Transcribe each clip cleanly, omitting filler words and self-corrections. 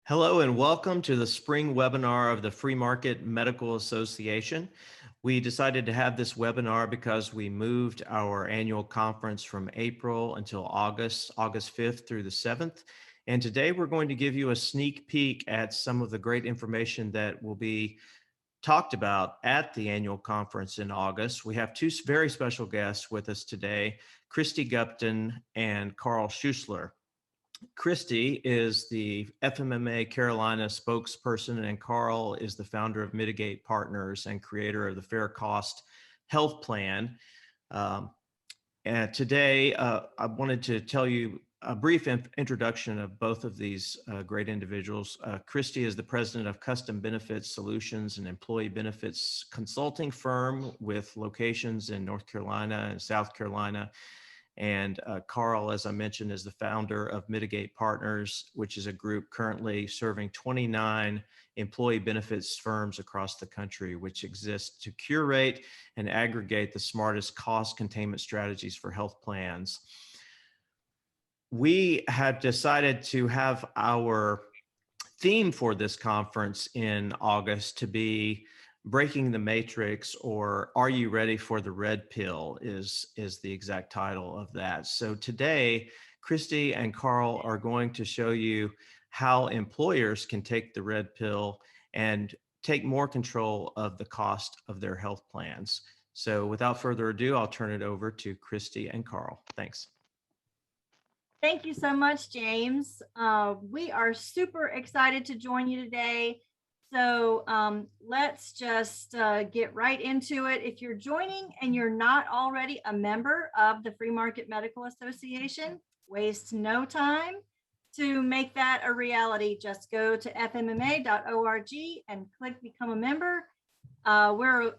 Hello and welcome to the spring webinar of the Free Market Medical Association. We decided to have this webinar because we moved our annual conference from April until August 5th through the 7th. And today we're going to give you a sneak peek at some of the great information that will be talked about at the annual conference in August. We have two very special guests with us today, Cristy Gupton and Carl Schuessler. Cristy is the FMMA Carolina spokesperson, and Carl is the founder of Mitigate Partners and creator of the Fair Cost Health Plan. And today, I wanted to tell you a brief introduction of both of these great individuals. Cristy is the president of Custom Benefits Solutions, an employee benefits consulting firm with locations in North Carolina and South Carolina. And Carl, as I mentioned, is the founder of Mitigate Partners, which is a group currently serving 29 employee benefits firms across the country, which exists to curate and aggregate the smartest cost containment strategies for health plans. We have decided to have our theme for this conference in August to be Breaking the Matrix, or Are You Ready for the Red Pill is the exact title of that. So today, Cristy and Carl are going to show you how employers can take the red pill and take more control of the cost of their health plans. So without further ado, I'll turn it over to Cristy and Carl. Thanks. Thank you so much, James. We are super excited to join you today. So let's just get right into it. If you're joining and you're not already a member of the Free Market Medical Association, waste no time to make that a reality. Just go to fmma.org and click Become a Member. We're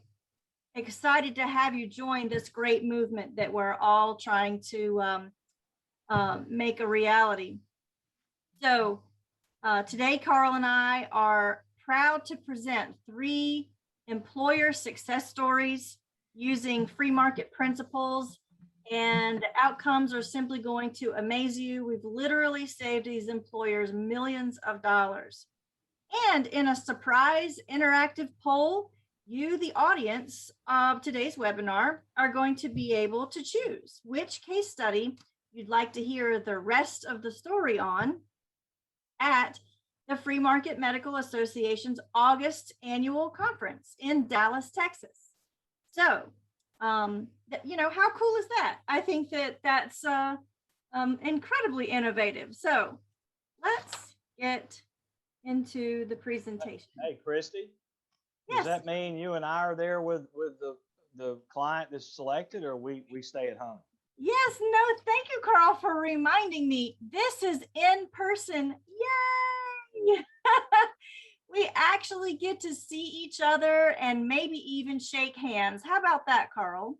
excited to have you join this great movement that we're all trying to make a reality. So today, Carl and I are proud to present 3 employer success stories using free market principles, and the outcomes are simply going to amaze you. We've literally saved these employers millions of dollars. And in a surprise interactive poll, you, the audience of today's webinar, are going to be able to choose which case study you'd like to hear the rest of the story on at the Free Market Medical Association's August annual conference in Dallas, Texas. So, how cool is that? I think that's incredibly innovative. So let's get into the presentation. Hey, Cristy. Yes. Does that mean you and I are there with the client that's selected, or we stay at home? Yes, no, thank you, Carl, for reminding me. This is in person. Yay! We actually get to see each other and maybe even shake hands. How about that, Carl?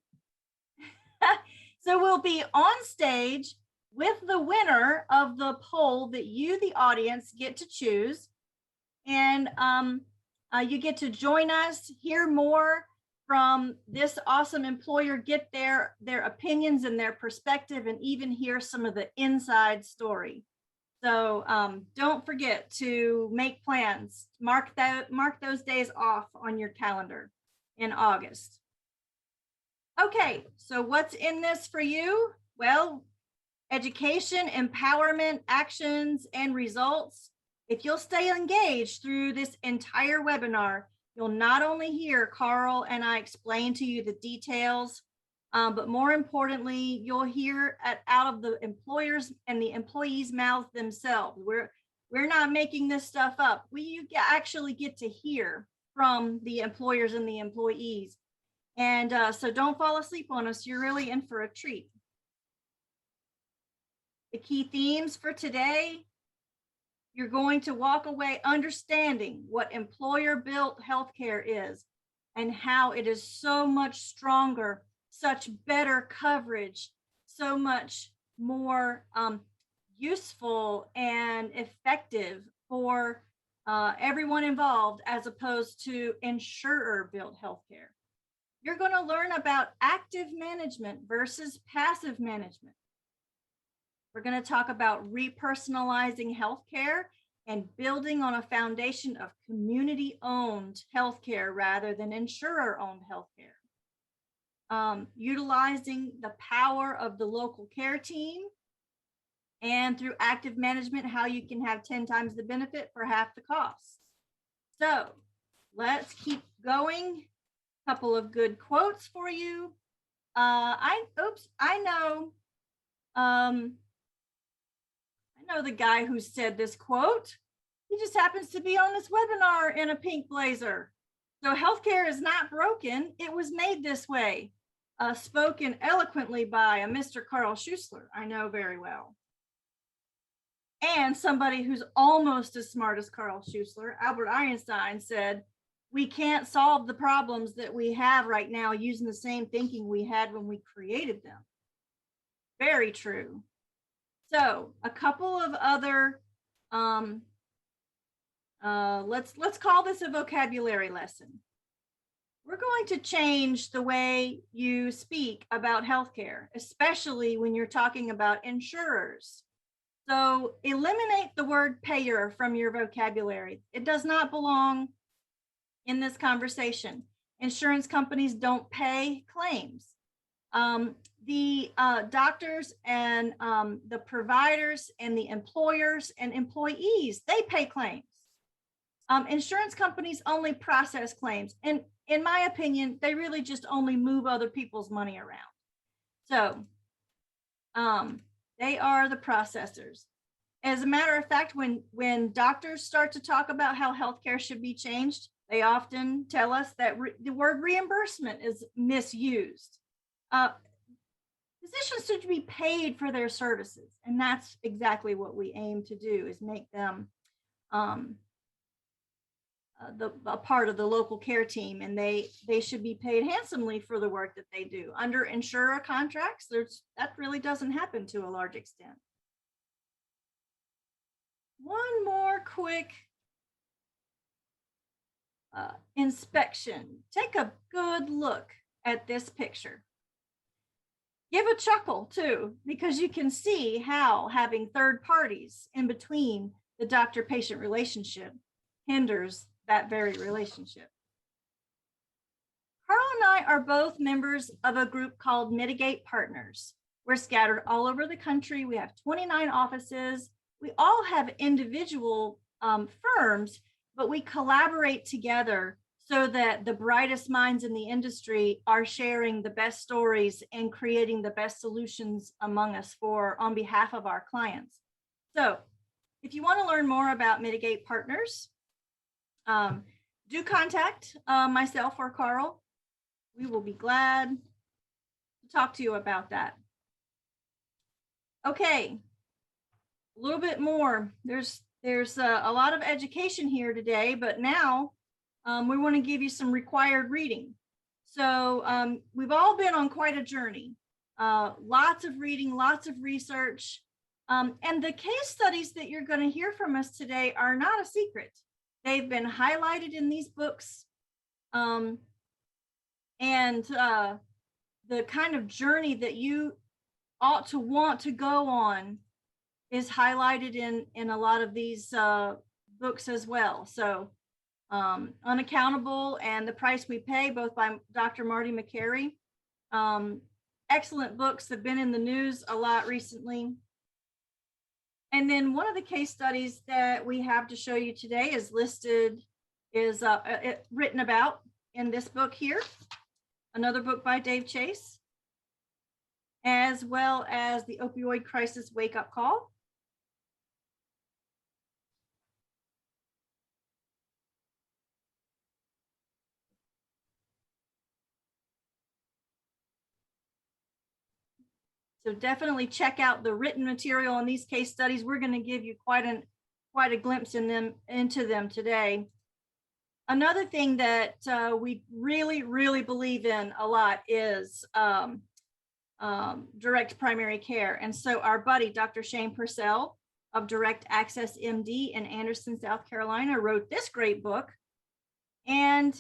So we'll be on stage with the winner of the poll that you, the audience, get to choose. And you get to join us, hear more from this awesome employer, get their opinions and their perspective, and even hear some of the inside story. So don't forget to make plans. Mark those days off on your calendar in August. Okay, so what's in this for you? Well, education, empowerment, actions, and results. If you'll stay engaged through this entire webinar, you'll not only hear Carl and I explain to you the details, but more importantly, you'll hear out of the employers and the employees' mouths themselves. We're not making this stuff up. We actually get to hear from the employers and the employees. And so don't fall asleep on us. You're really in for a treat. The key themes for today: you're going to walk away understanding what employer-built healthcare is and how it is so much stronger, such better coverage, so much more useful and effective for everyone involved, as opposed to insurer-built healthcare. You're going to learn about active management versus passive management. We're going to talk about repersonalizing healthcare and building on a foundation of community-owned healthcare rather than insurer-owned healthcare. Utilizing the power of the local care team, and through active management, how you can have 10 times the benefit for half the cost. So let's keep going. Couple of good quotes for you. I know the guy who said this quote. He just happens to be on this webinar in a pink blazer. So healthcare is not broken. It was made this way. Spoken eloquently by a Mr. Carl Schuessler, I know very well. And somebody who's almost as smart as Carl Schuessler, Albert Einstein, said, we can't solve the problems that we have right now using the same thinking we had when we created them. Very true. So a couple of other, let's call this a vocabulary lesson. We're going to change the way you speak about healthcare, especially when you're talking about insurers. So eliminate the word payer from your vocabulary. It does not belong in this conversation. Insurance companies don't pay claims. The doctors and the providers and the employers and employees, they pay claims. Insurance companies only process claims. And in my opinion, they really just only move other people's money around. So they are the processors. As a matter of fact, when doctors start to talk about how healthcare should be changed, they often tell us that the word reimbursement is misused. Physicians should be paid for their services, and that's exactly what we aim to do, is make them a part of the local care team, and they should be paid handsomely for the work that they do. Under insurer contracts, that really doesn't happen to a large extent. One more quick inspection. Take a good look at this picture. Give a chuckle too, because you can see how having third parties in between the doctor-patient relationship hinders that very relationship. Carl and I are both members of a group called Mitigate Partners. We're scattered all over the country. We have 29 offices. We all have individual firms, but we collaborate together so that the brightest minds in the industry are sharing the best stories and creating the best solutions among us on behalf of our clients. So if you want to learn more about Mitigate Partners, do contact myself or Carl. We will be glad to talk to you about that. Okay, a little bit more. There's a lot of education here today, but now we want to give you some required reading. So we've all been on quite a journey. Lots of reading, lots of research. And the case studies that you're going to hear from us today are not a secret. They've been highlighted in these books. And the kind of journey that you ought to want to go on is highlighted in a lot of these books as well. So Unaccountable and The Price We Pay, both by Dr. Marty McCary. Excellent books, have been in the news a lot recently. And then one of the case studies that we have to show you today is written about in this book here, another book by Dave Chase, as well as The Opioid Crisis Wake-Up Call. So definitely check out the written material on these case studies. We're going to give you quite a glimpse into them today. Another thing that we really, really believe in a lot is direct primary care. And so our buddy, Dr. Shane Purcell of Direct Access MD in Anderson, South Carolina, wrote this great book, and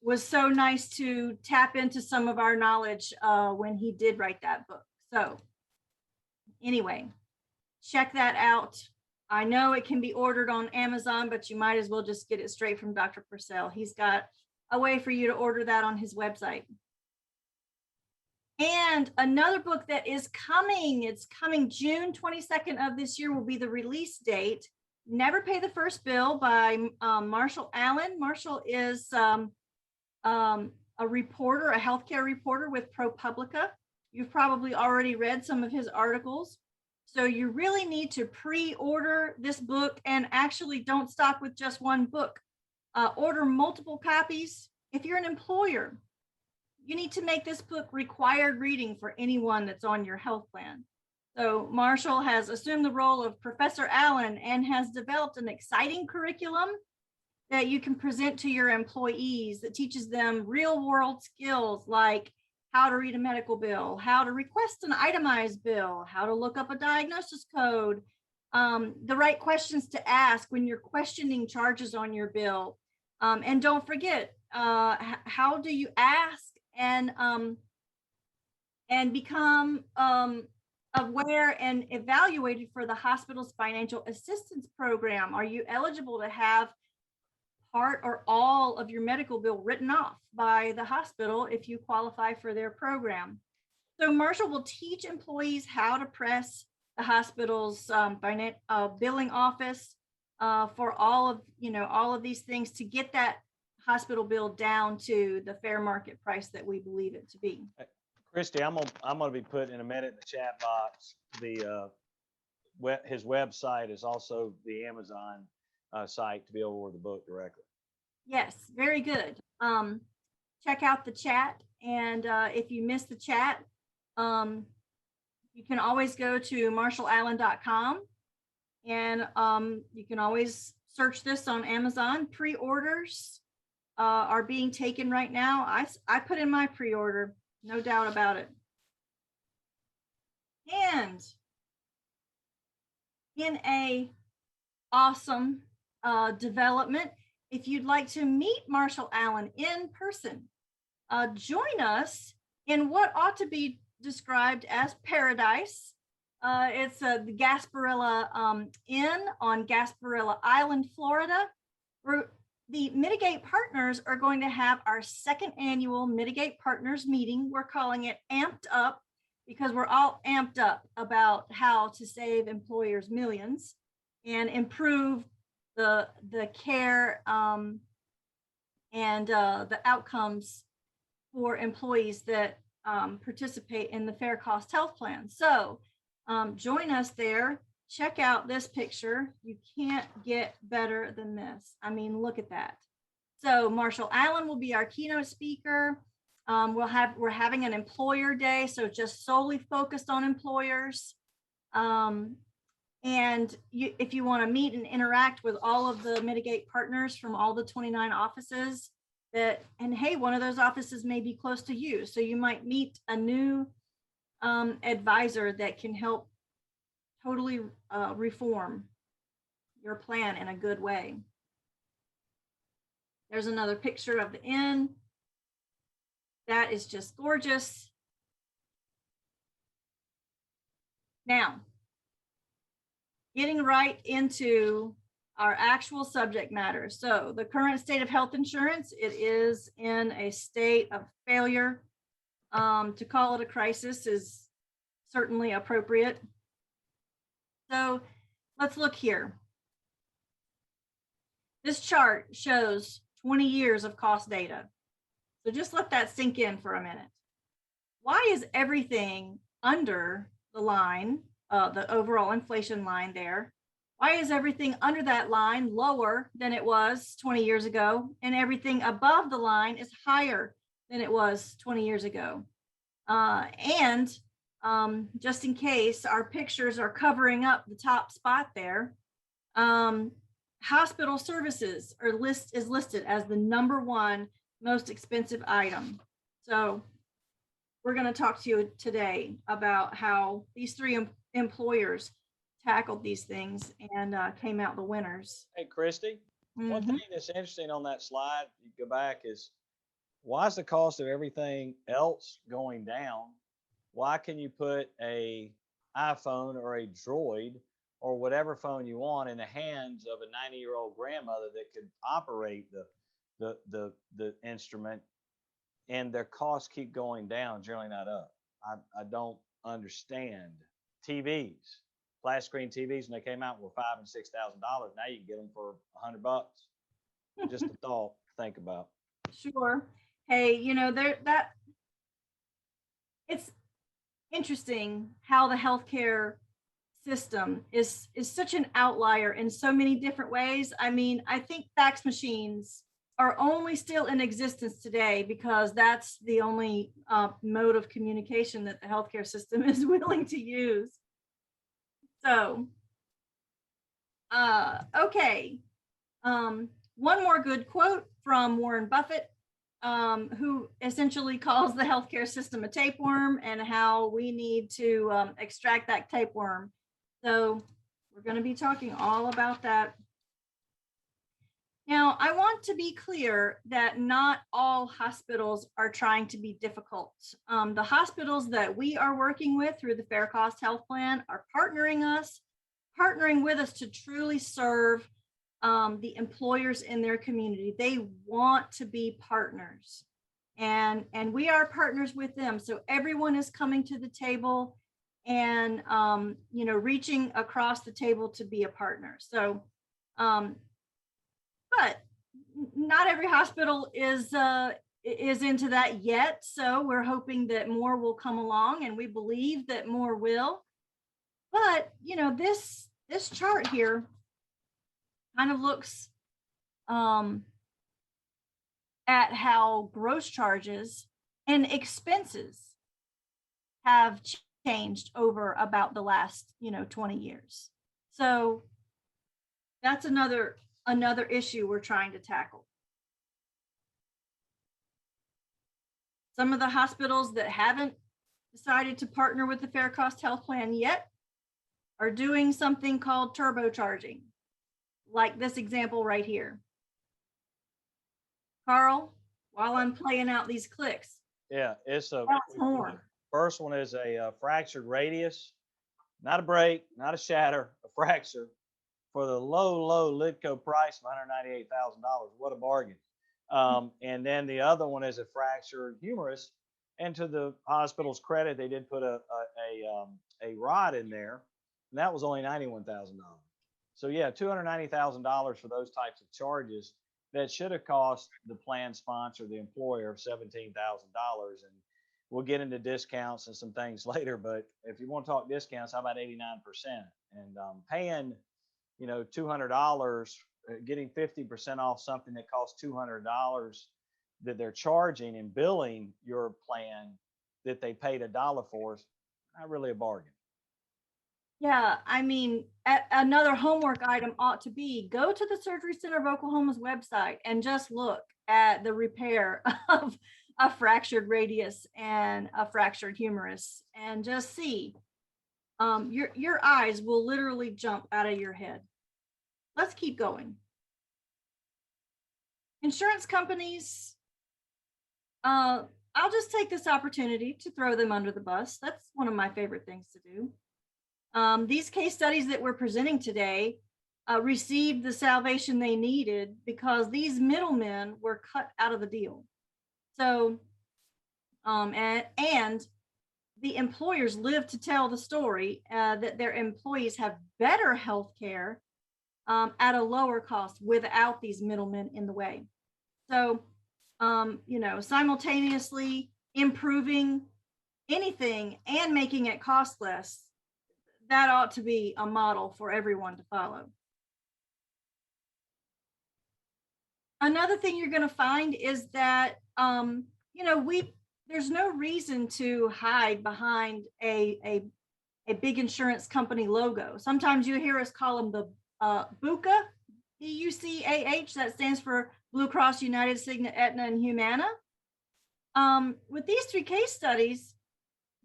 was so nice to tap into some of our knowledge when he did write that book. So anyway, check that out. I know it can be ordered on Amazon, but you might as well just get it straight from Dr. Purcell. He's got a way for you to order that on his website. And another book that is coming, it's coming June 22nd of this year, will be the release date. Never Pay the First Bill by Marshall Allen. Marshall is a reporter, a healthcare reporter with ProPublica. You've probably already read some of his articles. So you really need to pre-order this book, and actually don't stop with just one book. Order multiple copies. If you're an employer, you need to make this book required reading for anyone that's on your health plan. So Marshall has assumed the role of Professor Allen and has developed an exciting curriculum that you can present to your employees that teaches them real world skills like how to read a medical bill, how to request an itemized bill, how to look up a diagnosis code, the right questions to ask when you're questioning charges on your bill. And don't forget, how do you ask and become aware and evaluated for the hospital's financial assistance program? Are you eligible to have part or all of your medical bill written off by the hospital if you qualify for their program? So Marshall will teach employees how to press the hospital's billing office for all of these things to get that hospital bill down to the fair market price that we believe it to be. Cristy, I'm gonna be putting in a minute in the chat box. His website is also the Amazon site to be able to order the book directly. Yes, very good. Check out the chat, and if you miss the chat, you can always go to marshallallen.com, and you can always search this on Amazon. Pre-orders are being taken right now. I put in my pre-order, no doubt about it. And in a awesome development, if you'd like to meet Marshall Allen in person, join us in what ought to be described as paradise. It's the Gasparilla Inn on Gasparilla Island, Florida. The Mitigate Partners are going to have our second annual Mitigate Partners meeting. We're calling it Amped Up because we're all amped up about how to save employers millions and improve the care and the outcomes for employees that participate in the Fair Cost Health Plan. So join us there. Check out this picture. You can't get better than this. I mean, look at that. So Marshall Allen will be our keynote speaker. We're having an employer day, so just solely focused on employers. And if you want to meet and interact with all of the Mitigate partners from all the 29 offices, and hey, one of those offices may be close to you, so you might meet a new advisor that can help totally reform your plan in a good way. There's another picture of the inn. That is just gorgeous. Now, getting right into our actual subject matter. So the current state of health insurance, it is in a state of failure. To call it a crisis is certainly appropriate. So let's look here. This chart shows 20 years of cost data. So just let that sink in for a minute. Why is everything under the line, the overall inflation line there? Why is everything under that line lower than it was 20 years ago, and everything above the line is higher than it was 20 years ago? Just in case our pictures are covering up the top spot there, hospital services is listed as the #1 most expensive item. So we're going to talk to you today about how these three employers tackled these things and came out the winners. Hey, Cristy, one thing that's interesting on that slide, you go back, is why is the cost of everything else going down? Why can you put a iPhone or a Droid or whatever phone you want in the hands of a 90-year-old grandmother that could operate the instrument, and their costs keep going down, generally not up. I don't understand. TVs, flat screen TVs, when they came out, were $5,000 and $6,000. Now you can get them for $100. Just a thought to think about. Sure. Hey, that it's interesting how the healthcare system is such an outlier in so many different ways. I mean, I think fax machines are only still in existence today because that's the only mode of communication that the healthcare system is willing to use. So, okay. One more good quote from Warren Buffett, who essentially calls the healthcare system a tapeworm and how we need to extract that tapeworm. So we're going to be talking all about that. Now, I want to be clear that not all hospitals are trying to be difficult. The hospitals that we are working with through the Fair Cost Health Plan are partnering with us to truly serve the employers in their community. They want to be partners, and we are partners with them. So everyone is coming to the table and reaching across the table to be a partner. So but not every hospital is into that yet. So we're hoping that more will come along, and we believe that more will. But this chart here kind of looks at how gross charges and expenses have changed over about the last 20 years. So that's another issue we're trying to tackle. Some of the hospitals that haven't decided to partner with the Fair Cost Health Plan yet are doing something called turbocharging, like this example right here. Carl, while I'm playing out these clicks. Yeah, it's more. First one is a fractured radius, not a break, not a shatter, a fracture, for the low Lidco price of $198,000. What a bargain. And then the other one is a fractured humerus. And to the hospital's credit, they did put a rod in there, and that was only $91,000. So yeah, $290,000 for those types of charges that should have cost the plan sponsor, the employer, $17,000. And we'll get into discounts and some things later, but if you want to talk discounts, how about 89%? And paying $200, getting 50% off something that costs $200 that they're charging and billing your plan that they paid $1 for is not really a bargain. Yeah, I mean, another homework item ought to be go to the Surgery Center of Oklahoma's website and just look at the repair of a fractured radius and a fractured humerus and just see. Your eyes will literally jump out of your head. Let's keep going. Insurance companies, I'll just take this opportunity to throw them under the bus. That's one of my favorite things to do. These case studies that we're presenting today received the salvation they needed because these middlemen were cut out of the deal. So, and the employers live to tell the story that their employees have better health care at a lower cost without these middlemen in the way. So, simultaneously improving anything and making it cost less, that ought to be a model for everyone to follow. Another thing you're going to find is that, there's no reason to hide behind a big insurance company logo. Sometimes you hear us call them the BUCAH, BUCAH, that stands for Blue Cross, United, Cigna, Aetna, and Humana. With these 3 case studies,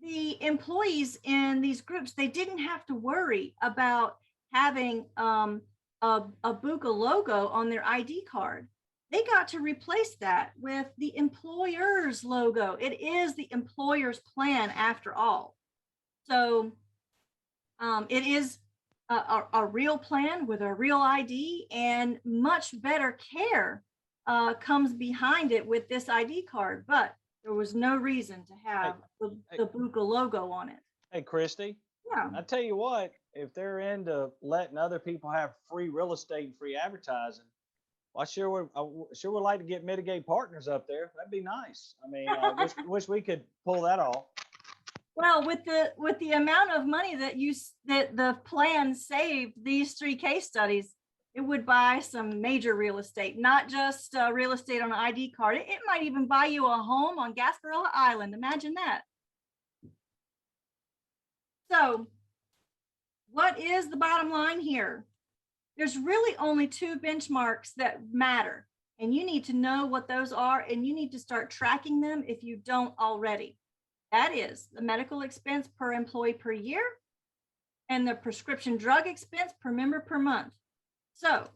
the employees in these groups, they didn't have to worry about having a BUCAH logo on their ID card. They got to replace that with the employer's logo. It is the employer's plan after all. So it is a real plan with a real ID, and much better care comes behind it with this ID card. But there was no reason to have the Buca logo on it. Hey, Christy, Yeah. I tell you what, if they're into letting other people have free real estate and free advertising, well, I sure would like to get Mitigate Partners up there. That'd be nice. I mean, wish we could pull that off. Well, with the amount of money that the plan saved these 3 case studies, it would buy some major real estate, not just real estate on an ID card. It might even buy you a home on Gasparilla Island. Imagine that. So what is the bottom line here? There's really only 2 benchmarks that matter, and you need to know what those are, and you need to start tracking them if you don't already. That is the medical expense per employee per year and the prescription drug expense per member per month. So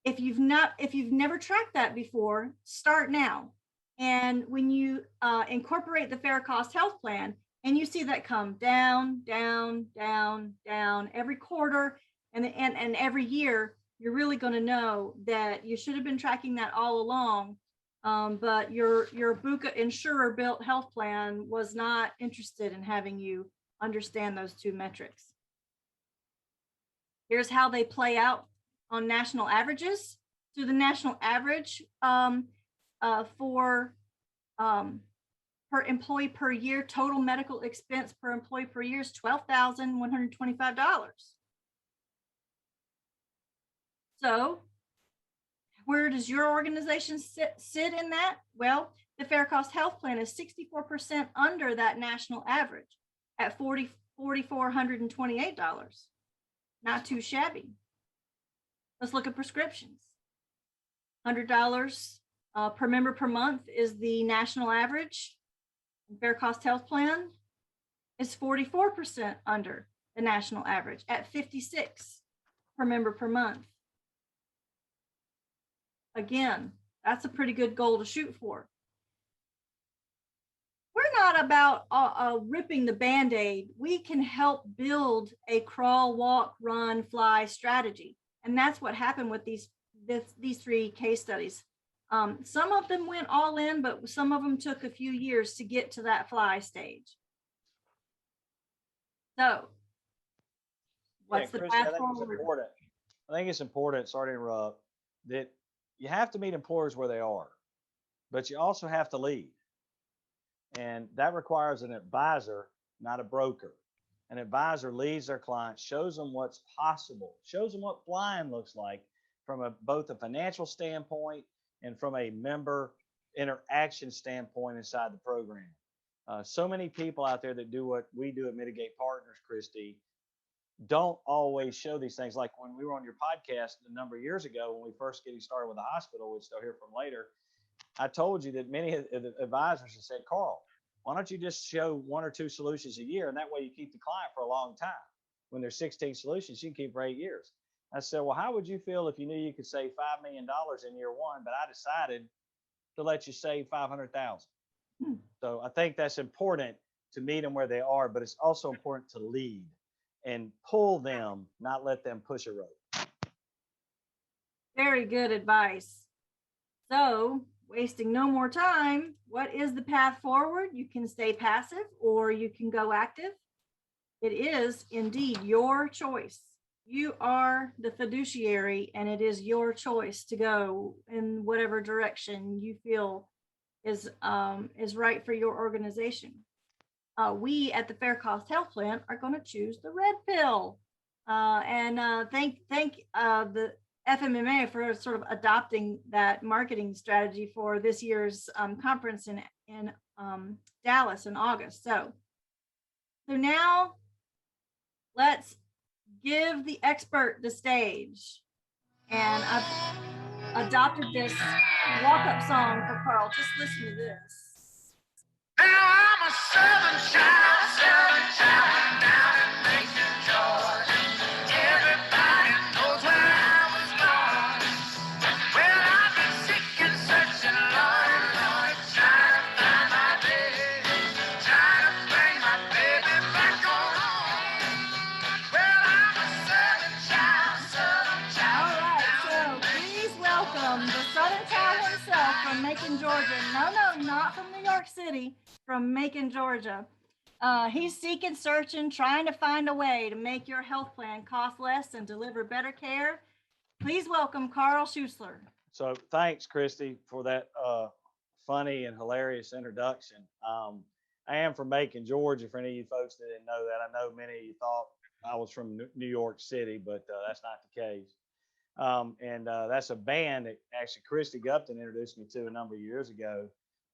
if you've never tracked that before, start now. And when you incorporate the fair cost health plan and you see that come down, down, down, down every quarter and every year, you're really going to know that you should have been tracking that all along. But your Buca insurer built health plan was not interested in having you understand those 2 metrics. Here's how they play out on national averages. So the national average for per employee per year, total medical expense per employee per year is $12,125. So where does your organization sit in that? Well, the fair cost health plan is 64% under that national average at $4,428. Not too shabby. Let's look at prescriptions. $100 per member per month is the national average. Fair cost health plan is 44% under the national average at $56 per member per month. Again, that's a pretty good goal to shoot for. We're not about ripping the Band-Aid. We can help build a crawl, walk, run, fly strategy. And that's what happened with these 3 case studies. Some of them went all in, but some of them took a few years to get to that fly stage. So what's the path forward? I think it's important, sorry to interrupt, that you have to meet employers where they are, but you also have to lead. And that requires an advisor, not a broker. An advisor leads their client, shows them what's possible, shows them what flying looks like from both a financial standpoint and from a member interaction standpoint inside the program. So many people out there that do what we do at Mitigate Partners, Cristy, don't always show these things. Like when we were on your podcast a number of years ago, when we first getting started with the hospital, which they'll hear from later, I told you that many of the advisors have said, Carl, why don't you just show 1 or 2 solutions a year? And that way you keep the client for a long time. When there's 16 solutions, you can keep for 8 years. I said, well, how would you feel if you knew you could save $5 million in year 1, but I decided to let you save 500,000. So I think that's important to meet them where they are, but it's also important to lead and pull them, not let them push a rope. Very good advice. So, wasting no more time, what is the path forward? You can stay passive or you can go active. It is indeed your choice. You are the fiduciary, and it is your choice to go in whatever direction you feel is right for your organization. We at the Fair Cost Health Plan are going to choose the red pill, and thank the FMMA for sort of adopting that marketing strategy for this year's conference in Dallas in August. So now let's give the expert the stage. And I've adopted this walk-up song for Carl. Just listen to this. Now I'm a southern child down in Macon, Georgia. Everybody knows where I was born. Well, I've been sick and searching, Lord, trying to find my baby, trying to bring my baby back on home. Well, I'm a southern not from New York City, from Macon, Georgia. He's seeking, searching, trying to find a way to make your health plan cost less and deliver better care. Please welcome Carl Schuessler. So thanks, Cristy, for that funny and hilarious introduction. I am from Macon, Georgia. For any of you folks that didn't know that, I know many of you thought I was from New York City, but that's not the case. That's a band that actually Cristy Gupton introduced me to a number of years ago.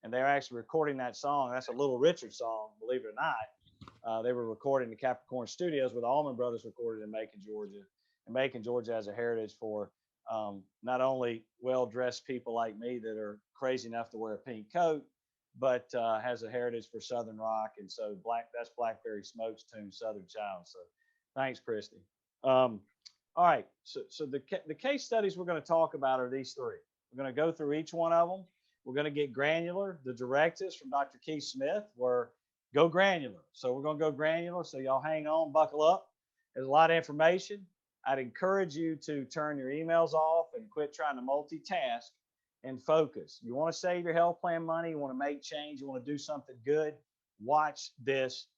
And they're actually recording that song. That's a Little Richard song, believe it or not. They were recording the Capricorn Studios with Allman Brothers recorded in Macon, Georgia. And Macon, Georgia has a heritage for not only well-dressed people like me that are crazy enough to wear a pink coat, but has a heritage for Southern rock. And so that's Blackberry Smoke's tune, Southern Child. So thanks, Cristy. All right, so the case studies we're going to talk about are these three. We're going to go through each one of them. We're going to get granular. The directives from Dr. Keith Smith were go granular. So we're going to go granular. So y'all hang on, buckle up. There's a lot of information. I'd encourage you to turn your emails off and quit trying to multitask and focus. You want to save your health plan money. You want to make change. You want to do something good. Watch this,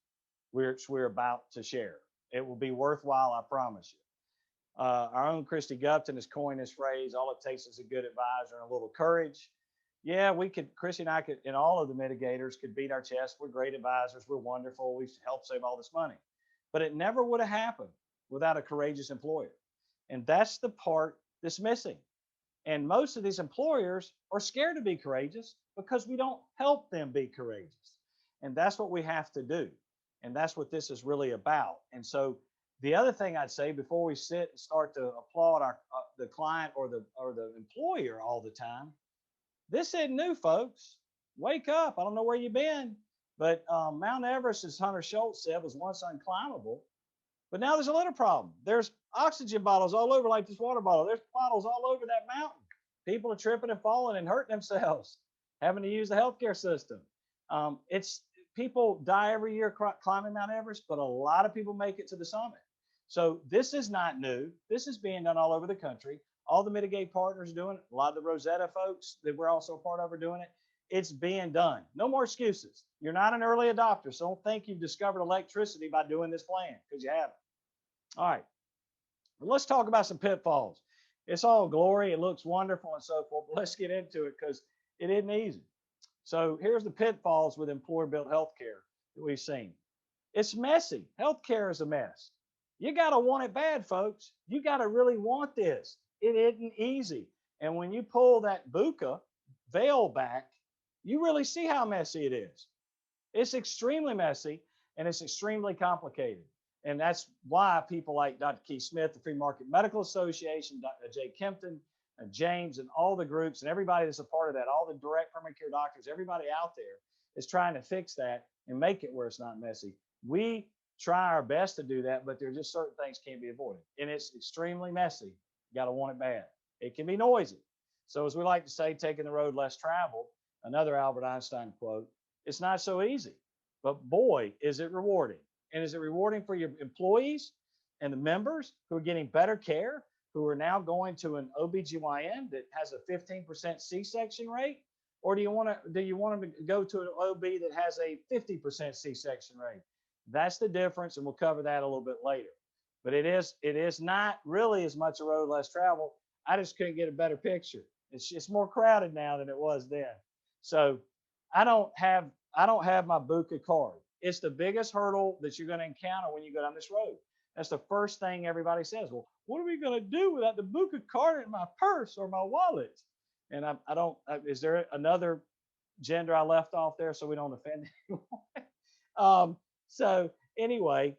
which we're about to share. It will be worthwhile, I promise you. Our own Cristy Gupton has coined this phrase, all it takes is a good advisor and a little courage. Yeah, we could, Cristy and I could, and all of the mitigators could beat our chest. We're great advisors. We're wonderful. We've helped save all this money. But it never would have happened without a courageous employer. And that's the part that's missing. And most of these employers are scared to be courageous because we don't help them be courageous. And that's what we have to do. And that's what this is really about. And so the other thing I'd say before we sit and start to applaud our the client or the employer all the time, this isn't new, folks. Wake up. I don't know where you've been, but Mount Everest, as Hunter Schultz said, was once unclimbable. But now there's a little problem. There's oxygen bottles all over, like this water bottle. There's bottles all over that mountain. People are tripping and falling and hurting themselves, having to use the healthcare system. People die every year climbing Mount Everest, but a lot of people make it to the summit. So this is not new. This is being done all over the country. All the Mitigate partners doing it. A lot of the Rosetta folks that we're also a part of are doing it. It's being done. No more excuses. You're not an early adopter, so don't think you've discovered electricity by doing this plan, because you haven't. All right. Well, let's talk about some pitfalls. It's all glory. It looks wonderful and so forth. But let's get into it because it isn't easy. So here's the pitfalls with employer-built healthcare that we've seen. It's messy. Healthcare is a mess. You got to want it bad, folks. You got to really want this. It isn't easy. And when you pull that bucca veil back, you really see how messy it is. It's extremely messy and it's extremely complicated. And that's why people like Dr. Keith Smith, the Free Market Medical Association, Dr. Jay Kempton, and James, and all the groups and everybody that's a part of that, all the direct primary care doctors, everybody out there is trying to fix that and make it where it's not messy. We try our best to do that, but there are just certain things can't be avoided. And it's extremely messy. You got to want it bad. It can be noisy. So as we like to say, taking the road less traveled, another Albert Einstein quote, it's not so easy, but boy, is it rewarding. And is it rewarding for your employees and the members who are getting better care, who are now going to an OBGYN that has a 15% C-section rate? Or do you want them to go to an OB that has a 50% C-section rate? That's the difference, and we'll cover that a little bit later. But it is not really as much a road less traveled. I just couldn't get a better picture. It's more crowded now than it was then. So I don't have my bucca card. It's the biggest hurdle that you're going to encounter when you go down this road. That's the first thing everybody says. Well, what are we going to do without the bucca card in my purse or my wallet? And is there another gender I left off there so we don't offend anyone? So anyway,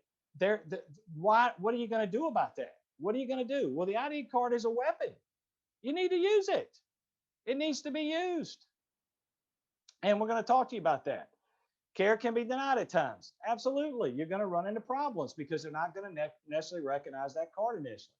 what are you going to do about that? What are you going to do? Well, the ID card is a weapon. You need to use it. It needs to be used. And we're going to talk to you about that. Care can be denied at times. Absolutely. You're going to run into problems because they're not going to necessarily recognize that card initially.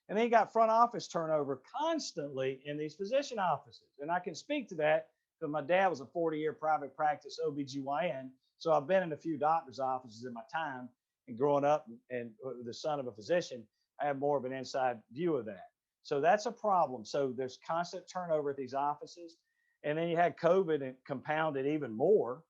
And then you got front office turnover constantly in these physician offices. And I can speak to that because my dad was a 40-year private practice OBGYN. So I've been in a few doctor's offices in my time, and growing up and the son of a physician, I have more of an inside view of that. So that's a problem. So there's constant turnover at these offices. And then you had COVID and compounded even more.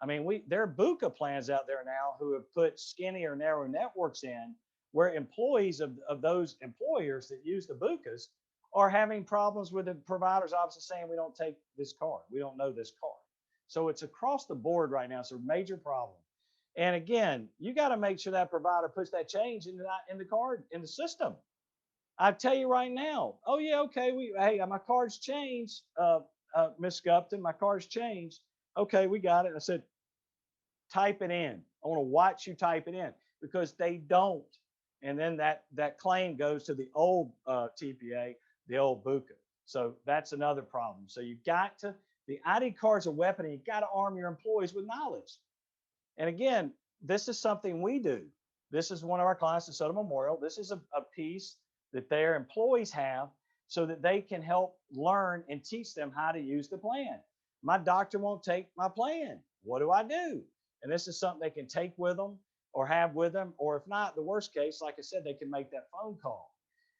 I mean, there are BUCA plans out there now who have put skinny or narrow networks in where employees of those employers that use the BUCAs are having problems with the providers obviously saying, we don't take this card. We don't know this card. So it's across the board right now. It's a major problem. And again, you got to make sure that provider puts that change in the card, in the system. I tell you right now, oh yeah, okay, hey, my card's changed, Miss Gupton, my card's changed. Okay, we got it. I said, type it in. I want to watch you type it in, because they don't. And then that claim goes to the old TPA, the old BUCA. So that's another problem. So the ID card's a weapon, and you got to arm your employees with knowledge. And again, this is something we do. This is one of our clients, Desoto Memorial. This is a piece that their employees have so that they can help learn and teach them how to use the plan. My doctor won't take my plan. What do I do? And this is something they can take with them or have with them, or if not, the worst case, like I said, they can make that phone call.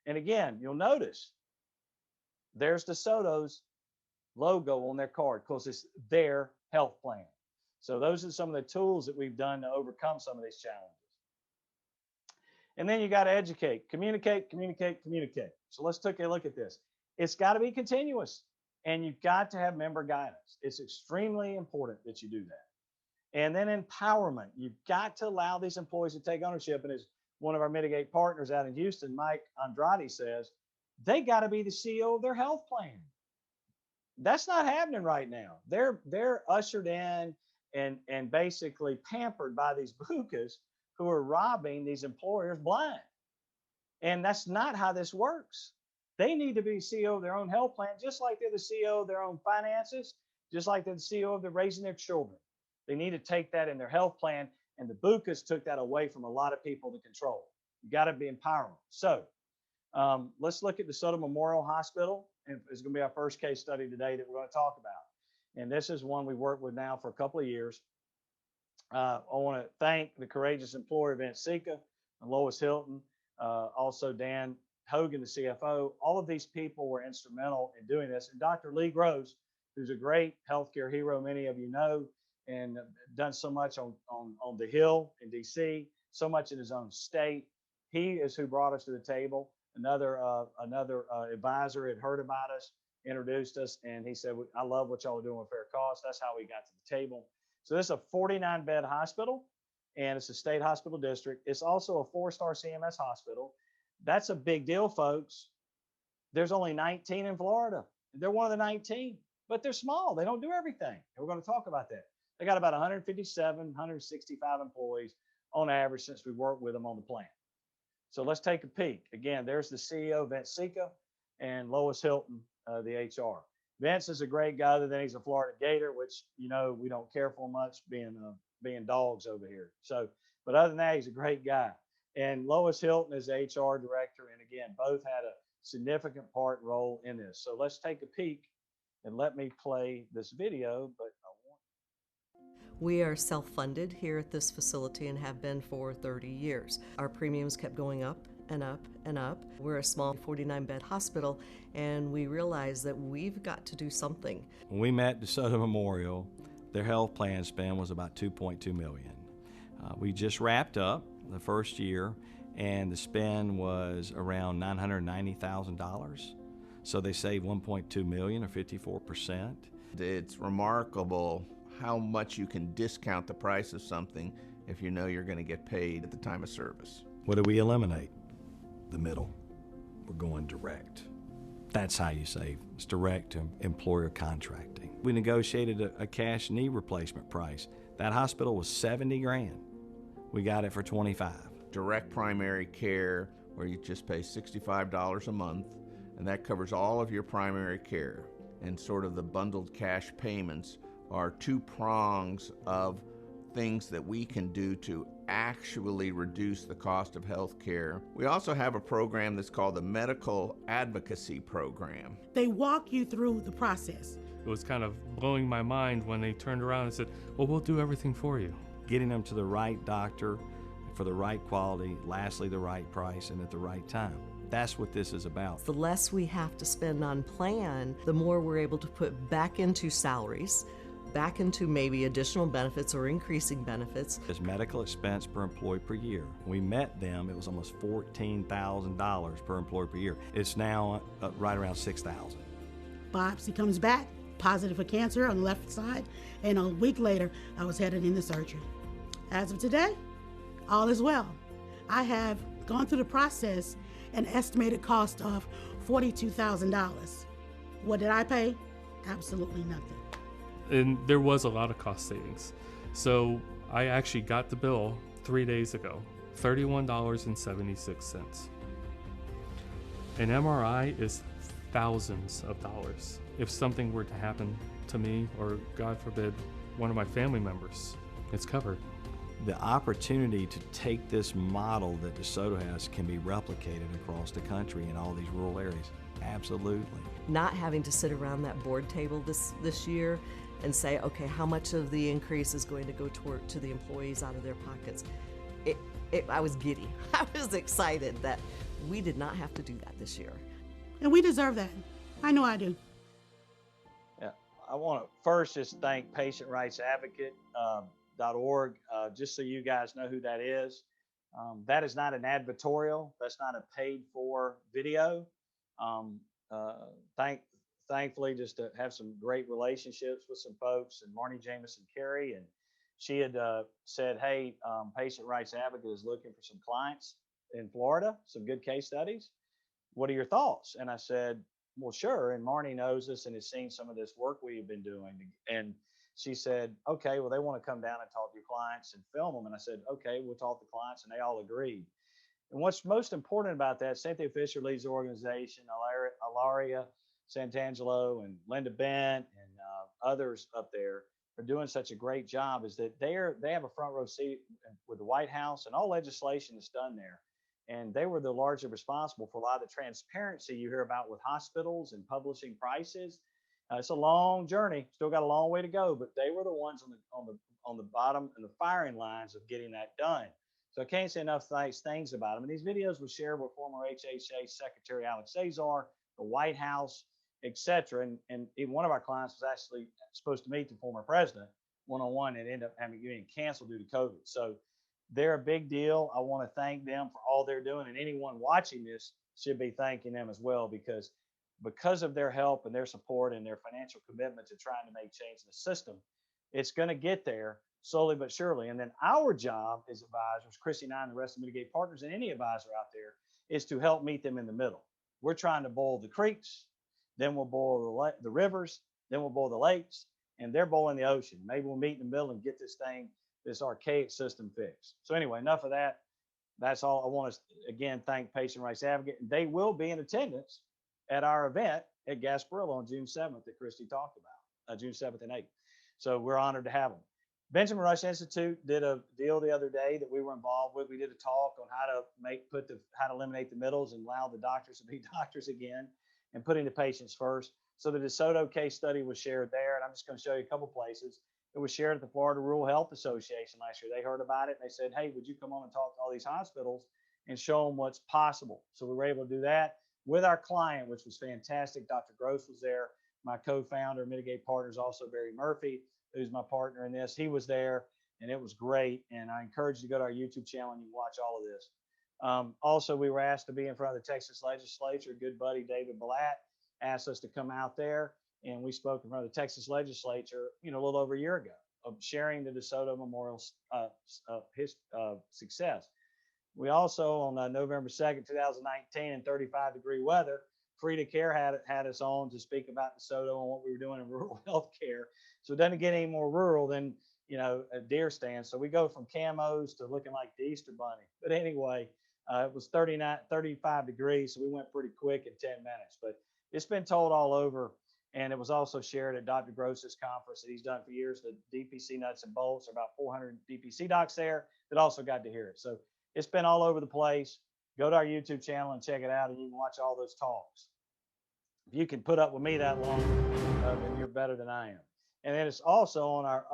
And again, you'll notice there's DeSoto's logo on their card because it's their health plan. So those are some of the tools that we've done to overcome some of these challenges. And then you got to educate, communicate. So let's take a look at this. It's got to be continuous, and you've got to have member guidance. It's extremely important that you do that. And then empowerment. You've got to allow these employees to take ownership. And as one of our Mitigate partners out in Houston, Mike Andrade, says, they got to be the CEO of their health plan. That's not happening right now. They're ushered in and basically pampered by these BUCAs who are robbing these employers blind. And that's not how this works. They need to be CEO of their own health plan, just like they're the CEO of their own finances, just like they're the CEO of raising their children. They need to take that in their health plan, and the BUCAs took that away from a lot of people to control. You got to be empowerment. So let's look at DeSoto Memorial Hospital. And it's going to be our first case study today that we're going to talk about. And this is one we worked with now for a couple of years. I want to thank the courageous employer, Vince Sika, and Lois Hilton, also Dan Hogan, the CFO. All of these people were instrumental in doing this. And Dr. Lee Groves, who's a great healthcare hero, many of you know, and done so much on the Hill in DC, so much in his own state. He is who brought us to the table. Another advisor had heard about us, introduced us, and he said, I love what y'all are doing with fair cost. That's how we got to the table. So this is a 49-bed hospital, and it's a state hospital district. It's also a 4-star CMS hospital. That's a big deal, folks. There's only 19 in Florida. They're one of the 19, but they're small. They don't do everything. And we're going to talk about that. They got about 157, 165 employees on average since we worked with them on the plan. So let's take a peek. Again, there's the CEO, Vince Sika, and Lois Hilton, the HR. Vince is a great guy, other than he's a Florida Gator, which, you know, we don't care for much being dogs over here. So, but other than that, he's a great guy. And Lois Hilton is the HR director. And again, both had a significant part role in this. So let's take a peek and let me play this video. But we are self-funded here at this facility and have been for 30 years. Our premiums kept going up and up and up. We're a small 49-bed hospital, and we realized that we've got to do something. When we met DeSoto Memorial, their health plan spend was about $2.2 million. We just wrapped up the first year, and the spend was around $990,000. So they saved $1.2 million, or 54%. It's remarkable how much you can discount the price of something if you know you're going to get paid at the time of service. What do we eliminate? The middle. We're going direct. That's how you save. It's direct to employer contracting. We negotiated a cash knee replacement price. That hospital was $70,000. We got it for $25,000. Direct primary care, where you just pay $65 a month, and that covers all of your primary care. And sort of the bundled cash payments are two prongs of things that we can do to actually reduce the cost of health care. We also have a program that's called the Medical Advocacy Program. They walk you through the process. It was kind of blowing my mind when they turned around and said, well, we'll do everything for you. Getting them to the right doctor for the right quality, lastly, the right price, and at the right time. That's what this is about. The less we have to spend on plan, the more we're able to put back into salaries, back into maybe additional benefits or increasing benefits. It's medical expense per employee per year. We met them, it was almost $14,000 per employee per year. It's now right around $6,000. Biopsy comes back, positive for cancer on the left side, and a week later, I was headed into surgery. As of today, all is well. I have gone through the process, an estimated cost of $42,000. What did I pay? Absolutely nothing. And there was a lot of cost savings. So I actually got the bill 3 days ago, $31.76. An MRI is thousands of dollars. If something were to happen to me, or God forbid, one of my family members, it's covered. The opportunity to take this model that DeSoto has can be replicated across the country in all these rural areas. Absolutely. Not having to sit around that board table this year and say, okay, how much of the increase is going to go to the employees out of their pockets? I was giddy. I was excited that we did not have to do that this year. And we deserve that. I know I do. Yeah, I want to first just thank patientrightsadvocate.org, just so you guys know who that is. That is not an advertorial. That's not a paid for video. Thankfully, just to have some great relationships with some folks, and Marnie Jameson Carey, and she had said, hey, Patient Rights Advocate is looking for some clients in Florida, some good case studies. What are your thoughts? And I said, well, sure. And Marnie knows us and has seen some of this work we've been doing. And she said, okay, well, they want to come down and talk to your clients and film them. And I said, okay, we'll talk to clients. And they all agreed. And what's most important about that, Cynthia Fisher leads the organization, Ilaria Santangelo and Linda Bent and others up there are doing such a great job, is that they have a front row seat with the White House and all legislation that's done there. And they were the largely responsible for a lot of the transparency you hear about with hospitals and publishing prices. It's a long journey, still got a long way to go, but they were the ones on the bottom and the firing lines of getting that done. So I can't say enough nice things about them. And these videos were shared with former HHA Secretary Alex Azar, the White House, etc. And even one of our clients was actually supposed to meet the former president one-on-one and ended up having getting canceled due to COVID. So they're a big deal. I want to thank them for all they're doing, and anyone watching this should be thanking them as well, because of their help and their support and their financial commitment to trying to make change in the system, it's going to get there slowly but surely. And then our job as advisors, Cristy and I and the rest of the Mitigate Partners and any advisor out there, is to help meet them in the middle. We're trying to boil the creeks, then we'll boil the rivers, then we'll boil the lakes, and they're boiling the ocean. Maybe we'll meet in the middle and get this archaic system fixed. So anyway, enough of that. That's all. I want to, again, thank Patient Rights Advocate. They will be in attendance at our event at Gasparilla on June 7th that Cristy talked about, June 7th and 8th. So we're honored to have them. Benjamin Rush Institute did a deal the other day that we were involved with. We did a talk on how to eliminate the middles and allow the doctors to be doctors again, and putting the patients first. So the DeSoto case study was shared there, and I'm just going to show you a couple places. It was shared at the Florida Rural Health Association last year. They heard about it and they said, hey, would you come on and talk to all these hospitals and show them what's possible? So we were able to do that with our client, which was fantastic. Dr. Gross was there. My co-founder, Mitigate Partners, also Barry Murphy, who's my partner in this. He was there, and it was great. And I encourage you to go to our YouTube channel and you watch all of this. Also, we were asked to be in front of the Texas legislature. Good buddy David Blatt asked us to come out there, and we spoke in front of the Texas legislature, a little over a year ago, of sharing the DeSoto Memorial's success. We also, on November 2nd, 2019, in 35-degree weather, Frida Care had us on to speak about DeSoto and what we were doing in rural health care. So it doesn't get any more rural than, a deer stand. So we go from camos to looking like the Easter Bunny. But anyway, it was 35 degrees, so we went pretty quick in 10 minutes. But it's been told all over, and it was also shared at Dr. Gross's conference that he's done for years. The DPC nuts and bolts, about 400 DPC docs there that also got to hear it. So it's been all over the place. Go to our YouTube channel and check it out, and you can watch all those talks. If you can put up with me that long, then you're better than I am. And then it's also on our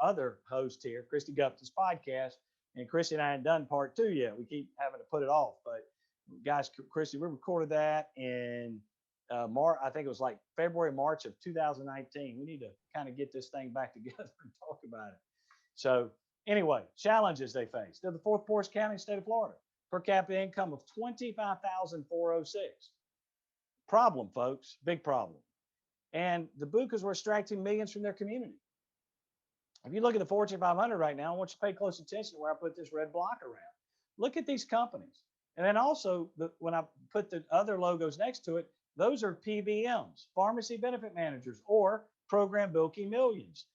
other host here, Cristy Gupton's podcast. And Cristy and I hadn't done part 2 yet. We keep having to put it off, but guys, Cristy, we recorded that in March. I think it was like February, March of 2019. We need to kind of get this thing back together and talk about it. So anyway, challenges they face. They're the fourth poorest county in the state of Florida. Per capita income of $25,406. Problem, folks, big problem. And the Bucas were extracting millions from their community. If you look at the Fortune 500 right now, I want you to pay close attention to where I put this red block around. Look at these companies. And then also, when I put the other logos next to it, those are PBMs, pharmacy benefit managers, or program bilking millions.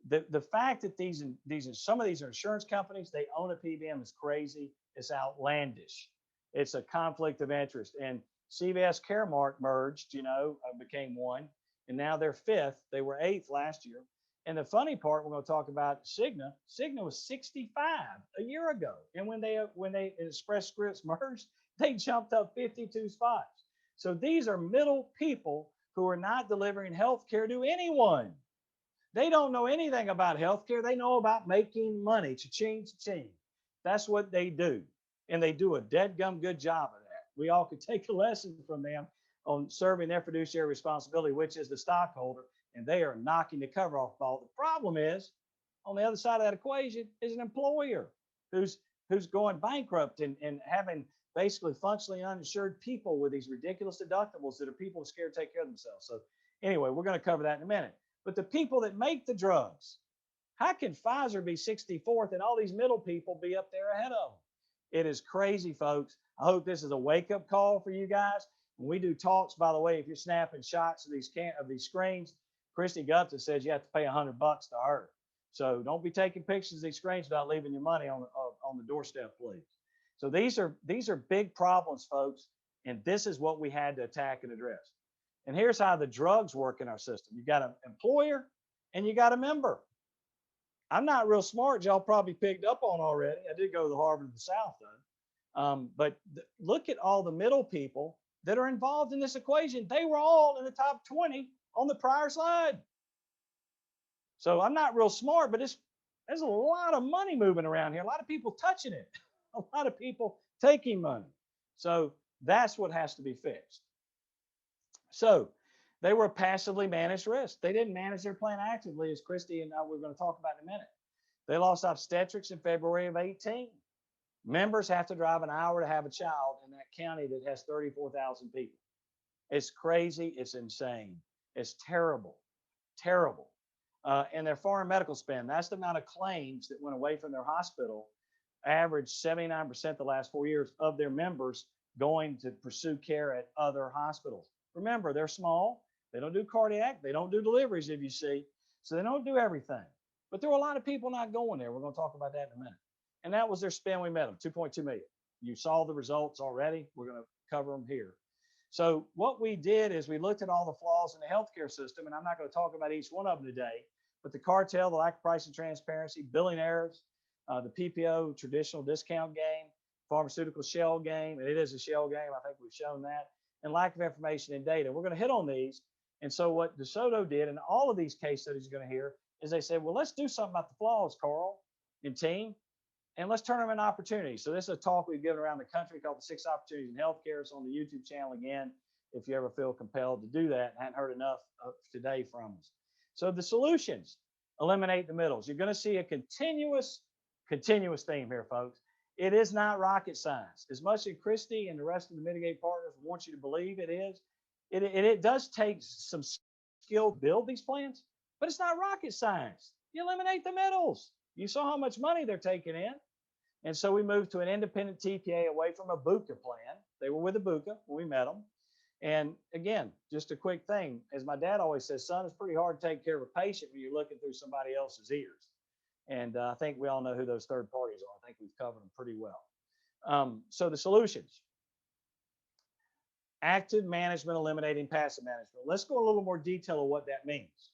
The fact that some of these are insurance companies, they own a PBM is crazy. It's outlandish. It's a conflict of interest. And CVS Caremark merged, became one, and now they're fifth. They were eighth last year. And the funny part, we're going to talk about Cigna. Cigna was 65 a year ago, and when they Express Scripts merged, they jumped up 52 spots. So these are middle people who are not delivering health care to anyone. They don't know anything about healthcare. They know about making money. Cha-ching, cha-ching. That's what they do. And they do a dead-gum good job of that. We all could take a lesson from them on serving their fiduciary responsibility, which is the stockholder, and they are knocking the cover off the ball. The problem is, on the other side of that equation is an employer who's going bankrupt and having basically functionally uninsured people with these ridiculous deductibles that are people scared to take care of themselves. So anyway, we're going to cover that in a minute. But the people that make the drugs, how can Pfizer be 64th and all these middle people be up there ahead of them? It is crazy, folks. I hope this is a wake-up call for you guys. When we do talks, by the way, if you're snapping shots of these screens, Cristy Gupton says you have to pay $100 to her. So don't be taking pictures of these screens without leaving your money on the doorstep, please. So these are big problems, folks, and this is what we had to attack and address. And here's how the drugs work in our system. You got an employer and you got a member. I'm not real smart. Y'all probably picked up on already. I did go to the Harvard of the South, though. But look at all the middle people that are involved in this equation. They were all in the top 20 on the prior slide. So I'm not real smart, but there's a lot of money moving around here. A lot of people touching it. A lot of people taking money. So that's what has to be fixed. So they were passively managed risk. They didn't manage their plan actively, as Cristy and I we're going to talk about in a minute. They lost obstetrics in February of 18. Members have to drive an hour to have a child in that county that has 34,000 people. It's crazy. It's insane. It's terrible, terrible. And their foreign medical spend, that's the amount of claims that went away from their hospital, averaged 79% the last 4 years of their members going to pursue care at other hospitals. Remember, they're small. They don't do cardiac. They don't do deliveries, if you see. So they don't do everything. But there were a lot of people not going there. We're going to talk about that in a minute. And that was their spend. We met them, 2.2 million. You saw the results already. We're going to cover them here. So what we did is we looked at all the flaws in the healthcare system, and I'm not going to talk about each one of them today, but the cartel, the lack of price and transparency, billing errors, the PPO traditional discount game, pharmaceutical shell game, and it is a shell game. I think we've shown that, and lack of information and data. We're going to hit on these. And so what Desoto did, and all of these case studies you're going to hear, is they said, well, let's do something about the flaws, Carl and team, and let's turn them into opportunities. So this is a talk we've given around the country called the 6 Opportunities in Healthcare. It's on the YouTube channel again, if you ever feel compelled to do that. I hadn't heard enough today from us. So the solutions: eliminate the middles. You're going to see a continuous theme here, folks. It is not rocket science. As much as Cristy and the rest of the Mitigate partners want you to believe it is, it does take some skill to build these plans, but it's not rocket science. You eliminate the middles. You saw how much money they're taking in. And so we moved to an independent TPA away from a BUCA plan. They were with a BUCA when we met them. And again, just a quick thing, as my dad always says, son, it's pretty hard to take care of a patient when you're looking through somebody else's ears. And I think we all know who those third parties are. I think we've covered them pretty well. So the solutions: active management, eliminating passive management. Let's go a little more detail of what that means.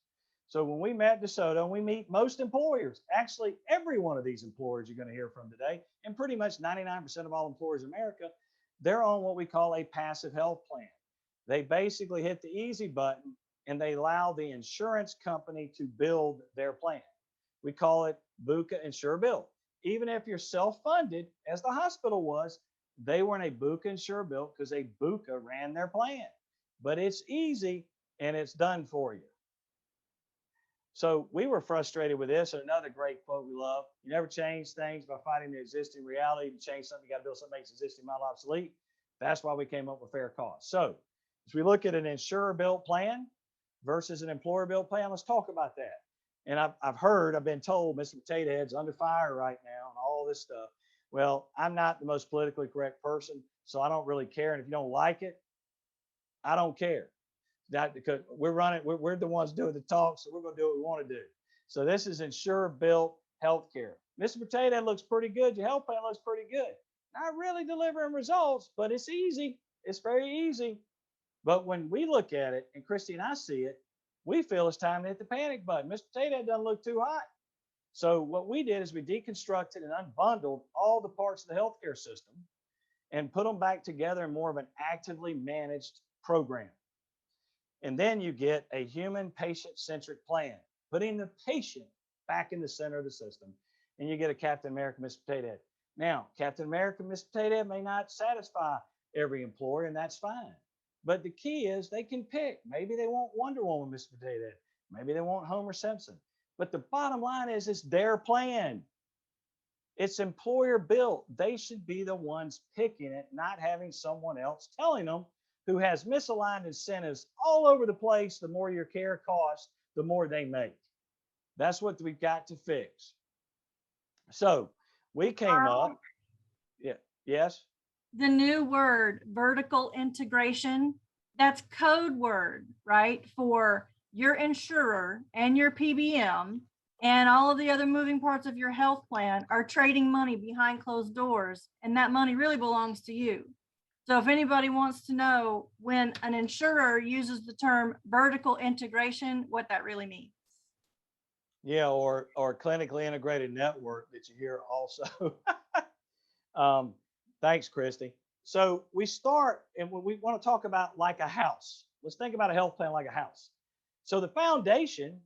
So when we met Desoto, and we meet most employers, actually every one of these employers you're going to hear from today, and pretty much 99% of all employers in America, they're on what we call a passive health plan. They basically hit the easy button and they allow the insurance company to build their plan. We call it BUCA Insure Build. Even if you're self-funded, as the hospital was, they were in a BUCA insured built because a BUCA ran their plan. But it's easy and it's done for you. So we were frustrated with this. Another great quote we love: you never change things by fighting the existing reality. To change something, you got to build something that makes existing model obsolete. That's why we came up with fair cost. So as we look at an insurer built plan versus an employer built plan, let's talk about that. And I've been told Mr. Potato Head's under fire right now and all this stuff. Well, I'm not the most politically correct person, so I don't really care. And if you don't like it, I don't care. That because we're the ones doing the talk, so we're going to do what we want to do. So this is insurer built healthcare. Mr. Potato Head looks pretty good. Your health plan looks pretty good. Not really delivering results, but it's easy. It's very easy. But when we look at it, and Cristy and I see it, we feel it's time to hit the panic button. Mr. Potato Head doesn't look too hot. So what we did is we deconstructed and unbundled all the parts of the healthcare system and put them back together in more of an actively managed program. And then you get a human patient-centric plan, putting the patient back in the center of the system. And you get a Captain America, Mr. Potato Head. Now, Captain America, Mr. Potato Head may not satisfy every employer, and that's fine. But the key is they can pick. Maybe they want Wonder Woman, Mr. Potato Head. Maybe they want Homer Simpson. But the bottom line is it's their plan. It's employer built. They should be the ones picking it, not having someone else telling them, who has misaligned incentives all over the place. The more your care costs, the more they make. That's what we've got to fix. So we came up. Yeah. Yes. The new word, vertical integration, that's code word, right? For your insurer and your PBM and all of the other moving parts of your health plan are trading money behind closed doors, and that money really belongs to you. So if anybody wants to know when an insurer uses the term vertical integration, what that really means. Yeah, or clinically integrated network that you hear also. Thanks, Cristy. So we start, and we want to talk about like a house. Let's think about a health plan like a house. So the foundation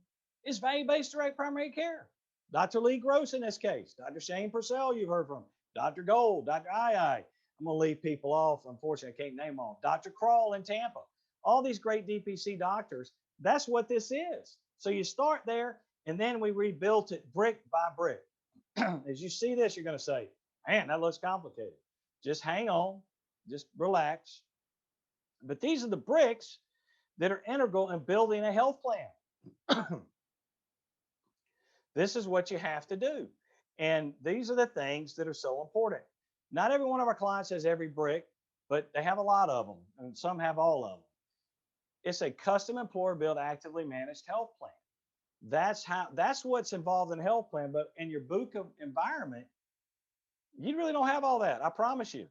is value-based direct primary care. Dr. Lee Gross in this case, Dr. Shane Purcell you've heard from, Dr. Gold, Dr. II. I'm going to leave people off. Unfortunately, I can't name them all. Dr. Carl in Tampa. All these great DPC doctors. That's what this is. So you start there, and then we rebuilt it brick by brick. As you see this, you're going to say, man, that looks complicated. Just hang on. Just relax. But these are the bricks that are integral in building a health plan. This is what you have to do. And these are the things that are so important. Not every one of our clients has every brick, but they have a lot of them, and some have all of them. It's a custom employer built actively managed health plan. That's what's involved in a health plan. But in your BUCA environment, you really don't have all that. I promise you.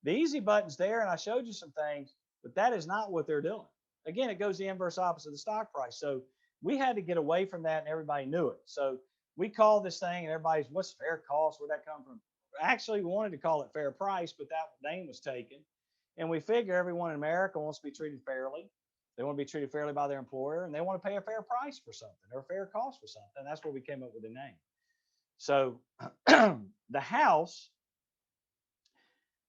The easy button's there, and I showed you some things, but that is not what they're doing. Again, it goes the inverse opposite of the stock price. So we had to get away from that, and everybody knew it. So we called this thing, and everybody's, what's fair cost? Where'd that come from? Actually, we wanted to call it fair price, but that name was taken. And we figure everyone in America wants to be treated fairly. They want to be treated fairly by their employer, and they want to pay a fair price for something or a fair cost for something. That's where we came up with the name. So the house,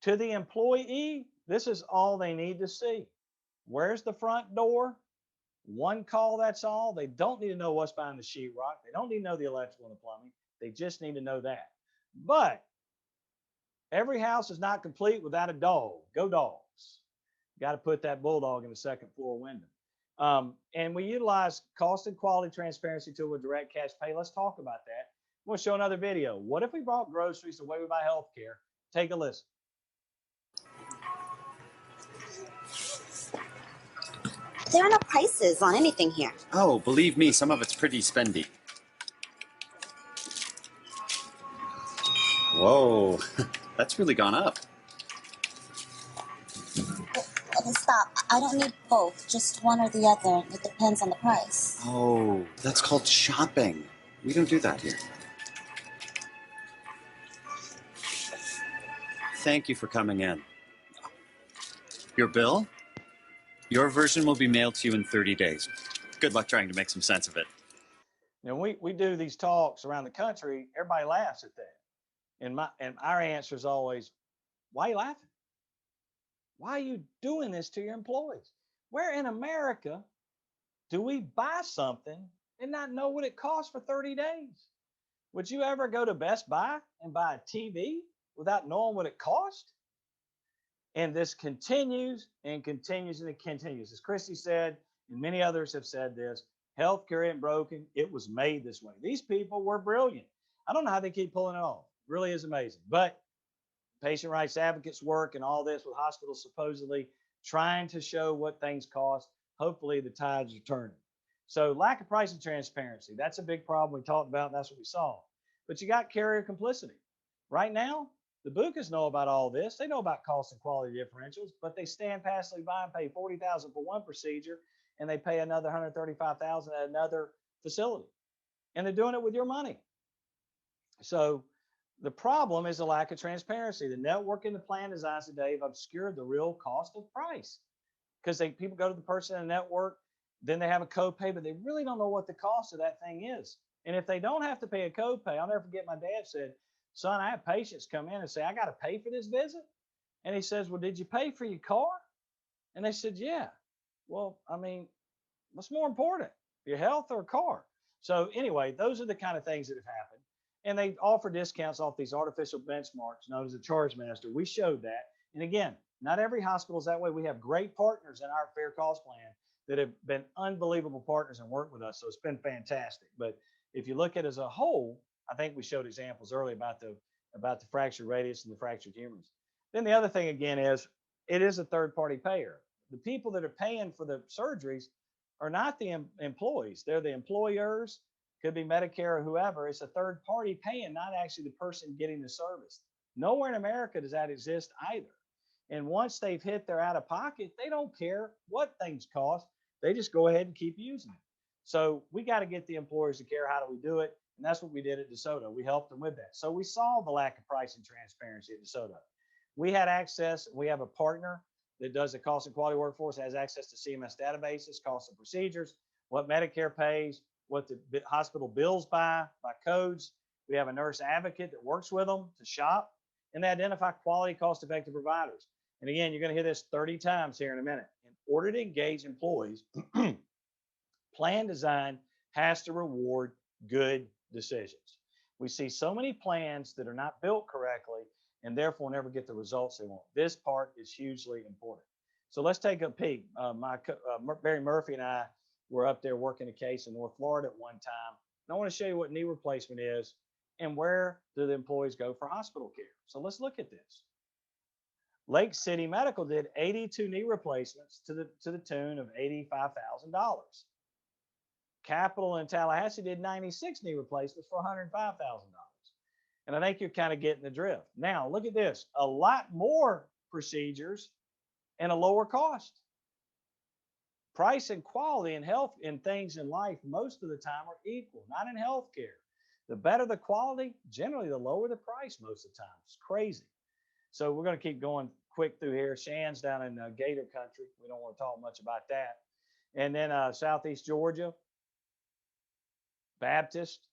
to the employee, this is all they need to see. Where's the front door? One call, that's all. They don't need to know what's behind the sheetrock. They don't need to know the electrical and the plumbing. They just need to know that. But every house is not complete without a dog. Go dogs. Got to put that bulldog in the second floor window. And we utilize cost and quality transparency tool with direct cash pay. Let's talk about that. I'm going to show another video. What if we brought groceries the way we buy healthcare? Take a listen. There are no prices on anything here. Oh, believe me, some of it's pretty spendy. Whoa, that's really gone up. Stop. I don't need both. Just one or the other. It depends on the price. Oh, that's called shopping. We don't do that here. Thank you for coming in. Your bill? Your version will be mailed to you in 30 days. Good luck trying to make some sense of it. Now, we do these talks around the country. Everybody laughs at that. And our answer is always, why are you laughing? Why are you doing this to your employees? Where in America do we buy something and not know what it costs for 30 days? Would you ever go to Best Buy and buy a TV without knowing what it cost? And this continues and continues and it continues. As Cristy said, and many others have said this, healthcare ain't broken. It was made this way. These people were brilliant. I don't know how they keep pulling it off. It really is amazing. But patient rights advocates work and all this with hospitals supposedly trying to show what things cost. Hopefully the tides are turning. So lack of price and transparency, that's a big problem we talked about. That's what we saw. But you got carrier complicity. Right now, the Bucas know about all this. They know about cost and quality differentials, but they stand passively by and pay $40,000 for one procedure, and they pay another $135,000 at another facility. And they're doing it with your money. So the problem is the lack of transparency. The network and the plan designs today have obscured the real cost of price because people go to the person in the network, then they have a copay, but they really don't know what the cost of that thing is. And if they don't have to pay a copay, I'll never forget my dad said, son, I have patients come in and say, I got to pay for this visit. And he says, well, did you pay for your car? And they said, yeah. Well, I mean, what's more important, your health or car? So anyway, those are the kind of things that have happened. And they offer discounts off these artificial benchmarks known as a charge master. We showed that. And again, not every hospital is that way. We have great partners in our fair cost plan that have been unbelievable partners and worked with us. So it's been fantastic. But if you look at it as a whole, I think we showed examples earlier about the fractured radius and the fractured humerus. Then the other thing again is it is a third-party payer. The people that are paying for the surgeries are not the employees. They're the employers, could be Medicare or whoever. It's a third party paying, not actually the person getting the service. Nowhere in America does that exist either. And once they've hit their out of pocket, they don't care what things cost. They just go ahead and keep using it. So we got to get the employers to care. How do we do it? And that's what we did at Desoto. We helped them with that. So we saw the lack of price and transparency at Desoto. We had access. We have a partner that does the cost and quality workforce, has access to CMS databases, costs and procedures, what Medicare pays, what the hospital bills by codes. We have a nurse advocate that works with them to shop, and they identify quality, cost-effective providers. And again, you're going to hear this 30 times here in a minute. In order to engage employees, plan design has to reward good decisions. We see so many plans that are not built correctly and therefore never get the results they want. This part is hugely important. So let's take a peek. Barry Murphy and I were up there working a case in North Florida at one time. And I want to show you what knee replacement is and where do the employees go for hospital care. So let's look at this. Lake City Medical did 82 knee replacements to the tune of $85,000. Capital in Tallahassee did 96 knee replacements for $105,000. And I think you're kind of getting the drift. Now, look at this. A lot more procedures and a lower cost. Price and quality in health and things in life most of the time are equal, not in healthcare. The better the quality, generally the lower the price most of the time. It's crazy. So we're going to keep going quick through here. Shan's down in Gator country. We don't want to talk much about that. And then Southeast Georgia, Baptist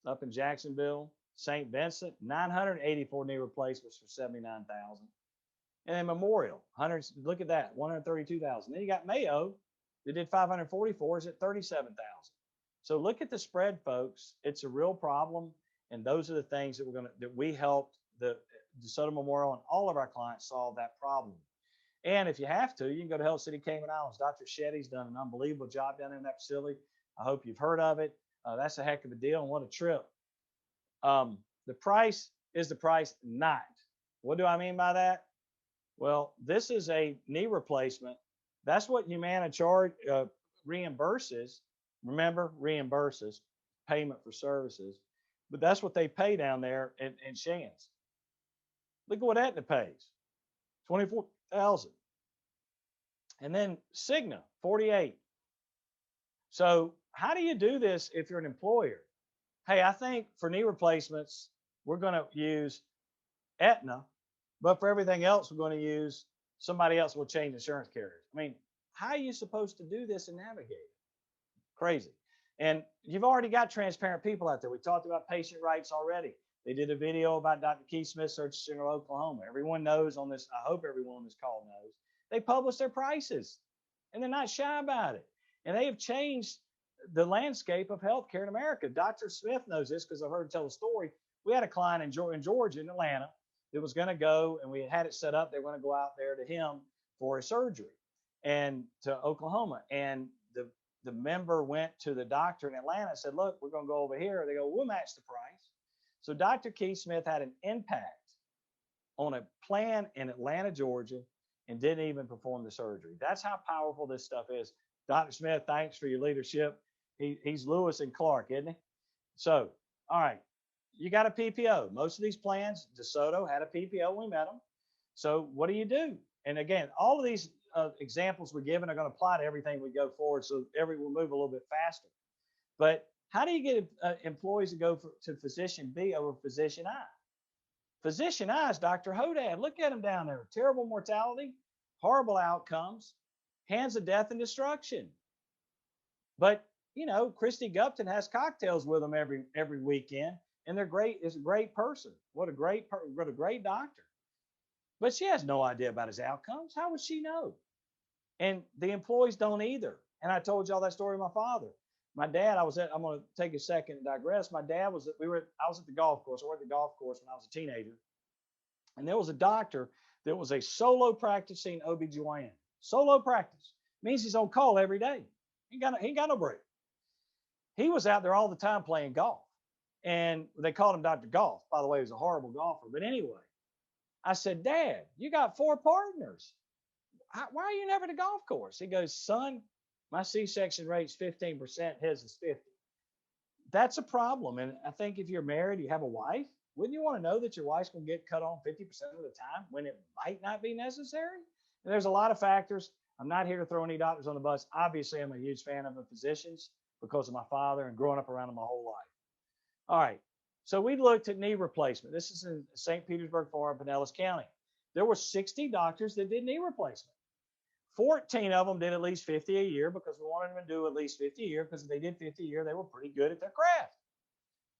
up in Jacksonville, St. Vincent, 984 knee replacements for $79,000. And then Memorial, look at that, $132,000. Then you got Mayo, they did 544, is at $37,000. So look at the spread, folks. It's a real problem, and those are the things that we helped the DeSoto Memorial and all of our clients solve that problem. And if you have to, you can go to Health City Cayman Islands. Dr. Shetty's done an unbelievable job down in that facility. I hope you've heard of it. That's a heck of a deal, and what a trip. The price is the price not. What do I mean by that? Well, this is a knee replacement. That's what Humana reimburses. Remember, reimburses, payment for services. But that's what they pay down there in Shands. Look at what Aetna pays, $24,000. And then Cigna, $48,000. So how do you do this if you're an employer? Hey, I think for knee replacements, we're going to use Aetna, but for everything else, we're going to use somebody else. Will change insurance carriers. I mean, how are you supposed to do this and navigate it? Crazy. And you've already got transparent people out there. We talked about patient rights already. They did a video about Dr. Keith Smith Surgery Center of Oklahoma. Everyone knows on this, I hope everyone on this call knows, they publish their prices and they're not shy about it. And they have changed the landscape of healthcare in America. Dr. Smith knows this because I've heard him tell the story. We had a client in Georgia, in Atlanta, that was going to go, and we had it set up. They were going to go out there to him for a surgery and to Oklahoma. And the member went to the doctor in Atlanta and said, look, we're going to go over here. They go, we'll match the price. So Dr. Keith Smith had an impact on a plan in Atlanta, Georgia, and didn't even perform the surgery. That's how powerful this stuff is. Dr. Smith, thanks for your leadership. He's Lewis and Clark, isn't he? So, all right, you got a PPO. Most of these plans, Desoto had a PPO when we met them. So what do you do? And again, all of these examples we're given are going to apply to everything we go forward, so we'll move a little bit faster. But how do you get employees to go to physician B over physician I? Physician I is Dr. Hodad. Look at him down there. Terrible mortality, horrible outcomes, hands of death and destruction. But, you know, Cristy Gupton has cocktails with them every weekend, and they're great. Is a great person. What a great doctor. But she has no idea about his outcomes. How would she know? And the employees don't either. And I told y'all that story of my father. My dad, I'm going to take a second and digress. My dad I was at the golf course. I worked at the golf course when I was a teenager. And there was a doctor that was a solo practicing OBGYN. Solo practice means he's on call every day. He ain't got no break. He was out there all the time playing golf. And they called him Dr. Golf. By the way, he was a horrible golfer. But anyway, I said, Dad, you got 4 partners. Why are you never at the golf course? He goes, son, my C-section rate's 15%, his is 50. That's a problem. And I think if you're married, you have a wife, wouldn't you want to know that your wife's going to get cut on 50% of the time when it might not be necessary? And there's a lot of factors. I'm not here to throw any doctors on the bus. Obviously, I'm a huge fan of the physicians because of my father and growing up around them my whole life. All right. So we looked at knee replacement. This is in St. Petersburg, Florida, Pinellas County. There were 60 doctors that did knee replacement. 14 of them did at least 50 a year because we wanted them to do at least 50 a year, because if they did 50 a year, they were pretty good at their craft.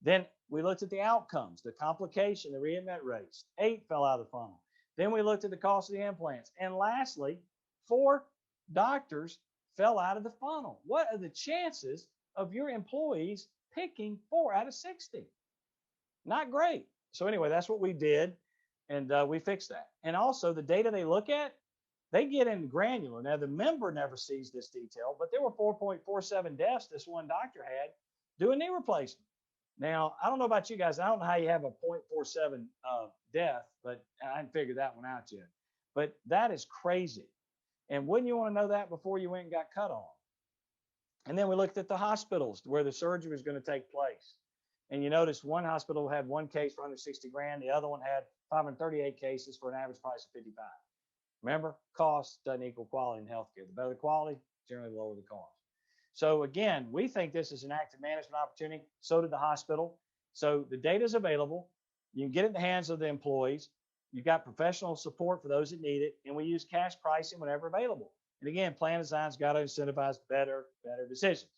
Then we looked at the outcomes, the complication, the readmit rates. 8 fell out of the funnel. Then we looked at the cost of the implants. And lastly, 4 doctors fell out of the funnel. What are the chances of your employees picking 4 out of 60? Not great. So anyway, that's what we did, and we fixed that. And also the data they look at, they get into granular. Now, the member never sees this detail, but there were 4.47 deaths this one doctor had doing knee replacement. Now, I don't know about you guys. I don't know how you have a 0.47 death, but I hadn't figured that one out yet. But that is crazy. And wouldn't you want to know that before you went and got cut off? And then we looked at the hospitals where the surgery was going to take place. And you notice one hospital had 1 case for under 60 grand. The other one had 538 cases for an average price of 55. Remember, cost doesn't equal quality in healthcare. The better the quality, generally the lower the cost. So again, we think this is an active management opportunity. So did the hospital. So the data is available. You can get it in the hands of the employees. You've got professional support for those that need it. And we use cash pricing whenever available. And again, plan design's got to incentivize better decisions.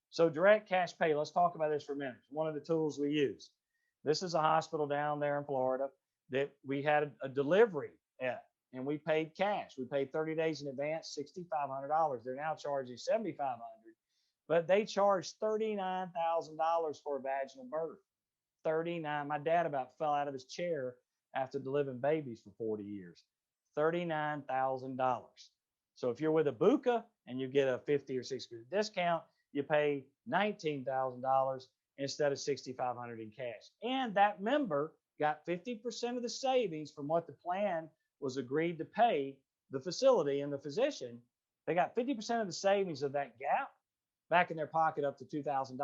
So direct cash pay, let's talk about this for a minute. One of the tools we use. This is a hospital down there in Florida that we had a delivery at, and we paid cash. We paid 30 days in advance, $6,500. They're now charging $7,500, but they charged $39,000 for a vaginal birth. 39. My dad about fell out of his chair after delivering babies for 40 years. $39,000. So if you're with a Buca and you get a 50 or 60% discount, you pay $19,000 instead of $6,500 in cash. And that member got 50% of the savings from what the plan was agreed to pay the facility and the physician. They got 50% of the savings of that gap back in their pocket up to $2,000.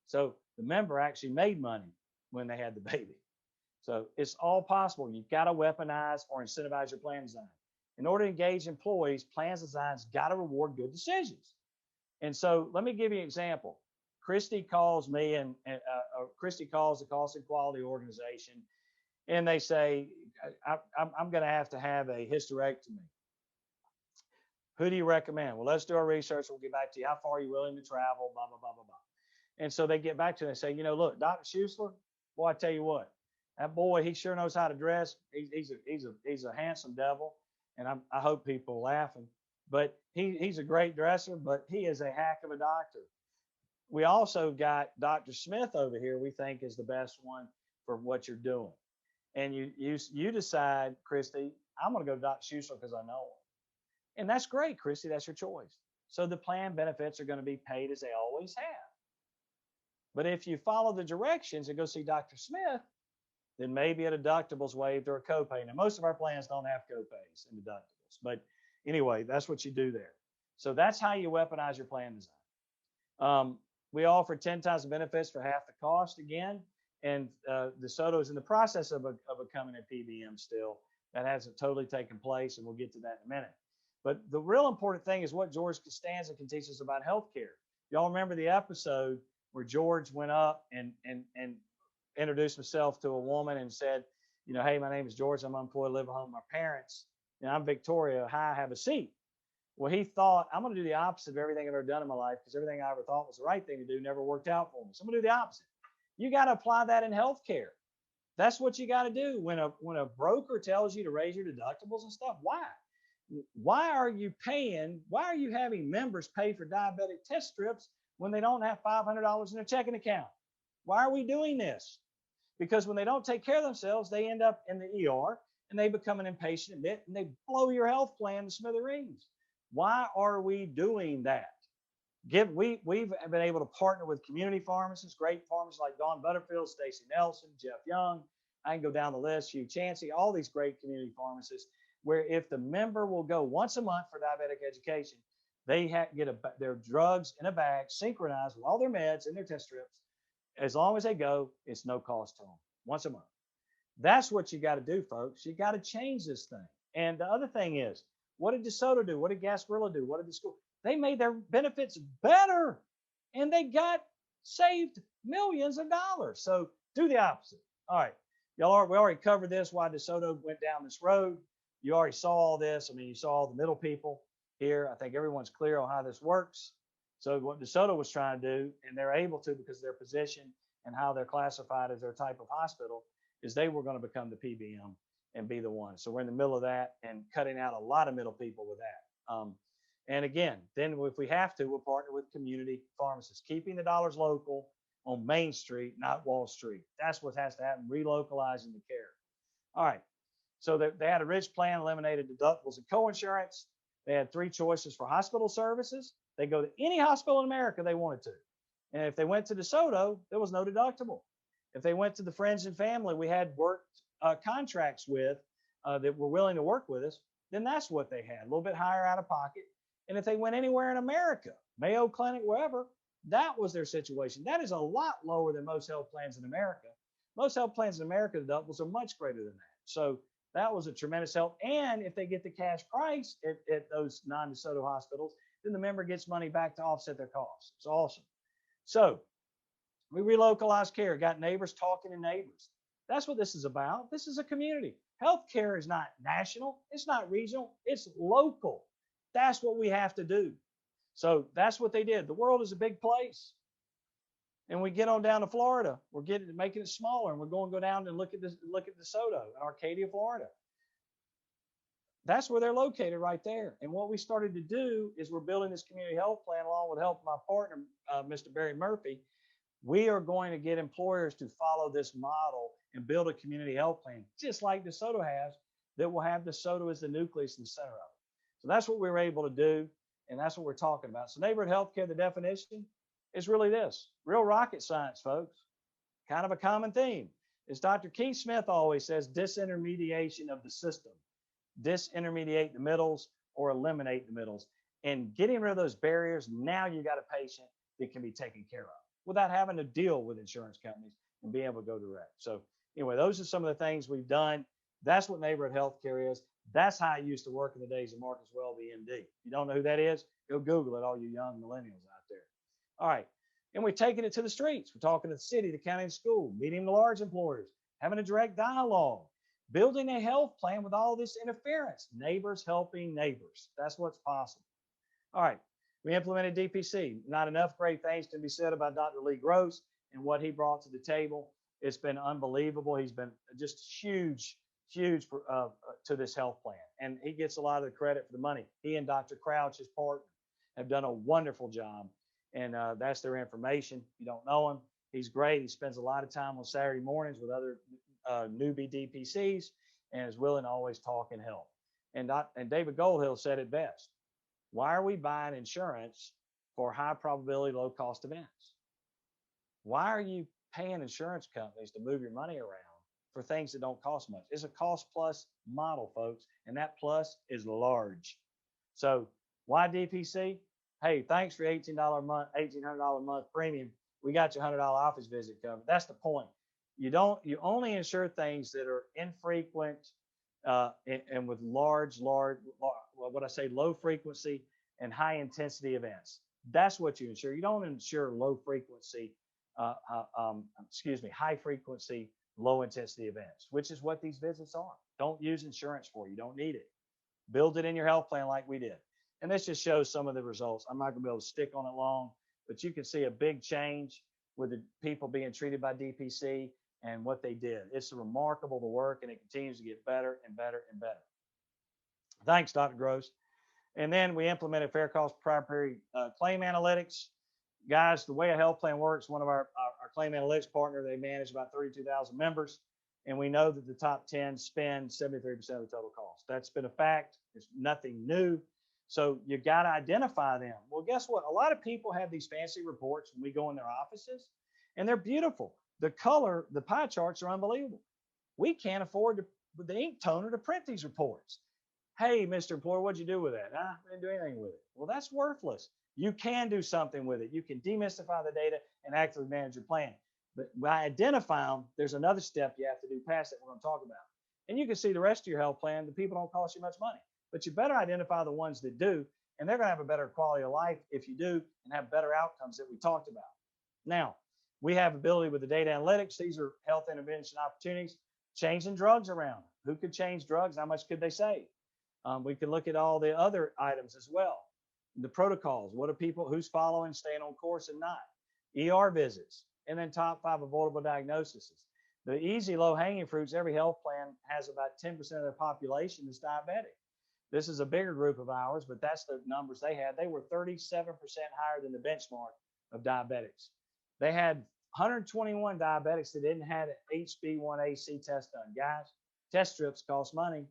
So the member actually made money when they had the baby. So it's all possible. You've got to weaponize or incentivize your plan design. In order to engage employees, plans designs got to reward good decisions. And so let me give you an example. Cristy calls me, and Cristy calls the Cost and Quality Organization, and they say, I'm going to have a hysterectomy. Who do you recommend? Well, let's do our research. We'll get back to you. How far are you willing to travel? Blah, blah, blah, blah, blah. And so they get back to me and say, you know, look, Dr. Schuessler, boy, I tell you what, That boy, he sure knows how to dress. He's a handsome devil, and I hope people are laughing. But he's a great dresser, but he is a heck of a doctor. We also got Dr. Smith over here. We think is the best one for what you're doing. And you decide, Cristy, I'm going to go to Dr. Schuessler because I know him. And that's great, Cristy. That's your choice. So the plan benefits are going to be paid as they always have. But if you follow the directions and go see Dr. Smith, then maybe a deductible's waived or a copay. Now, most of our plans don't have copays and deductibles. But anyway, that's what you do there. So that's how you weaponize your plan design. We offer 10 times the benefits for half the cost again. And Desoto is in the process of becoming a PBM still. That hasn't totally taken place, and we'll get to that in a minute. But the real important thing is what George Costanza can teach us about healthcare. Y'all remember the episode where George went up and introduced himself to a woman and said, you know, hey, my name is George. I'm unemployed, live at home with my parents. And I'm Victoria. Hi, have a seat. Well, he thought, I'm going to do the opposite of everything I've ever done in my life because everything I ever thought was the right thing to do never worked out for me. So I'm going to do the opposite. You got to apply that in healthcare. That's what you got to do. When a broker tells you to raise your deductibles and stuff, why? Why are you having members pay for diabetic test strips when they don't have $500 in their checking account? Why are we doing this? Because when they don't take care of themselves, they end up in the ER and they become an inpatient admit and they blow your health plan to smithereens. Why are we doing that? We've been able to partner with community pharmacists, great pharmacists like Dawn Butterfield, Stacy Nelson, Jeff Young. I can go down the list, Hugh Chansey, all these great community pharmacists, where if the member will go once a month for diabetic education, they get their drugs in a bag, synchronized with all their meds and their test strips. As long as they go, it's no cost to them once a month. That's what you got to do, folks. You got to change this thing. And the other thing is, what did Desoto do? What did Gasparilla do? What did the school? They made their benefits better, and they got saved millions of dollars. So do the opposite. All right, we already covered this. Why Desoto went down this road. You already saw all this. I mean, you saw all the middle people here. I think everyone's clear on how this works. So what Desoto was trying to do, and they're able to because of their position and how they're classified as their type of hospital, is they were going to become the PBM and be the one. So we're in the middle of that and cutting out a lot of middle people with that. And again, then if we have to, we'll partner with community pharmacists, keeping the dollars local on Main Street, not Wall Street. That's what has to happen, relocalizing the care. All right. So they had a rich plan, eliminated deductibles and coinsurance. They had 3 choices for hospital services. They go to any hospital in America they wanted to. And if they went to Desoto, there was no deductible. If they went to the friends and family we had worked contracts with that were willing to work with us, then that's what they had, a little bit higher out of pocket. And if they went anywhere in America, Mayo Clinic, wherever, that was their situation. That is a lot lower than most health plans in America. Most health plans in America, deductibles are much greater than that. So that was a tremendous help. And if they get the cash price at those non-Desoto hospitals, then the member gets money back to offset their costs. It's awesome. So we relocalized care, got neighbors talking to neighbors. That's what this is about. This is a community. Healthcare is not national. It's not regional. It's local. That's what we have to do. So that's what they did. The world is a big place. And we get on down to Florida. We're making it smaller, and we're going to go down and look at Desoto in Arcadia, Florida. That's where they're located right there. And what we started to do is we're building this community health plan along with help of my partner, Mr. Barry Murphy. We are going to get employers to follow this model and build a community health plan, just like Desoto has, that will have Desoto as the nucleus in the center of it. So that's what we were able to do, and that's what we're talking about. So neighborhood healthcare, the definition is really this. Real rocket science, folks. Kind of a common theme. As Dr. Keith Smith always says, disintermediation of the system. Disintermediate the middles or eliminate the middles. And getting rid of those barriers, now you got a patient that can be taken care of without having to deal with insurance companies and being able to go direct. So anyway, those are some of the things we've done. That's what neighborhood healthcare is. That's how it used to work in the days of Marcus Welby, MD. If you don't know who that is, go Google it, all you young millennials out there. All right. And we're taking it to the streets. We're talking to the city, the county, and school, meeting the large employers, having a direct dialogue, building a health plan with all this interference, neighbors helping neighbors. That's what's possible. All right. We implemented DPC. Not enough great things can be said about Dr. Lee Gross and what he brought to the table It's been unbelievable. He's been just huge to this health plan, and he gets a lot of the credit for the money. He and Dr. Crouch, his partner, have done a wonderful job, and that's their information. If you don't know him, he's great. He spends a lot of time on Saturday mornings with other newbie DPCs, and is willing to always talk and help. And David Goldhill said it best. Why are we buying insurance for high probability, low cost events? Why are you paying insurance companies to move your money around for things that don't cost much? It's a cost plus model, folks, and that plus is large. So why DPC? Hey, thanks for $1,800 a month premium. We got your $100 office visit covered. That's the point. You only insure things that are infrequent and with low frequency and high intensity events. That's what you insure. You don't insure high frequency, low intensity events, which is what these visits are. Don't use insurance for. You don't need it. Build it in your health plan like we did. And this just shows some of the results. I'm not going to be able to stick on it long, but you can see a big change with the people being treated by DPC and what they did. It's remarkable the work, and it continues to get better and better and better. Thanks, Dr. Gross. And then we implemented fair cost proprietary claim analytics. Guys, the way a health plan works, one of our claim analytics partner, they manage about 32,000 members. And we know that the top 10 spend 73% of the total cost. That's been a fact. It's nothing new. So you got to identify them. Well, guess what? A lot of people have these fancy reports when we go in their offices, and they're beautiful. The color, the pie charts are unbelievable. We can't afford the ink toner to print these reports. Hey, Mr. Employer, what'd you do with that? I didn't do anything with it. Well, that's worthless. You can do something with it. You can demystify the data and actively manage your plan. But by identifying them, there's another step you have to do past that we're going to talk about. And you can see the rest of your health plan. The people don't cost you much money, but you better identify the ones that do, and they're going to have a better quality of life if you do and have better outcomes that we talked about. Now, we have ability with the data analytics. These are health intervention opportunities, changing drugs around. Who could change drugs? How much could they save? We can look at all the other items as well. The protocols, what are people, who's following, staying on course and not. ER visits, and then top 5 avoidable diagnoses. The easy low-hanging fruits, every health plan has about 10% of their population is diabetic. This is a bigger group of ours, but that's the numbers they had. They were 37% higher than the benchmark of diabetics. They had 121 diabetics that didn't have an HB1AC test done. Guys, test strips cost money.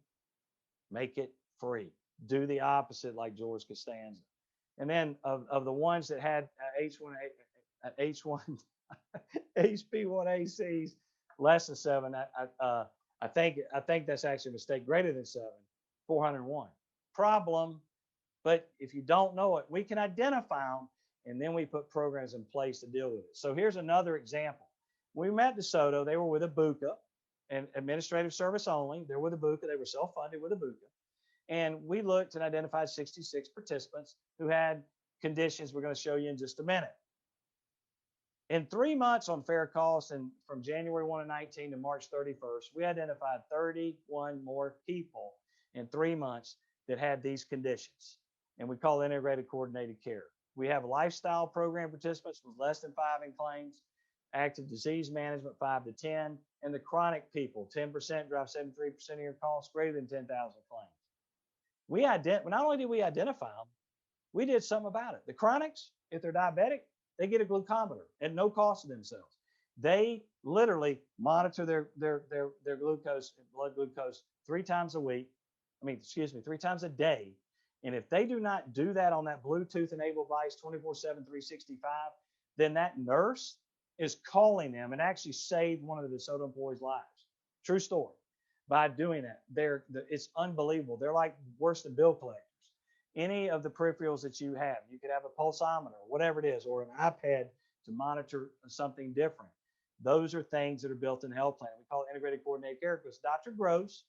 Make it free. Do the opposite like George Costanza. And then of the ones that had HB1ACs less than 7, I think that's actually a mistake. Greater than 7, 401. Problem, but if you don't know it, we can identify them, and then we put programs in place to deal with it. So here's another example. We met Desoto. They were with a BUCA, and administrative service only. They're with a BUCA. They were self-funded with a BUCA. And we looked and identified 66 participants who had conditions we're going to show you in just a minute. In 3 months on fair costs, and from January 1 of 19 to March 31st, we identified 31 more people in 3 months that had these conditions. And we call it integrated coordinated care. We have lifestyle program participants with less than 5 in claims, active disease management 5 to 10, and the chronic people, 10% drive 73% of your costs, greater than 10,000 claims. Not only did we identify them, we did something about it. The chronics, if they're diabetic, they get a glucometer at no cost to themselves. They literally monitor their glucose, blood glucose 3 times a day. And if they do not do that on that Bluetooth enabled device 24/7, 365, then that nurse is calling them and actually saved one of the Desoto employees' lives. True story. By doing that, it's unbelievable. They're like worse than bill collectors. Any of the peripherals that you have, you could have a pulsometer, whatever it is, or an iPad to monitor something different. Those are things that are built in the health plan. We call it integrated coordinated care because Dr. Gross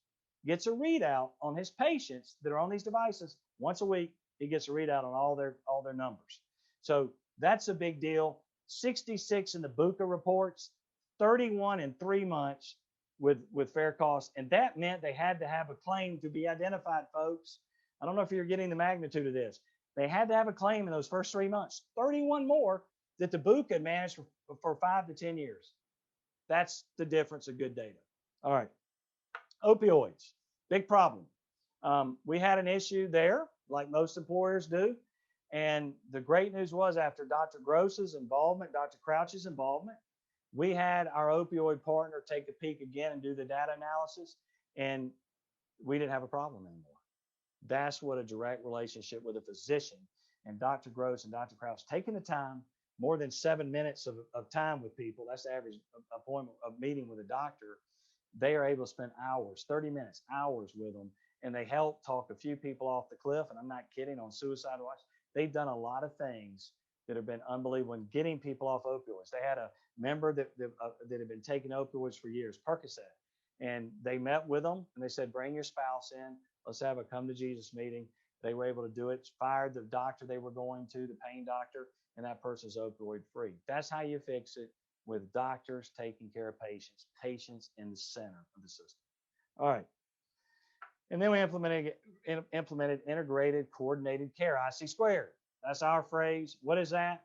gets a readout on his patients that are on these devices once a week. He gets a readout on all their numbers. So that's a big deal. 66 in the BUCA reports, 31 in 3 months with fair costs. And that meant they had to have a claim to be identified, folks. I don't know if you're getting the magnitude of this. They had to have a claim in those first 3 months, 31 more that the BUCA had managed for 5 to 10 years. That's the difference of good data. All right. Opioids, big problem. We had an issue there, like most employers do. And the great news was after Dr. Gross's involvement, Dr. Crouch's involvement, we had our opioid partner take a peek again and do the data analysis, and we didn't have a problem anymore. That's what a direct relationship with a physician and Dr. Gross and Dr. Crouch taking the time, more than 7 minutes of time with people. That's the average appointment of meeting with a doctor. They are able to spend hours, 30 minutes, hours with them, and they help talk a few people off the cliff. And I'm not kidding, on suicide watch. They've done a lot of things that have been unbelievable in getting people off opioids. They had a member that had been taking opioids for years, Percocet, and they met with them and they said, bring your spouse in. Let's have a come to Jesus meeting. They were able to do it, fired the doctor they were going to, the pain doctor, and that person's opioid free. That's how you fix it, with doctors taking care of patients, patients in the center of the system. All right. And then we implemented integrated coordinated care, IC squared. That's our phrase. What is that?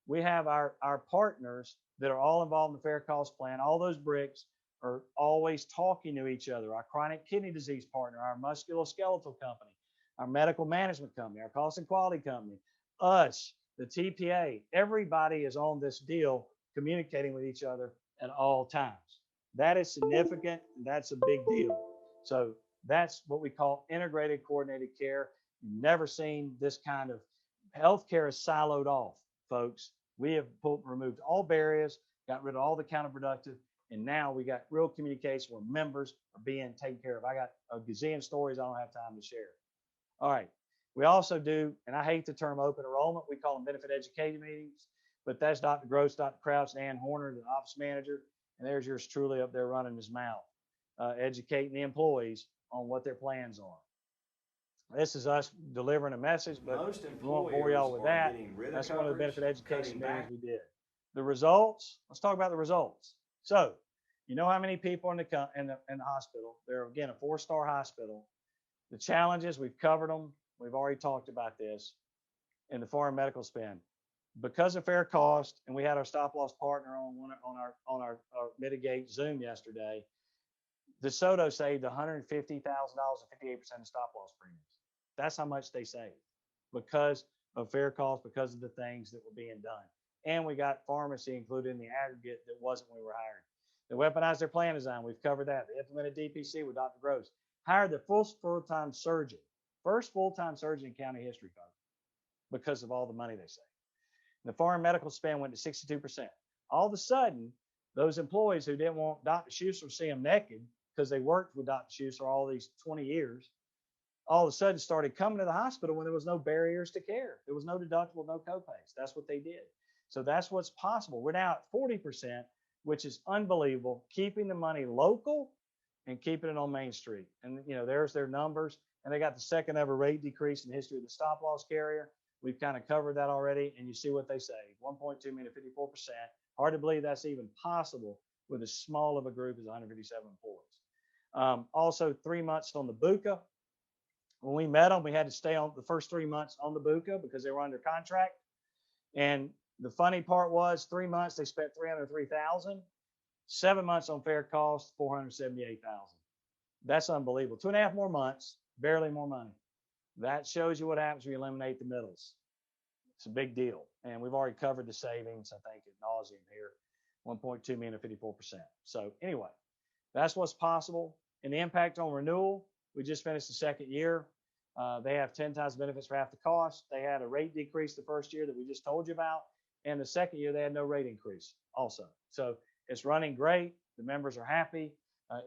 We have our partners that are all involved in the fair cost plan. All those bricks are always talking to each other. Our chronic kidney disease partner, our musculoskeletal company, our medical management company, our cost and quality company, us, the TPA, everybody is on this deal communicating with each other at all times. That is significant, and that's a big deal. So that's what we call integrated coordinated care. You've never seen this kind of healthcare is siloed off, folks. We have removed all barriers, got rid of all the counterproductive, and now we got real communication where members are being taken care of. I got a gazillion stories I don't have time to share. All right. We also do, and I hate the term open enrollment, we call them benefit education meetings, but that's Dr. Gross, Dr. Crouch, and Ann Horner, the office manager, and there's yours truly up there running his mouth, educating the employees on what their plans are. This is us delivering a message, but we won't bore y'all with that. That's one of the benefit education meetings we did. The results, let's talk about the results. So, you know how many people in the hospital? They're, again, a 4-star hospital. The challenges, we've covered them. We've already talked about this in the foreign medical spend. Because of fair cost, and we had our stop loss partner on our Mitigate Zoom yesterday, Desoto saved $150,000 and 58% of stop loss premiums. That's how much they saved because of fair cost, because of the things that were being done. And we got pharmacy included in the aggregate that wasn't when we were hiring. They weaponized their plan design. We've covered that. They implemented DPC with Dr. Gross. Hired the first full-time surgeon in county history, folks, because of all the money they saved. The foreign medical spend went to 62%. All of a sudden, those employees who didn't want Dr. Schuessler to see them naked because they worked with Dr. Schuessler all these 20 years, all of a sudden started coming to the hospital when there was no barriers to care. There was no deductible, no copays. That's what they did. So that's what's possible. We're now at 40%, which is unbelievable, keeping the money local and keeping it on Main Street. And, you know, there's their numbers. And they got the second ever rate decrease in the history of the stop loss carrier. We've kind of covered that already. And you see what they say, 1.2 million, 54%. Hard to believe that's even possible with as small of a group as 157 employees. Also 3 months on the BUCA. When we met them, we had to stay on the first 3 months on the BUCA because they were under contract. And the funny part was 3 months, they spent $303,000, 7 months on fair cost, $478,000. That's unbelievable. 2.5 more months, barely more money. That shows you what happens when you eliminate the middles. It's a big deal. And we've already covered the savings, I think, ad nauseum here, 1.2 million or 54%. So anyway, that's what's possible. And the impact on renewal, we just finished the second year. They have 10 times benefits for half the cost. They had a rate decrease the first year that we just told you about. And the second year, they had no rate increase also. So it's running great. The members are happy.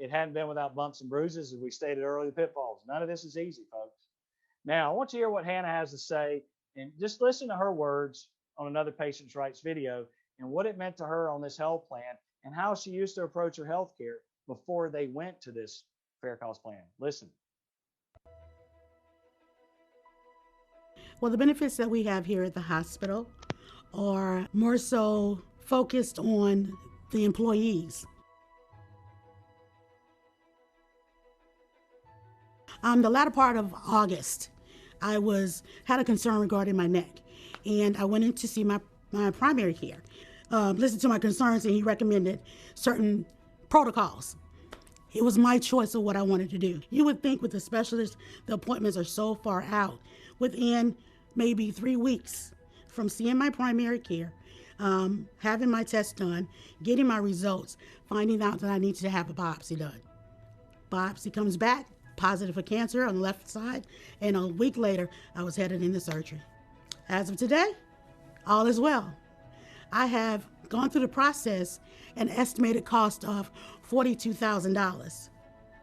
It hadn't been without bumps and bruises, as we stated earlier, the pitfalls. None of this is easy, folks. Now, I want you to hear what Hannah has to say, and just listen to her words on another Patients' Rights video and what it meant to her on this health plan and how she used to approach her health care before they went to this fair cost plan. Listen. Well, the benefits that we have here at the hospital are more so focused on the employees. The latter part of August, I had a concern regarding my neck, and I went in to see my primary care. listened to my concerns, and he recommended certain protocols. It was my choice of what I wanted to do. You would think with the specialist, the appointments are so far out. Within maybe 3 weeks from seeing my primary care, having my test done, getting my results, finding out that I need to have a biopsy done. Biopsy comes back positive for cancer on the left side, and a week later, I was headed into surgery. As of today, all is well. I have gone through the process, an estimated cost of $42,000.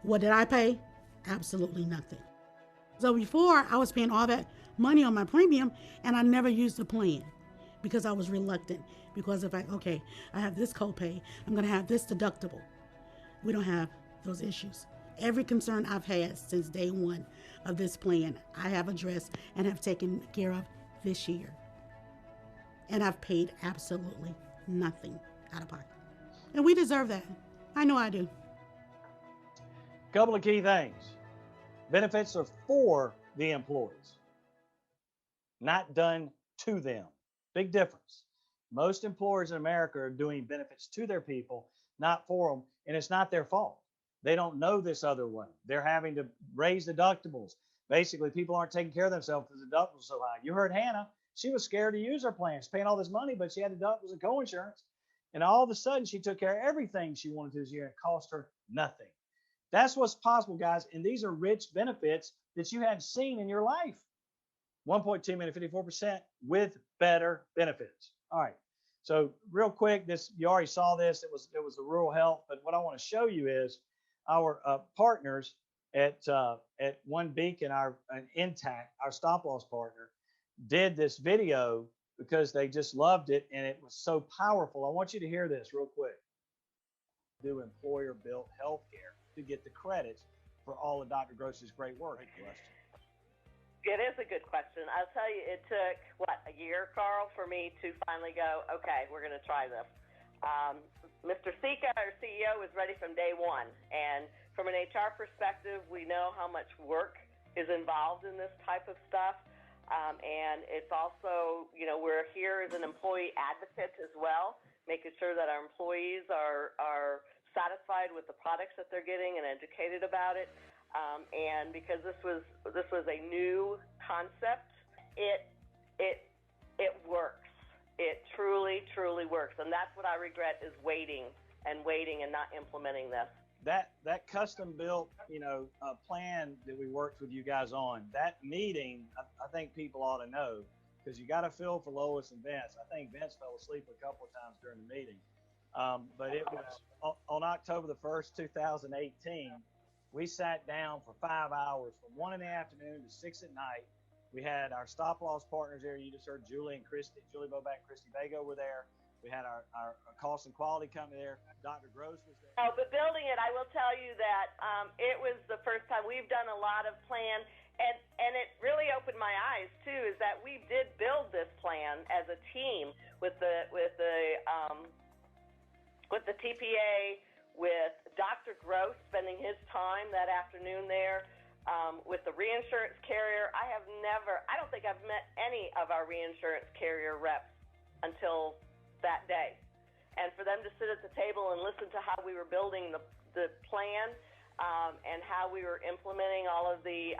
What did I pay? Absolutely nothing. So before, I was paying all that money on my premium, and I never used the plan because I was reluctant. Because if I have this copay, I'm gonna have this deductible. We don't have those issues. Every concern I've had since day one of this plan, I have addressed and have taken care of this year. And I've paid absolutely nothing out of pocket. And we deserve that. I know I do. Couple of key things. Benefits are for the employees, not done to them. Big difference. Most employers in America are doing benefits to their people, not for them, and it's not their fault. They don't know this other way. They're having to raise deductibles. Basically, people aren't taking care of themselves because the deductibles are so high. You heard Hannah. She was scared to use her plan. She's paying all this money, but she had deductibles and co-insurance. And all of a sudden, she took care of everything she wanted to this year. It cost her nothing. That's what's possible, guys. And these are rich benefits that you hadn't seen in your life. 1.2 million, 54% with better benefits. All right. So real quick, you already saw this. It was the rural health. But what I want to show you is our partners at One Beacon, our Intact, our stop loss partner, did this video because they just loved it and it was so powerful. I want you to hear this real quick. Do employer-built healthcare to get the credits for all of Dr. Gross's great work. Great question. It is a good question. I'll tell you, it took, a year, Carl, for me to finally go, okay, we're going to try this. Mr. Sika, our CEO, was ready from day one. And from an HR perspective, we know how much work is involved in this type of stuff. And it's also, we're here as an employee advocate as well, making sure that our employees are satisfied with the products that they're getting and educated about it. And because this was a new concept, it works. It truly, truly works. And that's what I regret, is waiting and not implementing this. That custom built, plan that we worked with you guys on, that meeting, I think people ought to know, because you got to feel for Lois and Vince. I think Vince fell asleep a couple of times during the meeting. But it was on October the 1st, 2018, we sat down for 5 hours from 1 in the afternoon to 6 at night. We had our stop loss partners there. You just heard Julie and Cristy, Julie Boback and Cristy Vago were there. We had our cost and quality company there. Dr. Gross was there. Oh, but building it, I will tell you that it was the first time we've done a lot of plan, and it really opened my eyes too. Is that we did build this plan as a team with the TPA, with Dr. Gross spending his time that afternoon there. With the reinsurance carrier, I don't think I've met any of our reinsurance carrier reps until that day. And for them to sit at the table and listen to how we were building the plan and how we were implementing all of the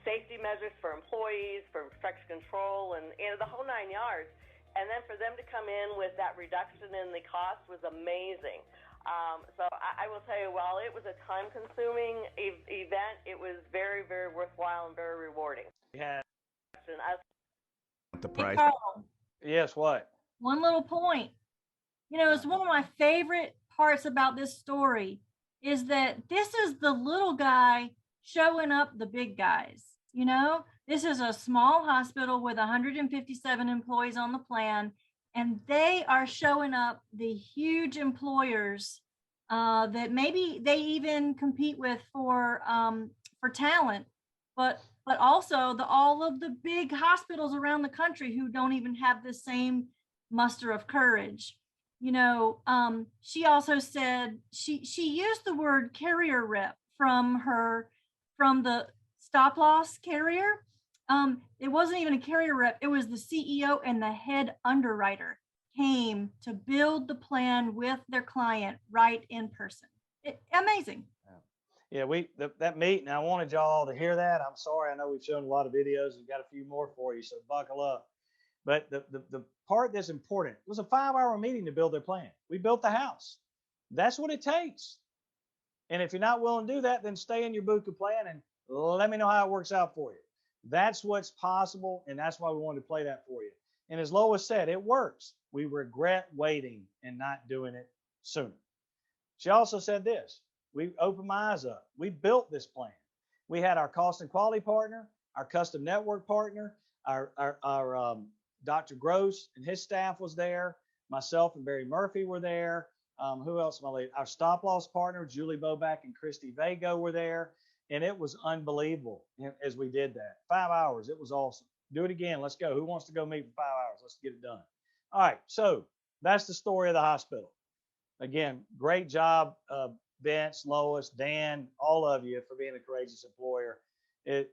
safety measures for employees, for infection control, and the whole 9 yards. And then for them to come in with that reduction in the cost was amazing. So I will tell you, while it was a time-consuming event, it was very, very worthwhile and very rewarding. Yeah. The price. Hey, Carl, Yes, what? one little point. It's one of my favorite parts about this story is that this is the little guy showing up the big guys. This is a small hospital with 157 employees on the plan, and they are showing up the huge employers that maybe they even compete with for talent, but also all of the big hospitals around the country who don't even have the same muster of courage. She also said she used the word carrier rep from the stop loss carrier. It wasn't even a carrier rep. It was the CEO and the head underwriter. came to build the plan with their client right in person. Amazing. Yeah, that meeting, I wanted y'all to hear that. I'm sorry. I know we've shown a lot of videos. We've got a few more for you, so buckle up. But the part that's important was a 5-hour meeting to build their plan. We built the house. That's what it takes. And if you're not willing to do that, then stay in your Buka plan and let me know how it works out for you. That's what's possible, and that's why we wanted to play that for you. And as Lois said, it works. We regret waiting and not doing it sooner. She also said this. We opened my eyes up. We built this plan. We had our cost and quality partner, our custom network partner, our Dr. Gross and his staff was there. Myself and Barry Murphy were there. Who else? Our stop loss partner, Julie Boback and Christy Vago were there. And it was unbelievable as we did that. 5 hours. It was awesome. Do it again. Let's go. Who wants to go meet for 5 hours? Let's get it done. All right. So that's the story of the hospital. Again, great job, Vince, Lois, Dan, all of you for being a courageous employer.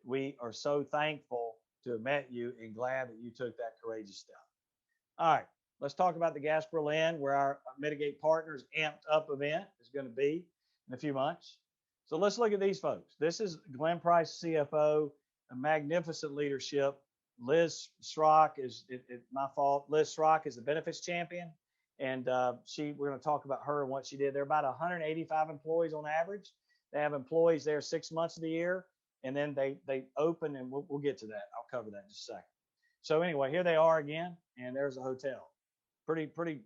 We are so thankful to have met you and glad that you took that courageous step. All right, let's talk about the Gasparilla Inn, where our Mitigate Partners amped up event is going to be in a few months. So let's look at these folks. This is Glenn Price, CFO, a magnificent leadership. Liz Schrock is my fault. Liz Schrock is the benefits champion. And we're going to talk about her and what she did. There are about 185 employees on average. They have employees there 6 months of the year, and then they open, and we'll get to that. I'll cover that in just a second. So anyway, here they are again, and there's a hotel. Pretty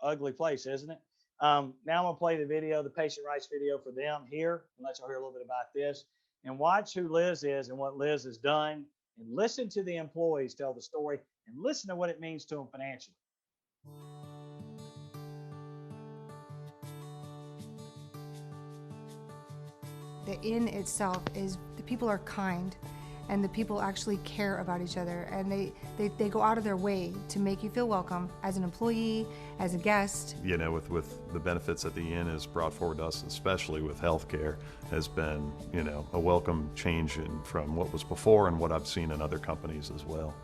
ugly place, isn't it? Now I'm going to play the video, the patient rights video for them here, and let y'all hear a little bit about this. And watch who Liz is and what Liz has done, and listen to the employees tell the story, and listen to what it means to them financially. The inn itself the people are kind, and the people actually care about each other, and they go out of their way to make you feel welcome as an employee, as a guest. You know, with the benefits that the inn has brought forward to us, especially with healthcare, has been, you know, a welcome change from what was before and what I've seen in other companies as well.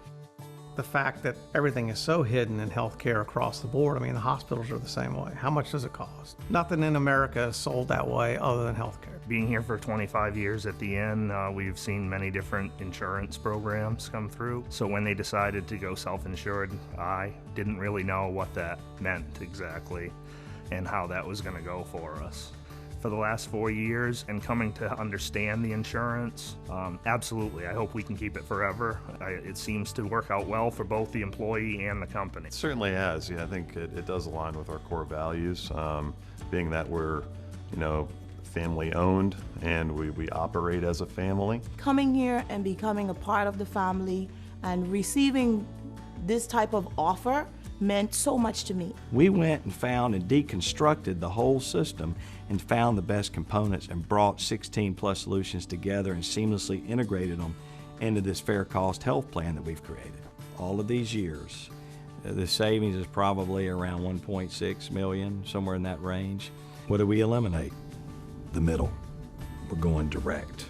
The fact that everything is so hidden in healthcare across the board. I mean, the hospitals are the same way. How much does it cost? Nothing in America is sold that way other than healthcare. Being here for 25 years at the inn, we've seen many different insurance programs come through. So when they decided to go self-insured, I didn't really know what that meant exactly and how that was going to go for us. For the last 4 years and coming to understand the insurance, absolutely. I hope we can keep it forever. It seems to work out well for both the employee and the company. It certainly has. Yeah, I think it does align with our core values, being that we're, you know, family owned and we operate as a family. Coming here and becoming a part of the family and receiving this type of offer meant so much to me. We went and found and deconstructed the whole system and found the best components and brought 16 plus solutions together and seamlessly integrated them into this fair cost health plan that we've created. All of these years, the savings is probably around 1.6 million, somewhere in that range. What do we eliminate? The middle. We're going direct.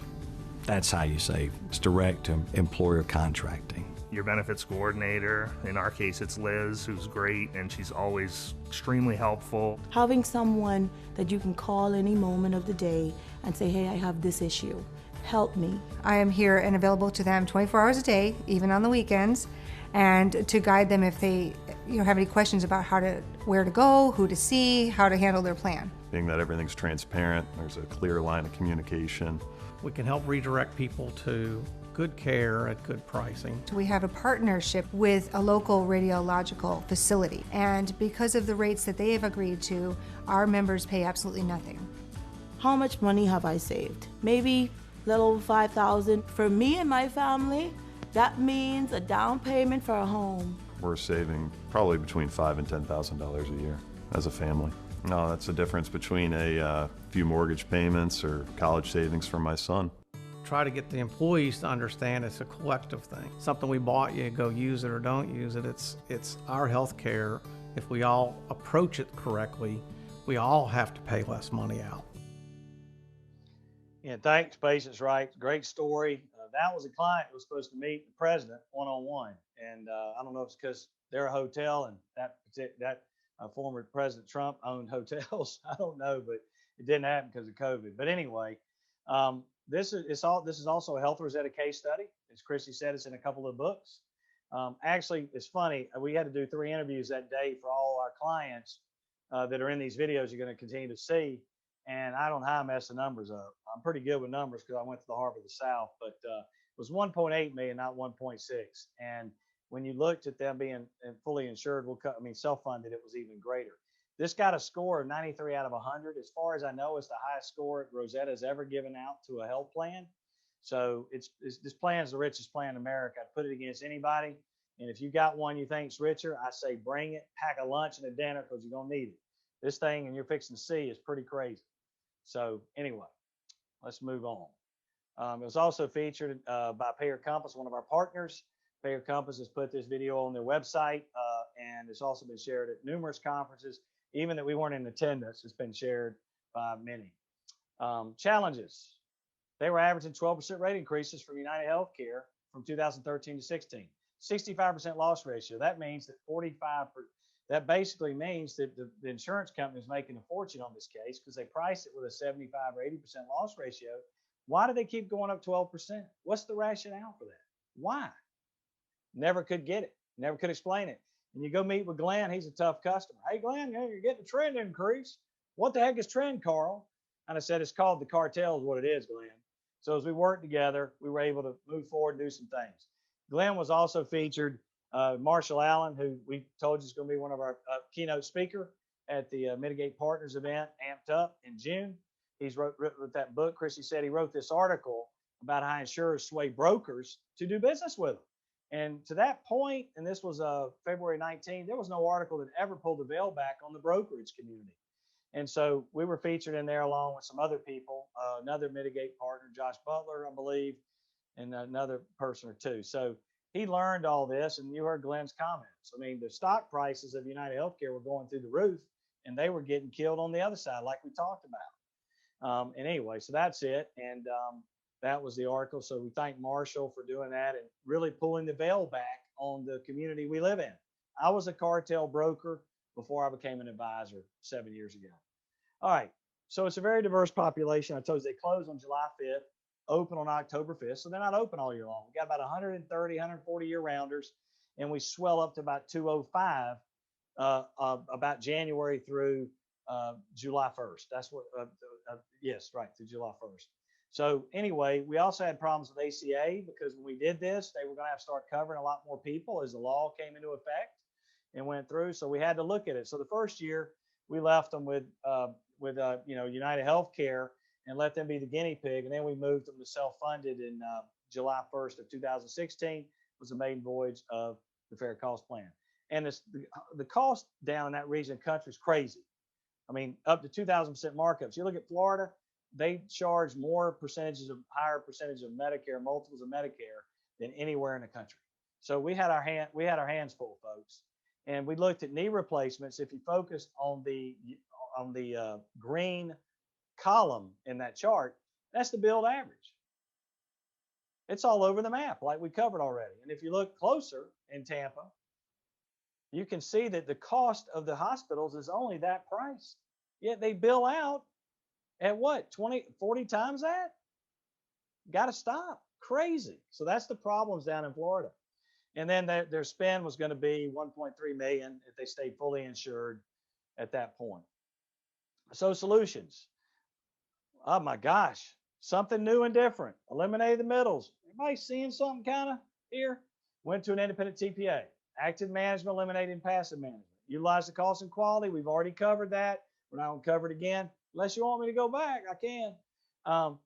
That's how you save. It's direct to employer contracting. Your benefits coordinator, in our case it's Liz, who's great, and she's always extremely helpful. Having someone that you can call any moment of the day and say, hey, I have this issue, help me. I am here and available to them 24 hours a day, even on the weekends, and to guide them if they have any questions about where to go, who to see, how to handle their plan. Being that everything's transparent, there's a clear line of communication. We can help redirect people to good care at good pricing. We have a partnership with a local radiological facility, and because of the rates that they have agreed to, our members pay absolutely nothing. How much money have I saved? Maybe a little over $5,000. For me and my family, that means a down payment for a home. We're saving probably between $5,000 and $10,000 a year as a family. No, that's the difference between a few mortgage payments or college savings for my son. Try to get the employees to understand it's a collective thing. Something we bought, you go use it or don't use it. It's our health care. If we all approach it correctly, we all have to pay less money out. Yeah, thanks, Patients' Rights. Great story. That was a client who was supposed to meet the president one-on-one. And I don't know if it's because they're a hotel, and that former President Trump owned hotels. I don't know, but it didn't happen because of COVID. But anyway, this is also a Health Rosetta case study. As Cristy said, it's in a couple of books. Actually, it's funny. We had to do 3 interviews that day for all our clients that are in these videos you're going to continue to see. And I don't know how I messed the numbers up. I'm pretty good with numbers because I went to the Harvard of the South, but it was 1.8 million, not 1.6. And when you looked at them being fully insured, self-funded, it was even greater. This got a score of 93 out of 100. As far as I know, it's the highest score Rosetta has ever given out to a health plan. So this plan is the richest plan in America. I'd put it against anybody. And if you got one you think's richer, I say bring it, pack a lunch and a dinner because you're going to need it. This thing, and you're fixing to see, is pretty crazy. So anyway, let's move on. It was also featured by Payer Compass, one of our partners. Payer Compass has put this video on their website, and it's also been shared at numerous conferences. Even that we weren't in attendance, it's been shared by many. Challenges. They were averaging 12% rate increases from United Healthcare from 2013 to 16. 65% loss ratio. That means that that basically means that the insurance company is making a fortune on this case because they priced it with a 75 or 80% loss ratio. Why do they keep going up 12%? What's the rationale for that? Why? Never could get it. Never could explain it. And you go meet with Glenn. He's a tough customer. Hey, Glenn, you're getting a trend increase. What the heck is trend, Carl? And I said, it's called the cartel is what it is, Glenn. So as we worked together, we were able to move forward and do some things. Glenn was also featured. Marshall Allen, who we told you is going to be one of our keynote speaker at the Mitigate Partners event, Amped Up, in June. He's wrote that book. Cristy said he wrote this article about how insurers sway brokers to do business with them. And to that point, and this was February 19, there was no article that ever pulled the veil back on the brokerage community. And so we were featured in there along with some other people, another Mitigate partner, Josh Butler, I believe, and another person or two. So he learned all this, and you heard Glenn's comments. I mean, the stock prices of United Healthcare were going through the roof, and they were getting killed on the other side, like we talked about. And anyway, so that's it. And that was the article. So we thank Marshall for doing that and really pulling the veil back on the community we live in. I was a cartel broker before I became an advisor 7 years ago. All right. So it's a very diverse population. I told you they close on July 5th. Open on October 5th. So they're not open all year long. We got about 130, 140 year rounders, and we swell up to about 205 about January through July 1st. That's what, yes, right, through July 1st. So anyway, we also had problems with ACA because when we did this, they were going to have to start covering a lot more people as the law came into effect and went through. So we had to look at it. So the first year we left them with United Healthcare and let them be the guinea pig. And then we moved them to self-funded in July 1st of 2016 was the maiden voyage of the fair cost plan. And the cost down in that region of the country is crazy. I mean, up to 2,000% markups. You look at Florida, they charge higher percentage of Medicare, multiples of Medicare than anywhere in the country. So we had our hands full, folks. And we looked at knee replacements. If you focused on the green column in that chart, that's the billed average. It's all over the map like we covered already. And if you look closer in Tampa, you can see that the cost of the hospitals is only that price. Yet they bill out at what, 20, 40 times that? Got to stop. Crazy. So that's the problems down in Florida. And then their spend was going to be 1.3 million if they stayed fully insured at that point. So solutions. Oh my gosh, something new and different. Eliminated the middles. Everybody seeing something kind of here? Went to an independent TPA. Active management, eliminating passive management. Utilize the cost and quality. We've already covered that. We're not going to cover it again. Unless you want me to go back, I can.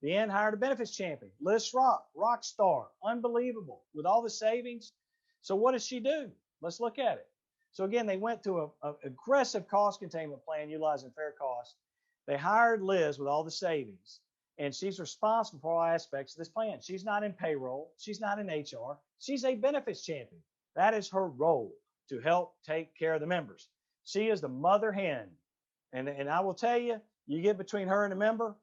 The end hired a benefits champion. Liz rock star, unbelievable with all the savings. So what does she do? Let's look at it. So again, they went to an aggressive cost containment plan utilizing fair cost. They hired Liz with all the savings, and she's responsible for all aspects of this plan. She's not in payroll. She's not in HR. She's a benefits champion. That is her role, to help take care of the members. She is the mother hen. And I will tell you, you get between her and the member,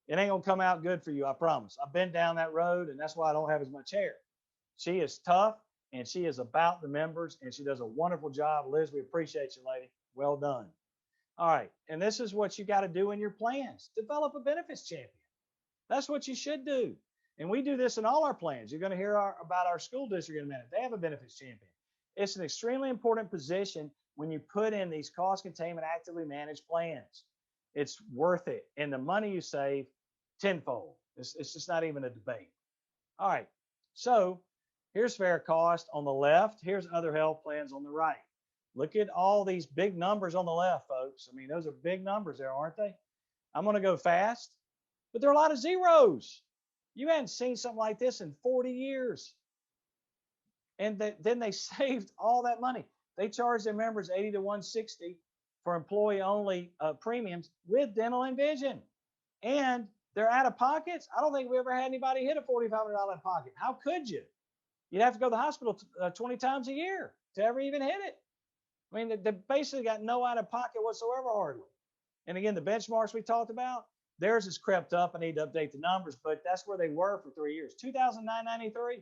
it ain't going to come out good for you, I promise. I've been down that road, and that's why I don't have as much hair. She is tough. and she is about the members, and she does a wonderful job. Liz, we appreciate you, lady. Well done. All right, and this is what you got to do in your plans. Develop a benefits champion. That's what you should do. And we do this in all our plans. You're going to hear about our school district in a minute. They have a benefits champion. It's an extremely important position when you put in these cost containment actively managed plans. It's worth it. And the money you save tenfold. It's just not even a debate. All right. So here's fair cost on the left. Here's other health plans on the right. Look at all these big numbers on the left, folks. I mean, those are big numbers there, aren't they? I'm going to go fast, but there are a lot of zeros. You hadn't seen something like this in 40 years. And then they saved all that money. They charge their members $80 to $160 for employee-only premiums with dental and vision. And they're out of pockets. I don't think we ever had anybody hit a $4,500 out of pocket. How could you? You'd have to go to the hospital 20 times a year to ever even hit it. I mean, they basically got no out of pocket whatsoever, hardly. And again, the benchmarks we talked about, theirs has crept up. I need to update the numbers, but that's where they were for 3 years. $2,993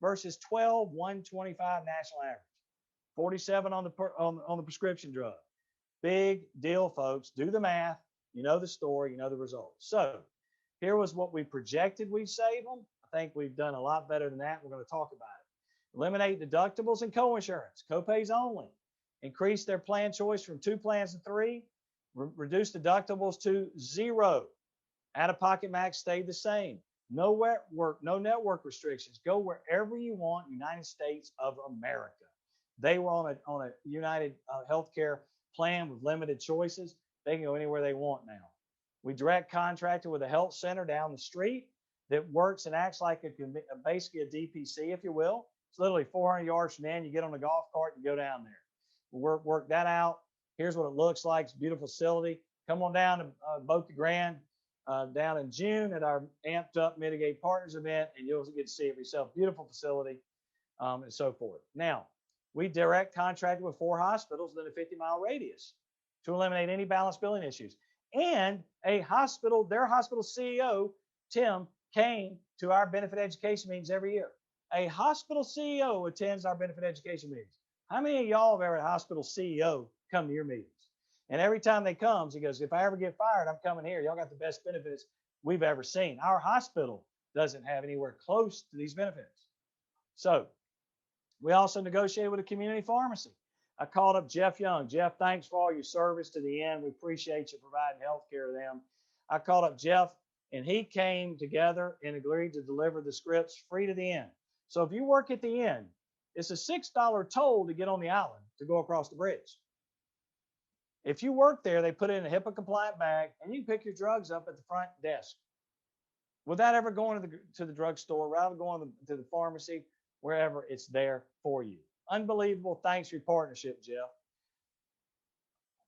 versus $12,125 national average. 47 on the prescription drug. Big deal, folks. Do the math. You know the story. You know the results. So here was what we projected we'd save them. I think we've done a lot better than that. We're going to talk about it. Eliminate deductibles and coinsurance. Copays only. Increase their plan choice from 2 plans to 3. Reduce deductibles to 0. Out-of-pocket max stayed the same. No network restrictions. Go wherever you want, United States of America. They were on a United healthcare plan with limited choices. They can go anywhere they want now. We direct contracted with a health center down the street that works and acts like basically a DPC, if you will. It's literally 400 yards from there. You get on a golf cart and go down there. We'll work that out. Here's what it looks like. It's a beautiful facility. Come on down to Boca Grande down in June at our Amped Up Mitigate Partners event, and you'll get to see it for yourself. Beautiful facility and so forth. Now, we direct contracted with 4 hospitals within a 50-mile radius to eliminate any balance billing issues. And their hospital CEO, Tim, came to our benefit education meetings every year. A hospital CEO attends our benefit education meetings. How many of y'all have ever had a hospital CEO come to your meetings? And every time they comes, he goes, if I ever get fired, I'm coming here. Y'all got the best benefits we've ever seen. Our hospital doesn't have anywhere close to these benefits. So we also negotiated with a community pharmacy. I called up Jeff Young. Jeff, thanks for all your service to the end. We appreciate you providing health care to them. I called up Jeff, and he came together and agreed to deliver the scripts free to the end. So if you work at the end, it's a $6 toll to get on the island to go across the bridge. If you work there, they put it in a HIPAA-compliant bag, and you can pick your drugs up at the front desk without ever going to the drugstore, without going to the pharmacy, wherever. It's there for you. Unbelievable. Thanks for your partnership, Jeff.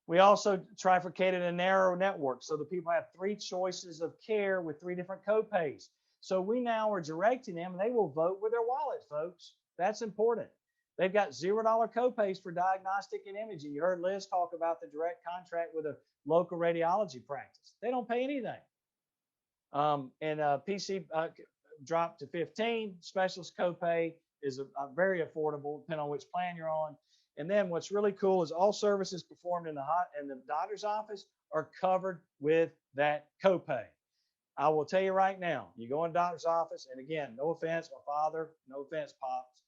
We also trifurcated a narrow network so that people have 3 choices of care with 3 different copays. So we now are directing them, and they will vote with their wallet, folks. That's important. They've got $0 copays for diagnostic and imaging. You heard Liz talk about the direct contract with a local radiology practice. They don't pay anything. PC dropped to 15. Specialist copay is very affordable, depending on which plan you're on. And then what's really cool is all services performed in the doctor's office are covered with that copay. I will tell you right now, you go in the doctor's office, and again, no offense, my father, no offense, Pops,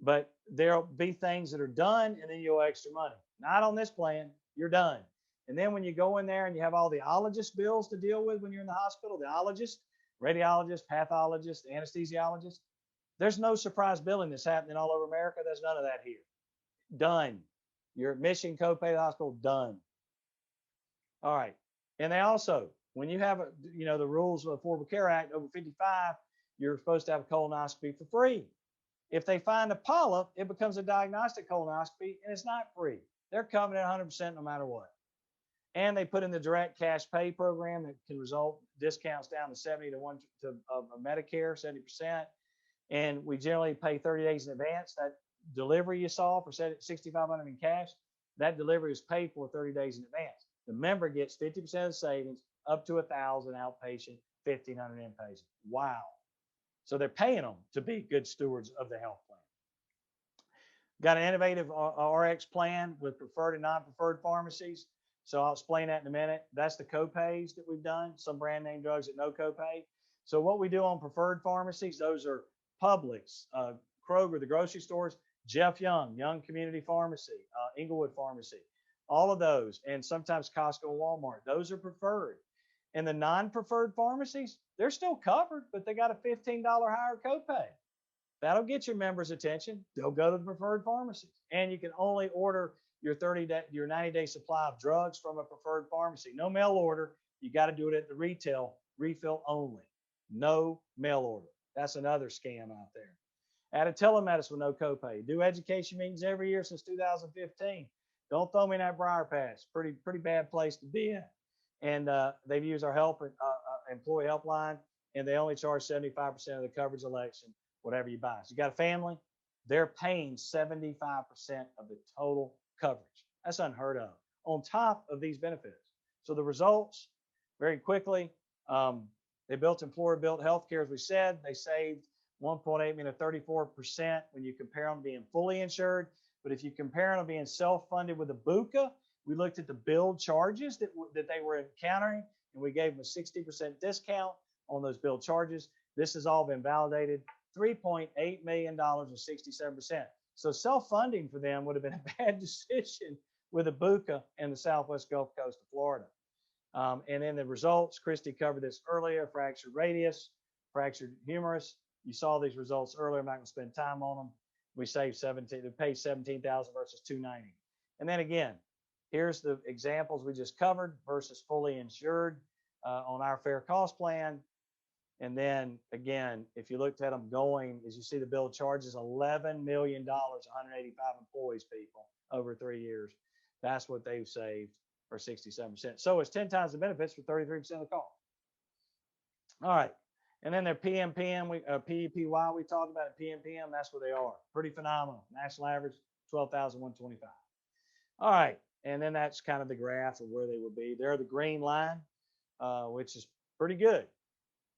but there'll be things that are done, and then you'll owe extra money. Not on this plan, you're done. And then when you go in there and you have all the ologist bills to deal with when you're in the hospital, the ologist, radiologist, pathologist, anesthesiologist, there's no surprise billing that's happening all over America. There's none of that here. Done. Your admission copay to the hospital, done. All right. And they also, when you have, the rules of the Affordable Care Act, over 55, you're supposed to have a colonoscopy for free. If they find a polyp, it becomes a diagnostic colonoscopy, and it's not free. They're covering it 100% no matter what. And they put in the direct cash pay program that can result discounts down to 70 to Medicare, 70%. And we generally pay 30 days in advance. That delivery you saw for $6,500 in cash, that delivery is paid for 30 days in advance. The member gets 50% of the savings, up to $1,000 outpatient, $1,500 inpatient. Wow. So they're paying them to be good stewards of the health plan. Got an innovative RX plan with preferred and non-preferred pharmacies. So I'll explain that in a minute. That's the copays that we've done. Some brand name drugs at no copay. So what we do on preferred pharmacies, those are Publix, Kroger, the grocery stores, Jeff Young, Young Community Pharmacy, Inglewood Pharmacy, all of those, and sometimes Costco and Walmart. Those are preferred. And the non-preferred pharmacies, they're still covered, but they got a $15 higher copay. That'll get your members' attention. They'll go to the preferred pharmacies. And you can only order your 90-day supply of drugs from a preferred pharmacy. No mail order. You got to do it at the retail, refill only. No mail order. That's another scam out there. Add a telemedicine with no copay. Do education meetings every year since 2015. Don't throw me in that briar patch. Pretty bad place to be in. And they've used our employee helpline, and they only charge 75% of the coverage election, whatever you buy. So you got a family, they're paying 75% of the total coverage. That's unheard of on top of these benefits. So the results, very quickly, they built employer-built healthcare, as we said. They saved 1.8 million, 34% when you compare them being fully insured. But if you compare them being self-funded with a BUCA, we looked at the billed charges that they were encountering, and we gave them a 60% discount on those billed charges. This has all been validated. $3.8 million or 67%. So self-funding for them would have been a bad decision with a BUCA in the Southwest Gulf Coast of Florida. And then the results, Cristy covered this earlier, fractured radius, fractured humerus. You saw these results earlier. I'm not going to spend time on them. We saved they paid $17,000 versus $290. And then again, here's the examples we just covered versus fully insured on our fair cost plan. And then again, if you looked at them going, as you see the bill charges $11 million, 185 employees, people over 3 years. That's what they've saved for 67%. So it's 10 times the benefits for 33% of the cost. All right. And then their PMPM, PEPY, we talked about it, PMPM, that's where they are. Pretty phenomenal. National average, 12,125. All right. And then that's kind of the graph of where they would be. They're the green line, which is pretty good.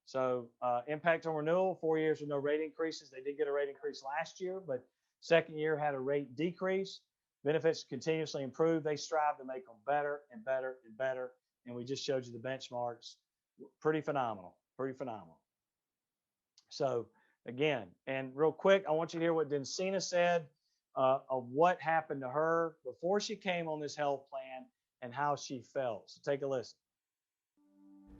So impact on renewal, 4 years with no rate increases. They did get a rate increase last year, but second year had a rate decrease. Benefits continuously improve. They strive to make them better and better and better. And we just showed you the benchmarks. Pretty phenomenal, pretty phenomenal. So again, and real quick, I want you to hear what Densina said of what happened to her before she came on this health plan and how she felt. So take a listen.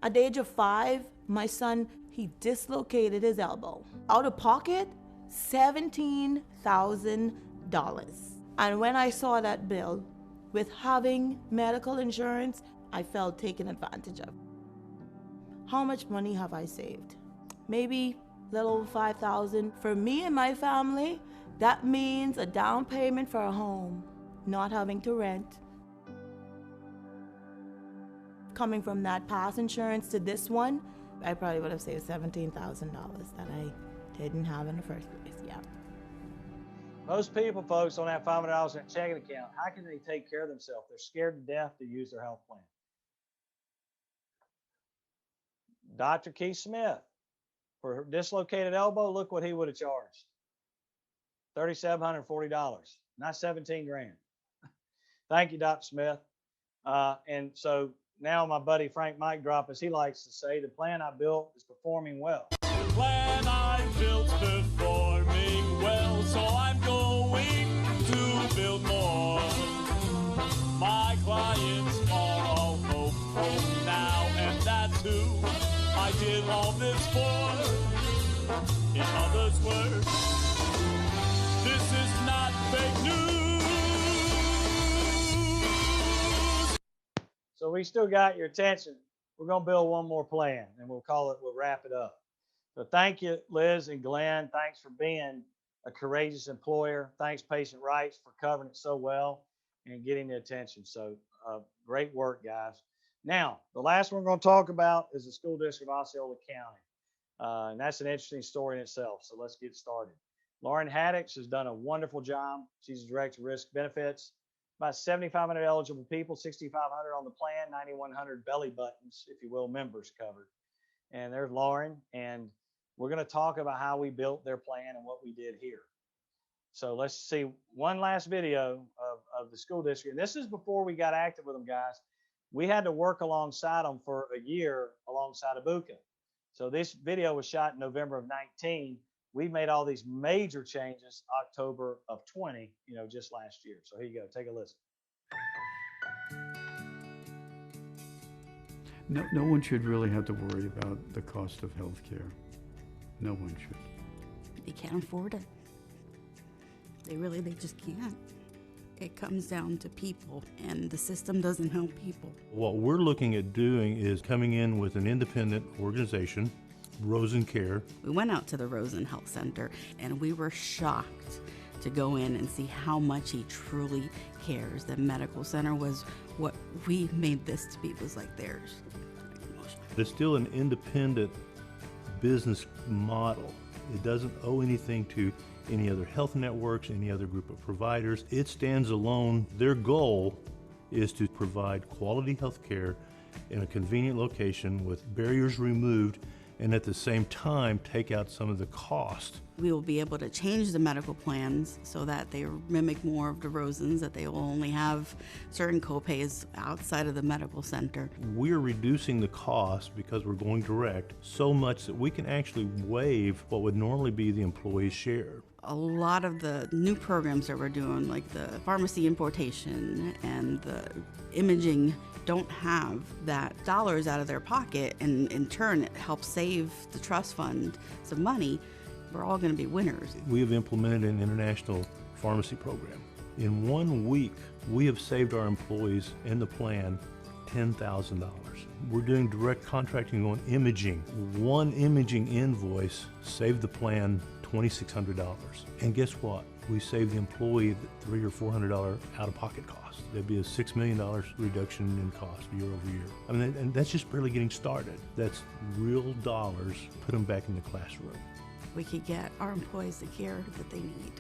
At the age of 5, my son, he dislocated his elbow. Out of pocket, $17,000. And when I saw that bill, with having medical insurance, I felt taken advantage of. How much money have I saved? Maybe a little over $5,000. For me and my family, that means a down payment for a home, not having to rent. Coming from that past insurance to this one, I probably would have saved $17,000 that I didn't have in the first place. Yeah. Most people, folks, don't have $500 in a checking account. How can they take care of themselves? They're scared to death to use their health plan. Dr. Keith Smith, for her dislocated elbow, look what he would have charged. $3,740, not 17 grand. Thank you, Dr. Smith. And so now my buddy Frank Mike Drop, as he likes to say, the plan I built is performing well. The plan I built performing well, so I'm going to build more. My clients are all hopeful now, and that's who I did all this for. In others' words, this is not fake news. So we still got your attention. We're going to build one more plan, and we'll wrap it up. So thank you, Liz and Glenn. Thanks for being a courageous employer. Thanks, Patient Rights, for covering it so well and getting the attention. So great work, guys. Now, the last one we're going to talk about is the school district of Osceola County. And that's an interesting story in itself. So let's get started. Lauren Haddix has done a wonderful job. She's the director of risk benefits. About 7,500 eligible people, 6,500 on the plan, 9,100 belly buttons, if you will, members covered. And there's Lauren. And we're going to talk about how we built their plan and what we did here. So let's see one last video of the school district. And this is before we got active with them, guys. We had to work alongside them for a year alongside Abuka. So this video was shot in November of 19. We made all these major changes October of 20, just last year. So here you go. Take a listen. No one should really have to worry about the cost of health care. No one should. They can't afford it. They just can't. It comes down to people, and the system doesn't help people. What we're looking at doing is coming in with an independent organization, Rosen Care. We went out to the Rosen Health Center, and we were shocked to go in and see how much he truly cares. The medical center was what we made this to be, was like theirs. It's still an independent business model. It doesn't owe anything to any other health networks, any other group of providers. It stands alone. Their goal is to provide quality health care in a convenient location with barriers removed, and at the same time take out some of the cost. We will be able to change the medical plans so that they mimic more of the Rosens, that they will only have certain copays outside of the medical center. We're reducing the cost because we're going direct so much that we can actually waive what would normally be the employee's share. A lot of the new programs that we're doing, like the pharmacy importation and the imaging, don't have that dollars out of their pocket, and in turn it helps save the trust fund some money. We're all going to be winners. We have implemented an international pharmacy program. In 1 week, we have saved our employees in the plan $10,000. We're doing direct contracting on imaging. One imaging invoice saved the plan $2,600. And guess what? We saved the employee $300 or $400 out-of-pocket cost. There'd be a $6 million reduction in cost year over year. I mean, and that's just barely getting started. That's real dollars, put them back in the classroom. We could get our employees the care that they need.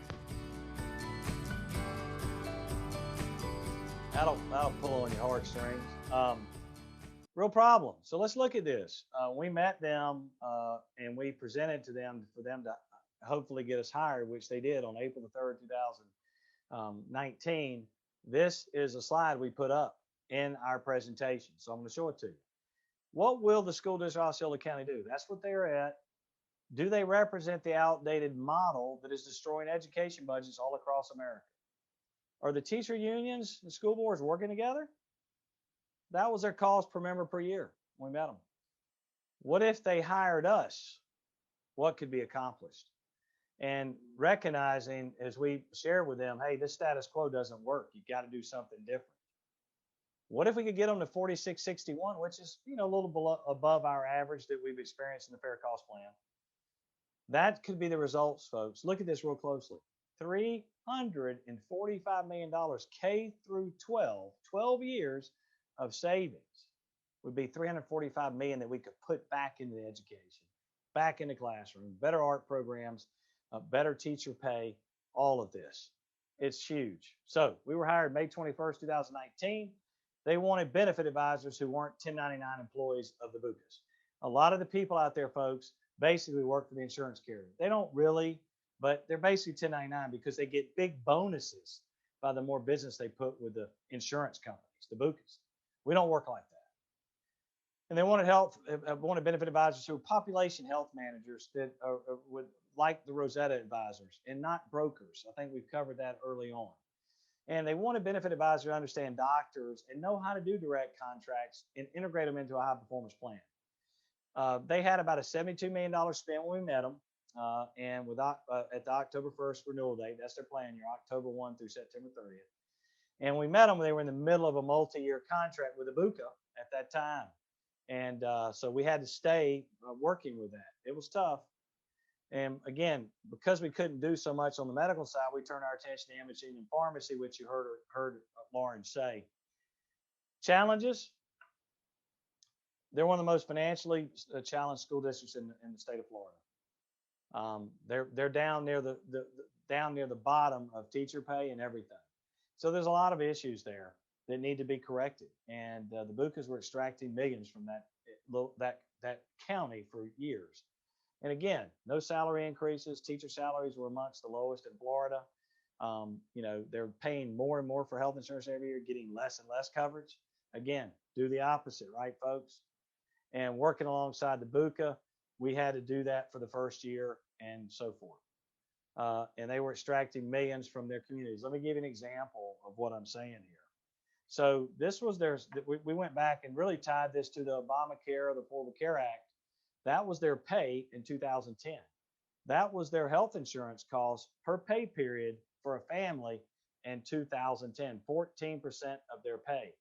That'll pull on your heartstrings. Real problem. So let's look at this. We met them and we presented to them for them to hopefully get us hired, which they did on April the 3rd, 2019. This is a slide we put up in our presentation. So I'm going to show it to you. What will the school district of Osceola County do? That's what they're at. Do they represent the outdated model that is destroying education budgets all across America? Are the teacher unions and school boards working together? That was their cost per member per year when we met them. What if they hired us? What could be accomplished? And recognizing, as we shared with them, hey, this status quo doesn't work. You got to do something different. What if we could get them to 4661, which is a little above our average that we've experienced in the fair cost plan? That could be the results, folks. Look at this real closely. $345 million K through 12 years of savings would be $345 million that we could put back into the education, back in the classroom, better art programs, better teacher pay, all of this. It's huge. So we were hired May 21st, 2019. They wanted benefit advisors who weren't 1099 employees of the BUCAs. A lot of the people out there, folks, basically work for the insurance carrier. They don't really, but they're basically 1099 because they get big bonuses by the more business they put with the insurance companies, the BUCAs. We don't work like that. And they wanted benefit advisors who are population health managers that would like the Rosetta advisors and not brokers. I think we've covered that early on. And they wanted benefit advisors to understand doctors and know how to do direct contracts and integrate them into a high performance plan. They had about a $72 million spend when we met them. And at the October 1st renewal date, that's their plan year, October 1 through September 30th. And we met them when they were in the middle of a multi-year contract with Abuka at that time. And so we had to stay working with that. It was tough. And again, because we couldn't do so much on the medical side, we turned our attention to imaging and pharmacy, which you heard Lauren say. Challenges. They're one of the most financially challenged school districts in the state of Florida. They're down near the bottom of teacher pay and everything. So there's a lot of issues there that need to be corrected. And the BUCAs were extracting millions from that county for years. And again, no salary increases. Teacher salaries were amongst the lowest in Florida. You know, they're paying more and more for health insurance every year, getting less and less coverage. Again, do the opposite, right, folks? And working alongside the BUCA, we had to do that for the first year and so forth. And they were extracting millions from their communities. Let me give you an example of what I'm saying here. So this was we went back and really tied this to the Obamacare or the Affordable Care Act. That was their pay in 2010. That was their health insurance cost per pay period for a family in 2010, 14% of their pay.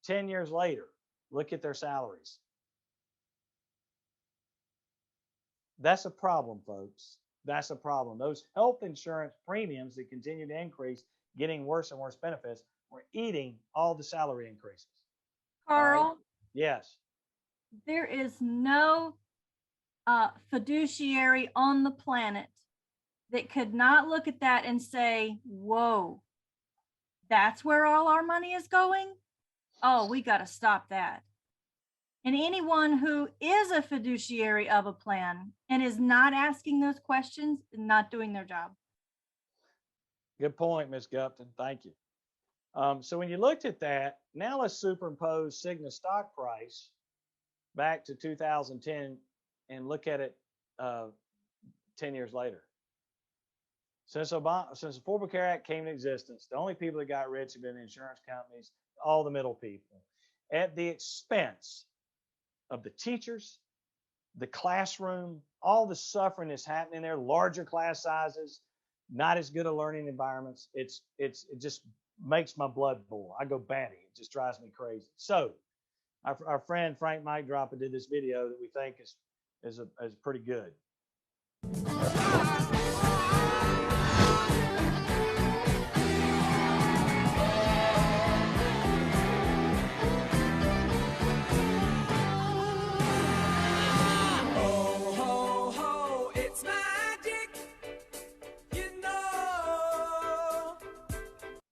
10 years later, look at their salaries. That's a problem, folks. That's a problem. Those health insurance premiums that continue to increase, getting worse and worse benefits, were eating all the salary increases. Carl, Right? Yes. there is no fiduciary on the planet that could not look at that and say, whoa, that's where all our money is going? Oh, we got to stop that. And anyone who is a fiduciary of a plan and is not asking those questions is not doing their job. Good point, Ms. Gupton. Thank you. So when you looked at that, now let's superimpose Cigna's stock price back to 2010 and look at it 10 years later. Since the Affordable Care Act came into existence, the only people that got rich have been the insurance companies, all the middle people, at the expense of the teachers, the classroom, all the suffering that's happening there, larger class sizes, not as good a learning environments. It just makes my blood boil. I go batty. It just drives me crazy. So our friend Frank Mike Dropper did this video that we think is pretty good.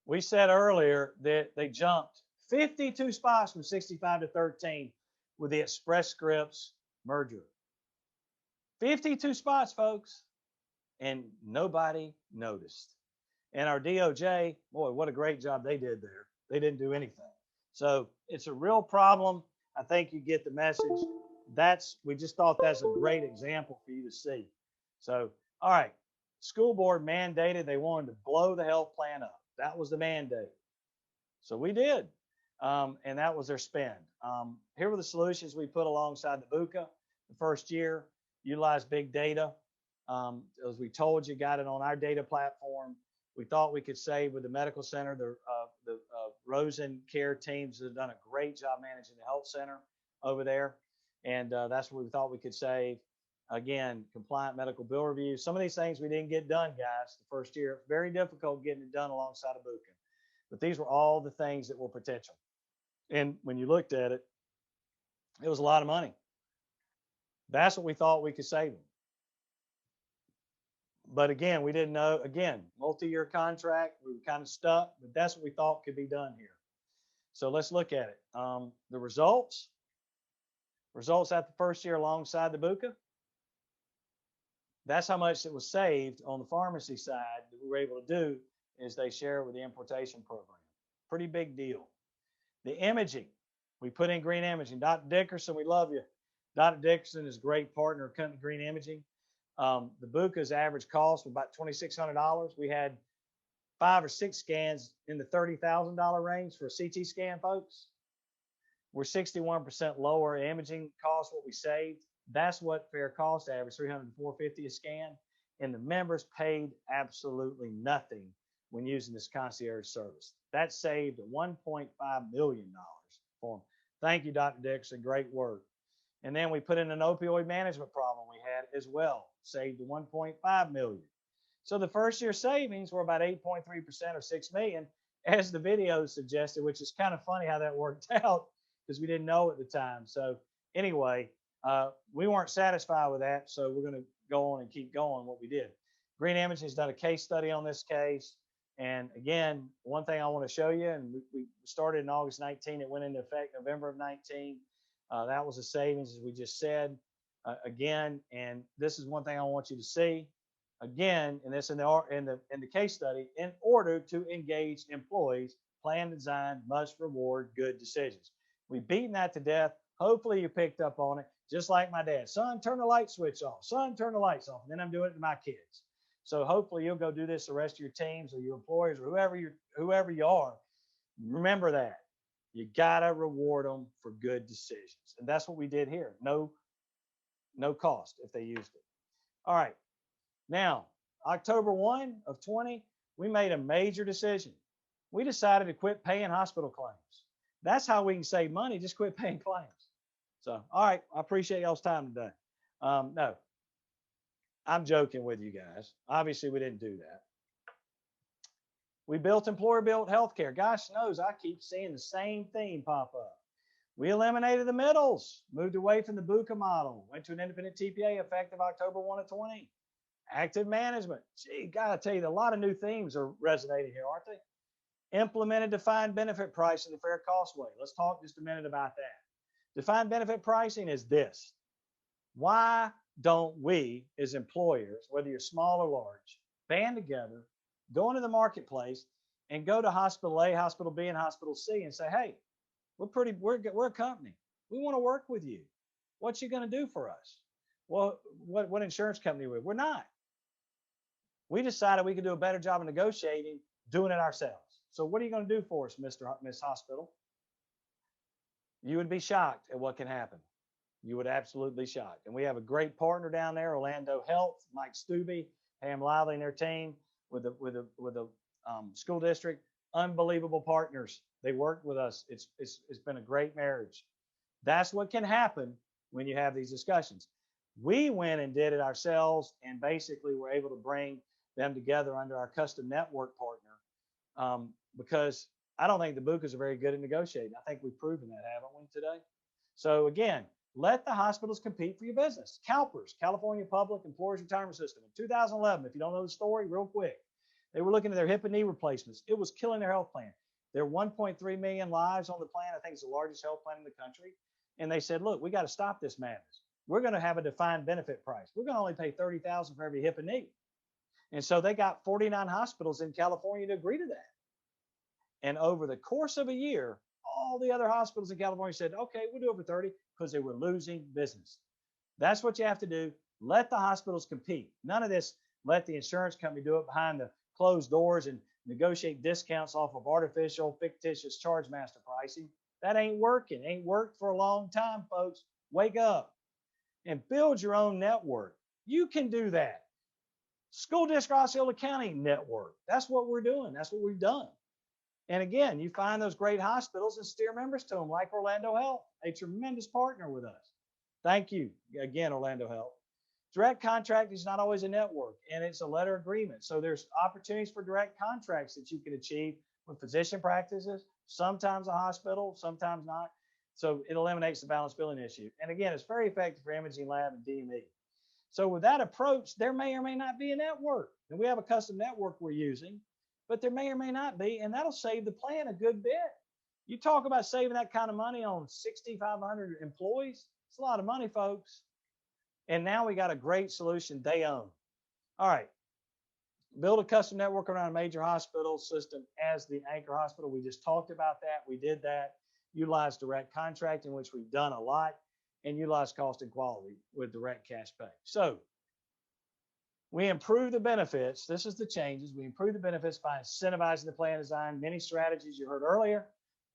We said earlier that they jumped 52 spots from 65 to 13 with the Express Scripts merger. 52 spots, folks, and nobody noticed. And our DOJ, boy, what a great job they did there. They didn't do anything. So it's a real problem. I think you get the message. We just thought that's a great example for you to see. So, all right, school board mandated they wanted to blow the health plan up. That was the mandate. So we did. And that was their spend. Here were the solutions we put alongside the BUCA the first year. Utilize big data. As we told you, got it on our data platform. We thought we could save with the medical center. The Rosen Care teams have done a great job managing the health center over there. And that's what we thought we could save. Again, compliant medical bill review. Some of these things we didn't get done, guys, the first year. Very difficult getting it done alongside of BUCA. But these were all the things that were potential. And when you looked at it, it was a lot of money. That's what we thought we could save them. But again, we didn't know, again, multi-year contract, we were kind of stuck, but that's what we thought could be done here. So let's look at it. The results at the first year alongside the BUCA, that's how much it was saved on the pharmacy side that we were able to do is they share with the importation program. Pretty big deal. The imaging, we put in green imaging. Dr. Dickerson, we love you. Dr. Dickerson is a great partner of Company Green Imaging. The BUCA's average cost was about $2,600. We had 5 or 6 scans in the $30,000 range for a CT scan, folks. We're 61% lower imaging cost, what we saved. That's what fair cost average, $300 to $450 a scan. And the members paid absolutely nothing when using this concierge service. That saved $1.5 million for them. Thank you, Dr. Dixon. Great work. And then we put in an opioid management problem we had as well, saved $1.5 million. So the first year savings were about 8.3% or $6 million, as the video suggested, which is kind of funny how that worked out because we didn't know at the time. So anyway, we weren't satisfied with that, so we're going to go on and keep going what we did. Green Imaging has done a case study on this case. And again, one thing I want to show you, and we started in August 19, it went into effect November of 19. That was a savings, as we just said, again. And this is one thing I want you to see. Again, and this in the case study, in order to engage employees, plan design must reward good decisions. We've beaten that to death. Hopefully you picked up on it, just like my dad. Son, turn the light switch off. Son, turn the lights off. And then I'm doing it to my kids. So hopefully you'll go do this to the rest of your teams or your employees or whoever you are. Remember that. You gotta reward them for good decisions. And that's what we did here. No cost if they used it. All right. Now, October 1 of 20, we made a major decision. We decided to quit paying hospital claims. That's how we can save money, just quit paying claims. So, all right, I appreciate y'all's time today. No, I'm joking with you guys. Obviously, we didn't do that. We built employer-built healthcare. Gosh knows, I keep seeing the same theme pop up. We eliminated the middles, moved away from the BUCA model, went to an independent TPA effective October 1 of 20. Active management. Gee, gotta tell you, a lot of new themes are resonating here, aren't they? Implemented defined benefit pricing the fair cost way. Let's talk just a minute about that. Defined benefit pricing is this. Why don't we, as employers, whether you're small or large, band together, go into the marketplace, and go to hospital A, hospital B, and hospital C and say, hey, we're a company. We want to work with you. What you going to do for us? Well, what insurance company are we? We're not. We decided we could do a better job of negotiating doing it ourselves. So what are you going to do for us, Miss Hospital? You would be shocked at what can happen. You would absolutely be shocked. And we have a great partner down there, Orlando Health, Mike Stubbe, Pam Lively and their team with the school district. Unbelievable partners. They work with us. It's been a great marriage. That's what can happen when you have these discussions. We went and did it ourselves and basically were able to bring them together under our custom network partner because I don't think the BUCAs are very good at negotiating. I think we've proven that, haven't we, today? So again, let the hospitals compete for your business. CalPERS, California Public Employees Retirement System, in 2011, if you don't know the story, real quick, they were looking at their hip and knee replacements. It was killing their health plan. There are 1.3 million lives on the plan. I think it's the largest health plan in the country. And they said, look, we got to stop this madness. We're going to have a defined benefit price. We're going to only pay $30,000 for every hip and knee. And so they got 49 hospitals in California to agree to that. And over the course of a year, all the other hospitals in California said, okay, we'll do over 30 because they were losing business. That's what you have to do. Let the hospitals compete. None of this, let the insurance company do it behind the closed doors and negotiate discounts off of artificial, fictitious charge master pricing. That ain't working. Ain't worked for a long time, folks. Wake up and build your own network. You can do that. School District Osceola County network. That's what we're doing. That's what we've done. And again, you find those great hospitals and steer members to them, like Orlando Health, a tremendous partner with us. Thank you again, Orlando Health. Direct contract is not always a network, and it's a letter agreement. So there's opportunities for direct contracts that you can achieve with physician practices, sometimes a hospital, sometimes not. So it eliminates the balance billing issue. And again, it's very effective for imaging lab and DME. So with that approach, there may or may not be a network. And we have a custom network we're using, but there may or may not be, and that'll save the plan a good bit. You talk about saving that kind of money on 6,500 employees. It's a lot of money, folks. And now we got a great solution they own. All right. Build a custom network around a major hospital system as the anchor hospital. We just talked about that. We did that. Utilize direct contracting, which we've done a lot, and utilize cost and quality with direct cash pay. So we improve the benefits. This is the changes. We improve the benefits by incentivizing the plan design. Many strategies you heard earlier.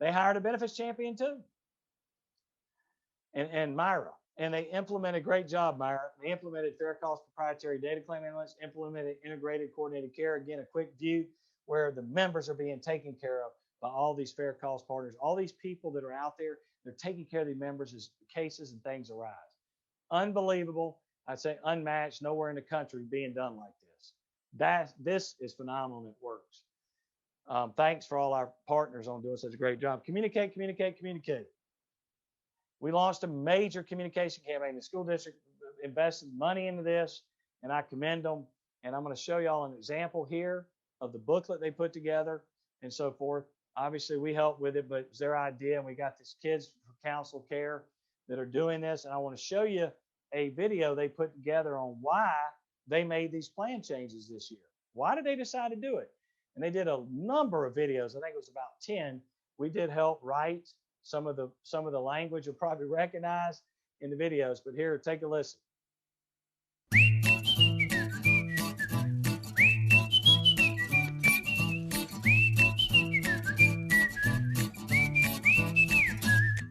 They hired a benefits champion too. And Myra. And they implemented, great job, Myra. They implemented fair cost proprietary data claim analytics, implemented integrated coordinated care. Again, a quick view where the members are being taken care of by all these fair cost partners. All these people that are out there, they're taking care of the members as cases and things arise. Unbelievable. I'd say unmatched, nowhere in the country being done like this. This is phenomenal and it works. Thanks for all our partners on doing such a great job. Communicate, communicate, communicate. We launched a major communication campaign. The school district invested money into this, and I commend them. And I'm going to show y'all an example here of the booklet they put together and so forth. Obviously, we helped with it, but it was their idea, and we got these kids for counsel care that are doing this. And I want to show you a video they put together on why they made these plan changes this year. Why did they decide to do it? And they did a number of videos. I think it was about 10. We did help write some of the language you'll probably recognize in the videos, but here, take a listen.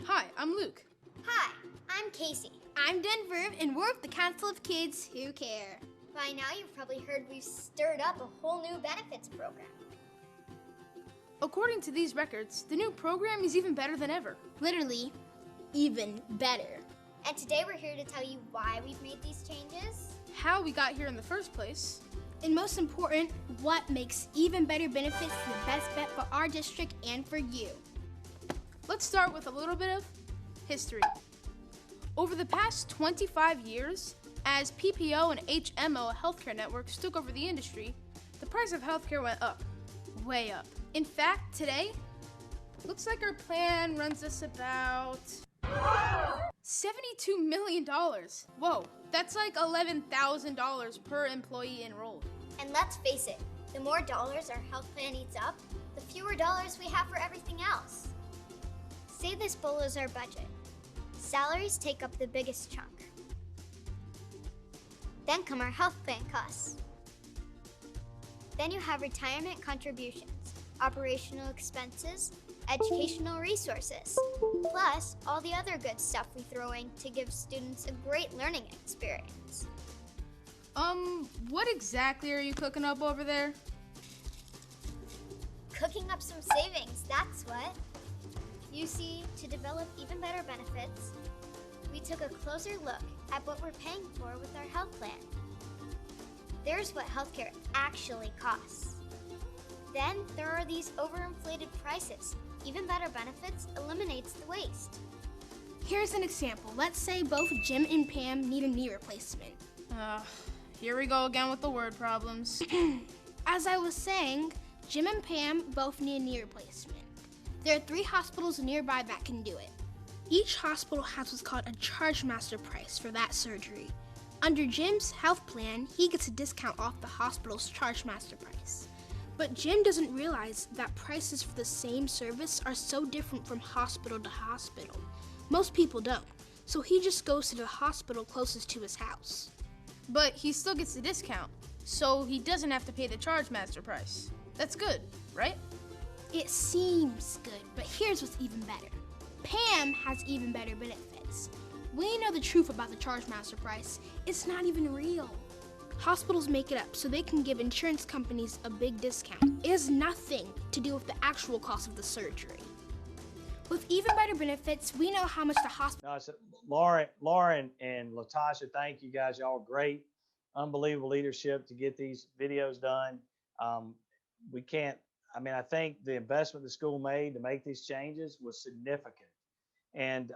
Hi, I'm Luke. Hi, I'm Casey. I'm Denver, and we're with the Council of Kids Who Care. By now, you've probably heard we've stirred up a whole new benefits program. According to these records, the new program is even better than ever. Literally, even better. And today we're here to tell you why we've made these changes, how we got here in the first place, and most important, what makes even better benefits the best bet for our district and for you. Let's start with a little bit of history. Over the past 25 years, as PPO and HMO healthcare networks took over the industry, the price of healthcare went up, way up. In fact, today, looks like our plan runs us about $72 million. Whoa, that's like $11,000 per employee enrolled. And let's face it, the more dollars our health plan eats up, the fewer dollars we have for everything else. Say this bowl is our budget. Salaries take up the biggest chunk. Then come our health plan costs. Then you have retirement contributions, operational expenses, educational resources, plus all the other good stuff we throw in to give students a great learning experience. What exactly are you cooking up over there? Cooking up some savings, that's what. You see, to develop even better benefits, we took a closer look at what we're paying for with our health plan. There's what healthcare actually costs. Then there are these overinflated prices. Even better benefits eliminates the waste. Here's an example. Let's say both Jim and Pam need a knee replacement. Here we go again with the word problems. As I was saying, Jim and Pam both need a knee replacement. There are 3 hospitals nearby that can do it. Each hospital has what's called a charge master price for that surgery. Under Jim's health plan, he gets a discount off the hospital's charge master price. But Jim doesn't realize that prices for the same service are so different from hospital to hospital. Most people don't, so he just goes to the hospital closest to his house. But he still gets the discount, so he doesn't have to pay the charge master price. That's good, right? It seems good, but here's what's even better. Pam has even better benefits. We know the truth about the charge master price. It's not even real. Hospitals make it up so they can give insurance companies a big discount. It has nothing to do with the actual cost of the surgery. With even better benefits, we know how much the hospital... No, so Lauren and Latasha, thank you guys. Y'all are great, unbelievable leadership to get these videos done. I think the investment the school made to make these changes was significant. And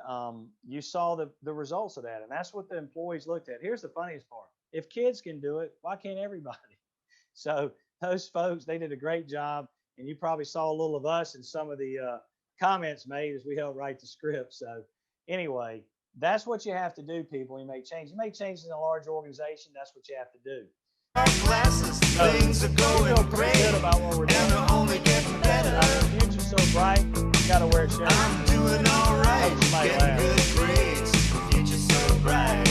you saw the results of that. And that's what the employees looked at. Here's the funniest part. If kids can do it, why can't everybody? So those folks, they did a great job. And you probably saw a little of us in some of the comments made as we helped write the script. So anyway, that's what you have to do, people. You make changes. You make changes in a large organization. That's what you have to do. Classes, things are going great, about what we're doing. and they're only getting better. The future's so bright, you gotta wear a shirt. I'm doing all right, getting good grades. The future's so bright,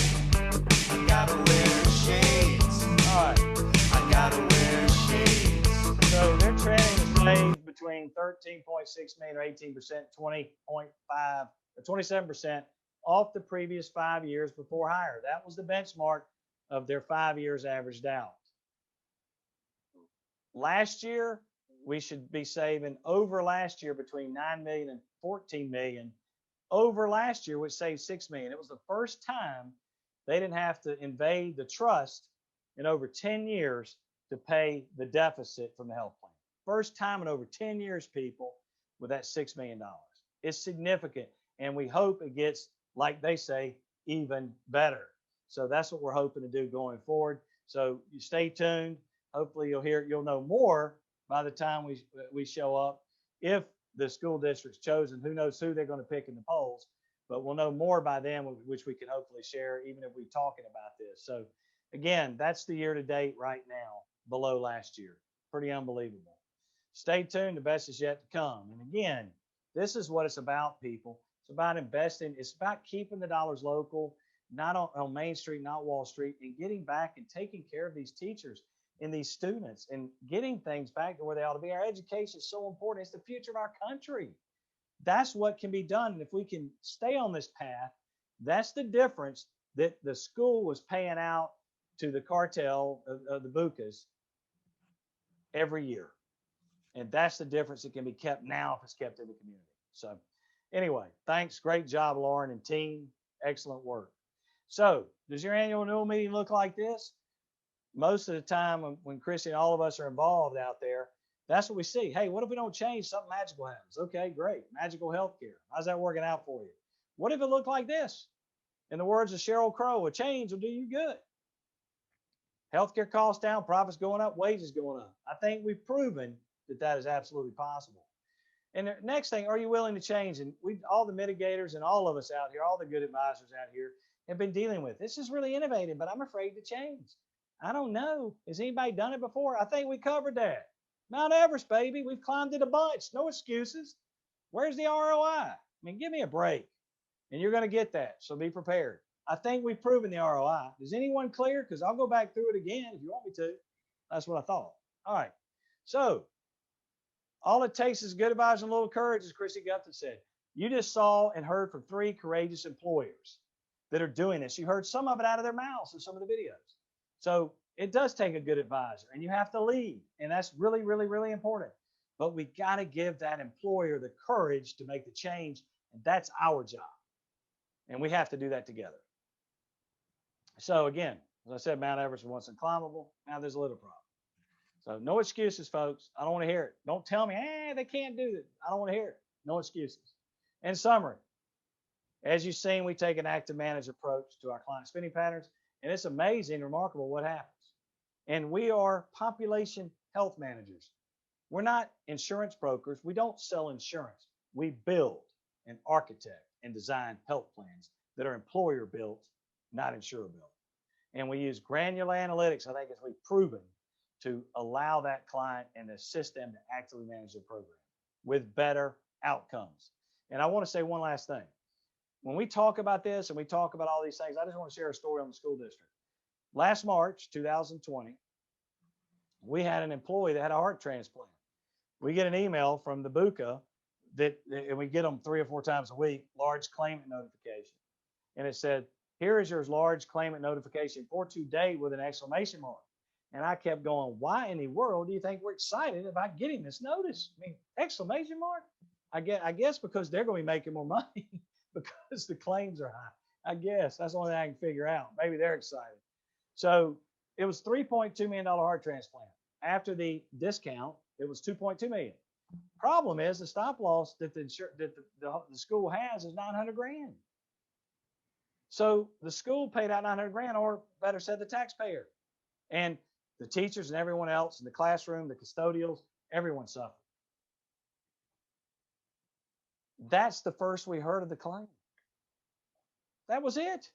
I gotta wear shades. All right, I gotta wear shades. so they're trending to save between 13.6 million or 18%, 20.5 or 27% off the previous 5 years before hire. That was the benchmark of their 5 years averaged out. Last year, we should be saving over last year between 9 million and 14 million over last year, which saved 6 million. It was the first time they didn't have to invade the trust in over 10 years to pay the deficit from the health plan. First time in over 10 years, people, with that $6 million. It's significant, and we hope it gets, like they say, even better. So that's what we're hoping to do going forward. So you stay tuned. Hopefully you'll know more by the time we show up. If the school district's chosen, who knows who they're going to pick in the polls, but we'll know more by then, which we can hopefully share, even if we're talking about this. So Again, that's the year to date right now, below last year. Pretty unbelievable. Stay tuned. The best is yet to come. And again, this is what it's about, people. It's about investing. It's about keeping the dollars local, not on Main Street, not Wall Street, and getting back and taking care of these teachers and these students and getting things back to where they ought to be. Our education is so important. It's the future of our country. That's what can be done. And if we can stay on this path, that's the difference that the school was paying out to the cartel of the Bucas every year. And that's the difference that can be kept now if it's kept in the community. So anyway, thanks. Great job, Lauren and team. Excellent work. So does your annual renewal meeting look like this? Most of the time when Cristy and all of us are involved out there, that's what we see. Hey, what if we don't change? Something magical happens. Okay, great. Magical healthcare. How's that working out for you? What if it looked like this? In the words of Sheryl Crow, a change will do you good. Healthcare costs down, profits going up, wages going up. I think we've proven that that is absolutely possible. And the next thing, are you willing to change? And all the mitigators and all of us out here, all the good advisors out here have been dealing with. This is really innovative, but I'm afraid to change. I don't know. Has anybody done it before? I think we covered that. Mount Everest, baby. We've climbed it a bunch. No excuses. Where's the ROI? I mean, give me a break. And you're going to get that. So be prepared. I think we've proven the ROI. Is anyone clear? Because I'll go back through it again if you want me to. That's what I thought. All right. So all it takes is good advice and a little courage, as Cristy Gupton said. You just saw and heard from 3 courageous employers that are doing this. You heard some of it out of their mouths in some of the videos. So it does take a good advisor, and you have to lead. And that's really, really, really important. But we got to give that employer the courage to make the change. And that's our job. And we have to do that together. So again, as I said, Mount Everest was once unclimbable. Now there's a little problem. So no excuses, folks. I don't want to hear it. Don't tell me, they can't do it. I don't want to hear it. No excuses. In summary, as you've seen, we take an active managed approach to our client spending patterns, and it's amazing, remarkable what happens. And we are population health managers. We're not insurance brokers. We don't sell insurance. We build and architect and design health plans that are employer built, not insurer built. And we use granular analytics, I think, as we've proven, to allow that client and assist them to actively manage their program with better outcomes. And I want to say one last thing. When we talk about this and we talk about all these things, I just want to share a story on the school district. Last March, 2020, we had an employee that had a heart transplant. We get an email from the BUCA and we get them 3 or 4 times a week, large claimant notification. And it said, here is your large claimant notification for today with an exclamation mark. And I kept going, why in the world do you think we're excited about getting this notice? I mean, exclamation mark? I guess because they're going to be making more money because the claims are high. I guess that's the only thing I can figure out. Maybe they're excited. So it was $3.2 million heart transplant. After the discount, it was $2.2 million. Problem is the stop loss that the school has is $900,000. So the school paid out $900,000, or better said, the taxpayer. And the teachers and everyone else in the classroom, the custodials, everyone suffered. That's the first we heard of the claim. That was it.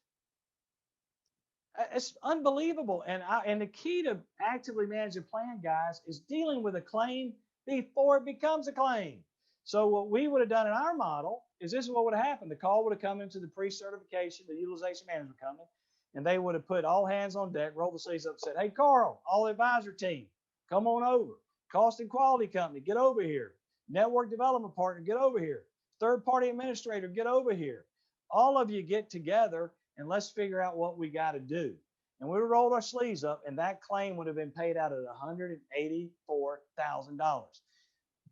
It's unbelievable. And the key to actively managing plan, guys, is dealing with a claim before it becomes a claim. So what we would have done in our model is this is what would have happened. The call would have come into the pre-certification, the utilization management company, and they would have put all hands on deck, rolled the sleeves up, and said, hey, Carl, all advisor team, come on over. Cost and quality company, get over here. Network development partner, get over here. Third-party administrator, get over here. All of you get together and let's figure out what we got to do. And we rolled our sleeves up, and that claim would have been paid out at $184,000.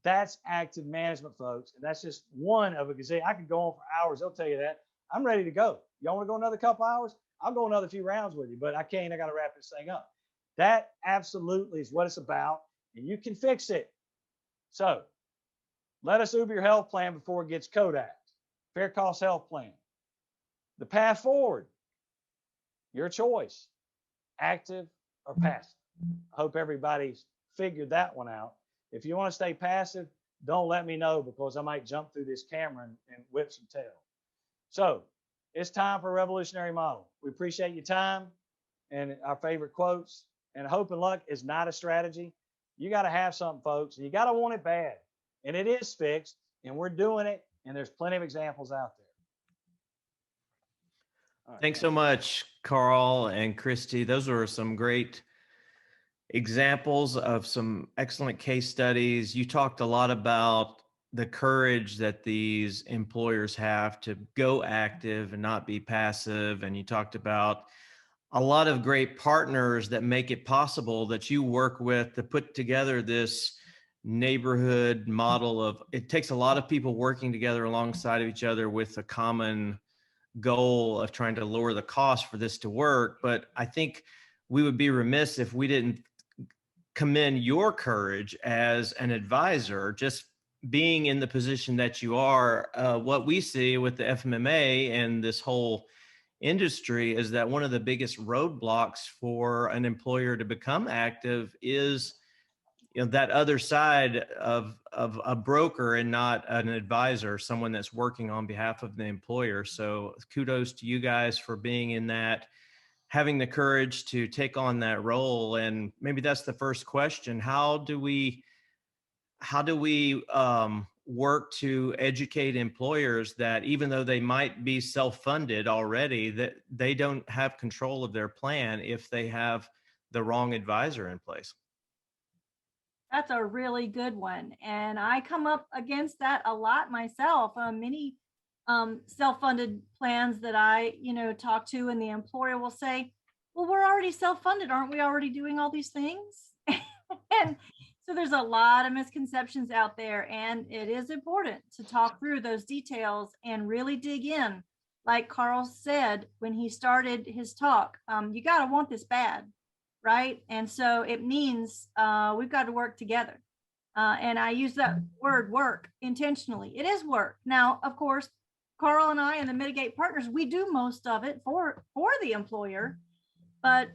That's active management, folks. And that's just one of a gazillion. I could go on for hours. They'll tell you that. I'm ready to go. Y'all want to go another couple hours? I'll go another few rounds with you, but I can't. I got to wrap this thing up. That absolutely is what it's about, and you can fix it. So let us Uber your health plan before it gets Kodak. Fair cost health plan. The path forward, your choice, active or passive. I hope everybody's figured that one out. If you want to stay passive, don't let me know because I might jump through this camera and whip some tail. So it's time for a revolutionary model. We appreciate your time. and our favorite quotes, and hope and luck is not a strategy. You got to have something, folks, and you got to want it bad. And it is fixed, and we're doing it, and there's plenty of examples out there. Thanks so much, Carl and Cristy. Those were some great examples of some excellent case studies. You talked a lot about the courage that these employers have to go active and not be passive. And you talked about a lot of great partners that make it possible that you work with to put together this neighborhood model of, it takes a lot of people working together alongside of each other with a common goal of trying to lower the cost for this to work. But I think we would be remiss if we didn't commend your courage as an advisor, just being in the position that you are. What we see with the FMMA and this whole industry is that one of the biggest roadblocks for an employer to become active is, you know, that other side of a broker and not an advisor, someone that's working on behalf of the employer. So kudos to you guys for being in that, having the courage to take on that role. And maybe that's the first question. How do we work to educate employers that even though they might be self-funded already, that they don't have control of their plan if they have the wrong advisor in place? That's a really good one. And I come up against that a lot myself. Many self-funded plans that I, talk to, and the employer will say, well, we're already self-funded. Aren't we already doing all these things? And so there's a lot of misconceptions out there, and it is important to talk through those details and really dig in. Like Carl said when he started his talk, you got to want this bad, right? And so it means we've got to work together. And I use that word work intentionally. It is work. Now, of course, Carl and I and the Mitigate Partners, we do most of it for the employer, but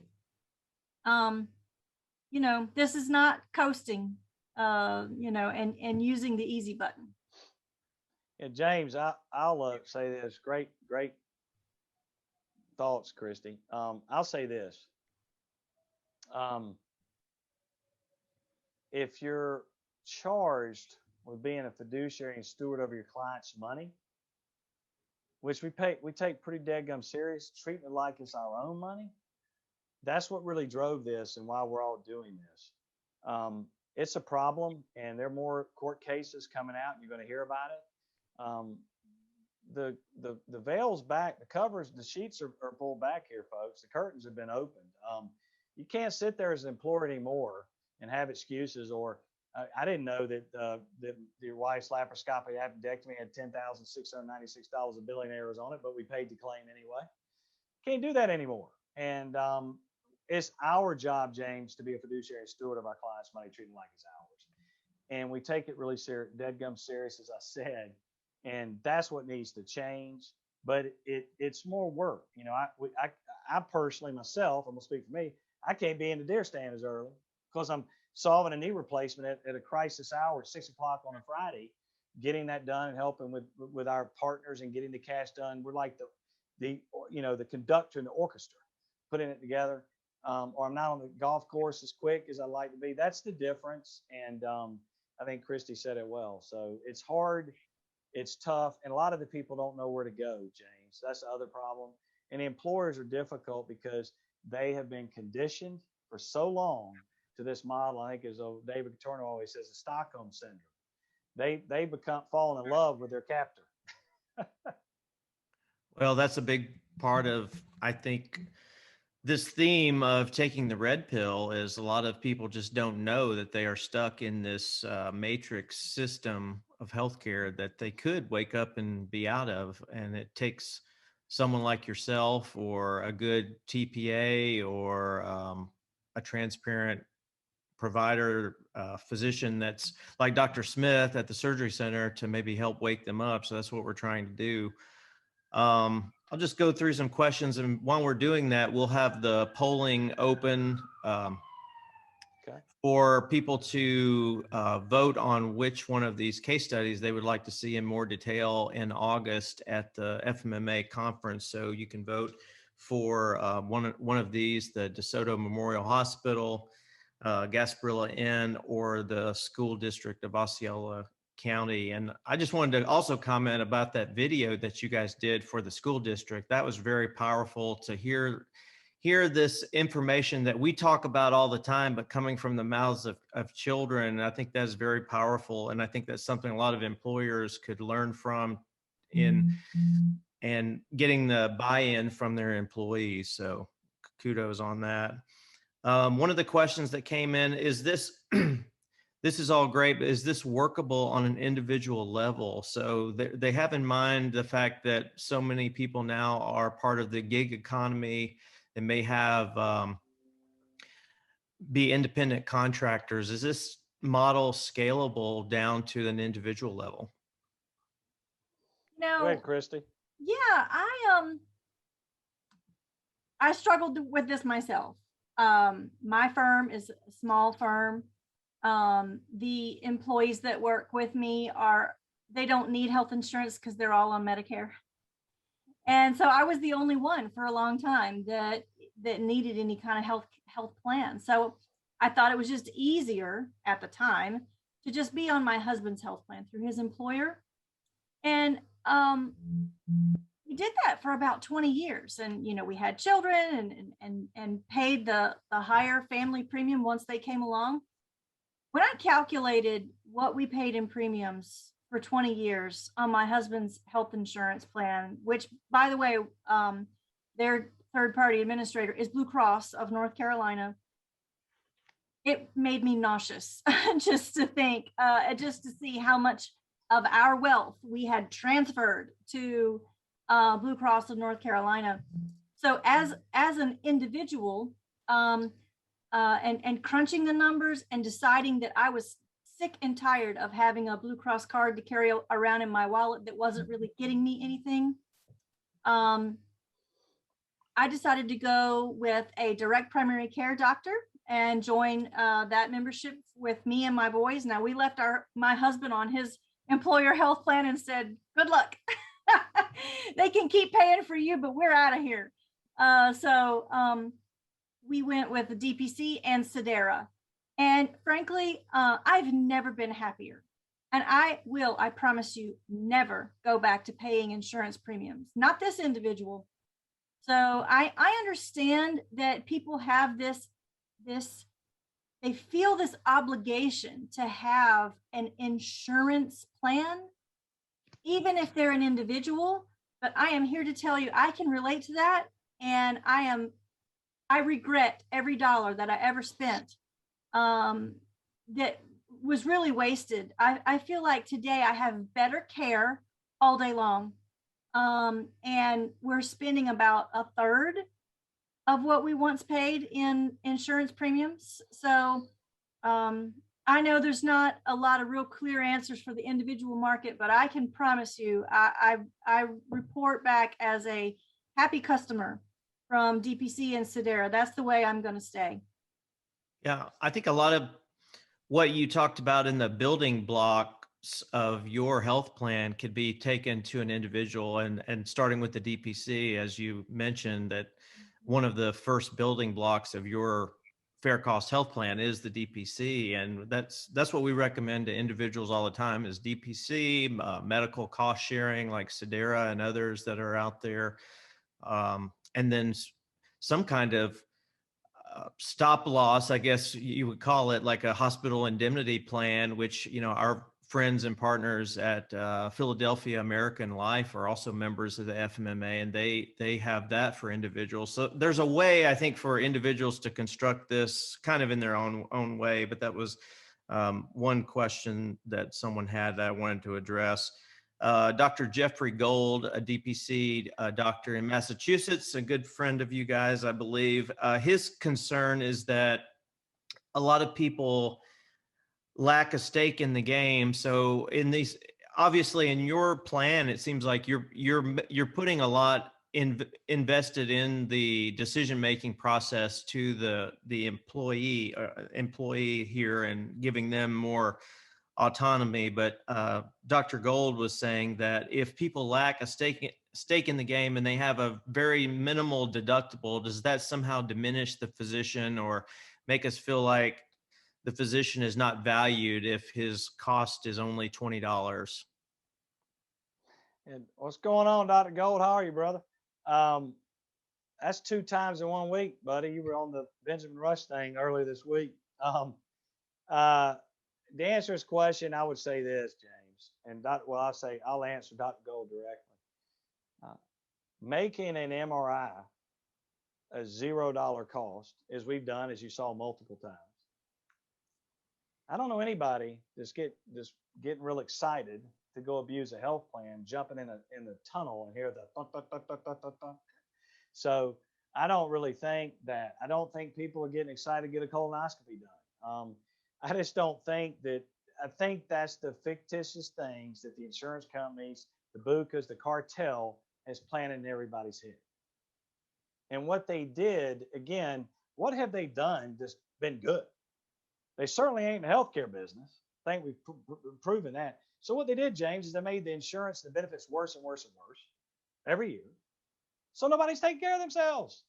this is not coasting, and using the easy button. Yeah, James, I'll say this. Great thoughts, Cristy. I'll say this. If you're charged with being a fiduciary and steward over your client's money, which we take pretty dadgum serious, treating it like it's our own money, that's what really drove this and why we're all doing this. It's a problem, and there are more court cases coming out, and you're going to hear about it. The veil's back, the covers, the sheets are pulled back here, folks. The curtains have been opened. You can't sit there as an employer anymore and have excuses, or I didn't know that your wife's laparoscopic appendectomy had $10,696 of billing errors on it, but we paid to claim anyway. Can't do that anymore. And it's our job, James, to be a fiduciary steward of our clients' money, treating like it's ours. And we take it really serious, deadgum serious, as I said. And that's what needs to change. But it's more work. I personally, myself, I'm gonna speak for me, I can't be in the deer stand as early because I'm solving a knee replacement at a crisis hour at 6 o'clock on a Friday, getting that done and helping with our partners and getting the cash done. We're like the conductor in the orchestra, putting it together. Or I'm not on the golf course as quick as I like to be. That's the difference. And I think Cristy said it well. So it's hard, it's tough, and a lot of the people don't know where to go, James. That's the other problem. And the employers are difficult because they have been conditioned for so long to this model. I think, as David Catorno always says, the Stockholm syndrome. They fallen in love with their captor. Well, that's a big part of, I think, this theme of taking the red pill is a lot of people just don't know that they are stuck in this matrix system of healthcare that they could wake up and be out of. And it takes someone like yourself or a good TPA or a transparent provider, physician that's like Dr. Smith at the surgery center to maybe help wake them up. So that's what we're trying to do. I'll just go through some questions, and while we're doing that, we'll have the polling open for people to vote on which one of these case studies they would like to see in more detail in August at the FMMA conference. So you can vote for one of these, the Desoto Memorial Hospital, Gasparilla Inn, or the school district of Osceola County. And I just wanted to also comment about that video that you guys did for the school district. That was very powerful to hear this information that we talk about all the time, but coming from the mouths of children. I think that's very powerful. And I think that's something a lot of employers could learn from and getting the buy-in from their employees. So kudos on that. One of the questions that came in is this, this is all great, but is this workable on an individual level? So they have in mind the fact that so many people now are part of the gig economy and may have be independent contractors. Is this model scalable down to an individual level? No. Go ahead, Cristy. Yeah, I struggled with this myself. My firm is a small firm. The employees that work with me they don't need health insurance because they're all on Medicare. And so I was the only one for a long time that needed any kind of health plan. So I thought it was just easier at the time to just be on my husband's health plan through his employer. And we did that for about 20 years. And, we had children and paid the higher family premium once they came along. When I calculated what we paid in premiums for 20 years on my husband's health insurance plan, which, by the way, their third-party administrator is Blue Cross of North Carolina, it made me nauseous just to think, just to see how much of our wealth we had transferred to Blue Cross of North Carolina. So as an individual, and crunching the numbers and deciding that I was sick and tired of having a Blue Cross card to carry around in my wallet that wasn't really getting me anything, I decided to go with a direct primary care doctor and join that membership with me and my boys. Now, we left my husband on his employer health plan and said, good luck. They can keep paying for you, but we're out of here. So we went with the DPC and Sedera. And frankly, I've never been happier. And I promise you, never go back to paying insurance premiums, not this individual. So I understand that people have they feel this obligation to have an insurance plan, even if they're an individual. But I am here to tell you, I can relate to that. And I regret every dollar that I ever spent that was really wasted. I feel like today I have better care all day long. And we're spending about a third of what we once paid in insurance premiums. So I know there's not a lot of real clear answers for the individual market, but I can promise you, I report back as a happy customer from DPC and Sedera. That's the way I'm going to stay. Yeah, I think a lot of what you talked about in the building blocks of your health plan could be taken to an individual, and starting with the DPC, as you mentioned, that one of the first building blocks of your fair cost health plan is the DPC. And that's what we recommend to individuals all the time is DPC, medical cost sharing like Sedera and others that are out there. And then some kind of stop loss, I guess you would call it, like a hospital indemnity plan, which, our friends and partners at Philadelphia American Life are also members of the FMMA, and they have that for individuals. So there's a way, I think, for individuals to construct this kind of in their own way. But that was one question that someone had that I wanted to address. Dr. Jeffrey Gold, a DPC doctor in Massachusetts, a good friend of you guys, I believe. His concern is that a lot of people lack a stake in the game. So in these, obviously in your plan, it seems like you're putting a lot invested in the decision-making process to the employee here and giving them more autonomy. But Dr. Gold was saying that if people lack a stake stake in the game and they have a very minimal deductible, does that somehow diminish the physician or make us feel like the physician is not valued if his cost is only $20? And what's going on, Dr. Gold? How are you, brother? That's 2 times in 1 week, buddy. You were on the Benjamin Rush thing earlier this week. To answer his question, I would say this, James, and I'll answer Dr. Gold directly. Making an MRI a $0 cost, as we've done, as you saw multiple times. I don't know anybody that's getting real excited to go abuse a health plan, jumping in the tunnel and hear the thunk, thunk, thunk, thunk, thunk, thunk, thunk. So I don't really think that. I don't think people are getting excited to get a colonoscopy done. I just don't think that. I think that's the fictitious things that the insurance companies, the BUCAs, the cartel has planted in everybody's head. And what they did, again, what have they done that's been good? They certainly ain't in the healthcare business. I think we've proven that. So what they did, James, is they made the insurance, the benefits worse and worse and worse every year. So nobody's taking care of themselves.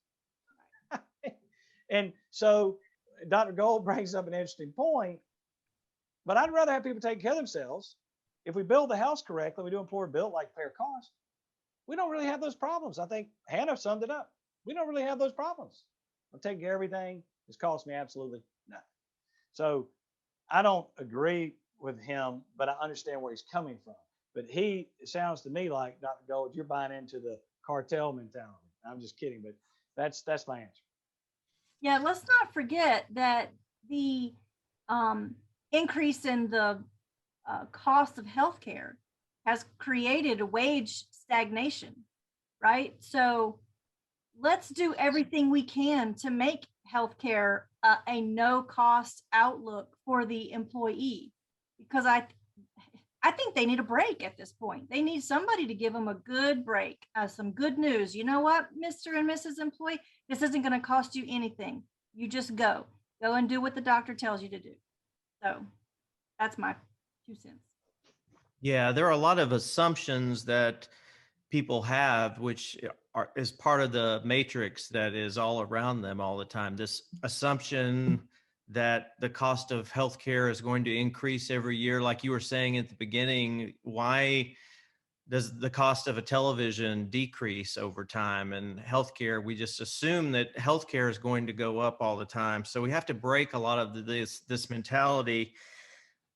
And so Dr. Gold brings up an interesting point, but I'd rather have people take care of themselves. If we build the house correctly, we do employer built like fair cost, we don't really have those problems. I think Hannah summed it up. We don't really have those problems. I'm taking care of everything. It's cost me absolutely nothing. So I don't agree with him, but I understand where he's coming from. But it sounds to me like, Dr. Gold, you're buying into the cartel mentality. I'm just kidding, but that's my answer. Yeah, let's not forget that the increase in the cost of healthcare has created a wage stagnation, right? So let's do everything we can to make healthcare a no-cost outlook for the employee, because I think they need a break at this point. They need somebody to give them a good break, some good news. You know what, Mr. and Mrs. Employee, this isn't going to cost you anything. You just go and do what the doctor tells you to do. So that's my 2 cents. Yeah, there are a lot of assumptions that people have, which is part of the matrix that is all around them all the time. This assumption that the cost of healthcare is going to increase every year. Like you were saying at the beginning, why does the cost of a television decrease over time? And healthcare, we just assume that healthcare is going to go up all the time. So we have to break a lot of this mentality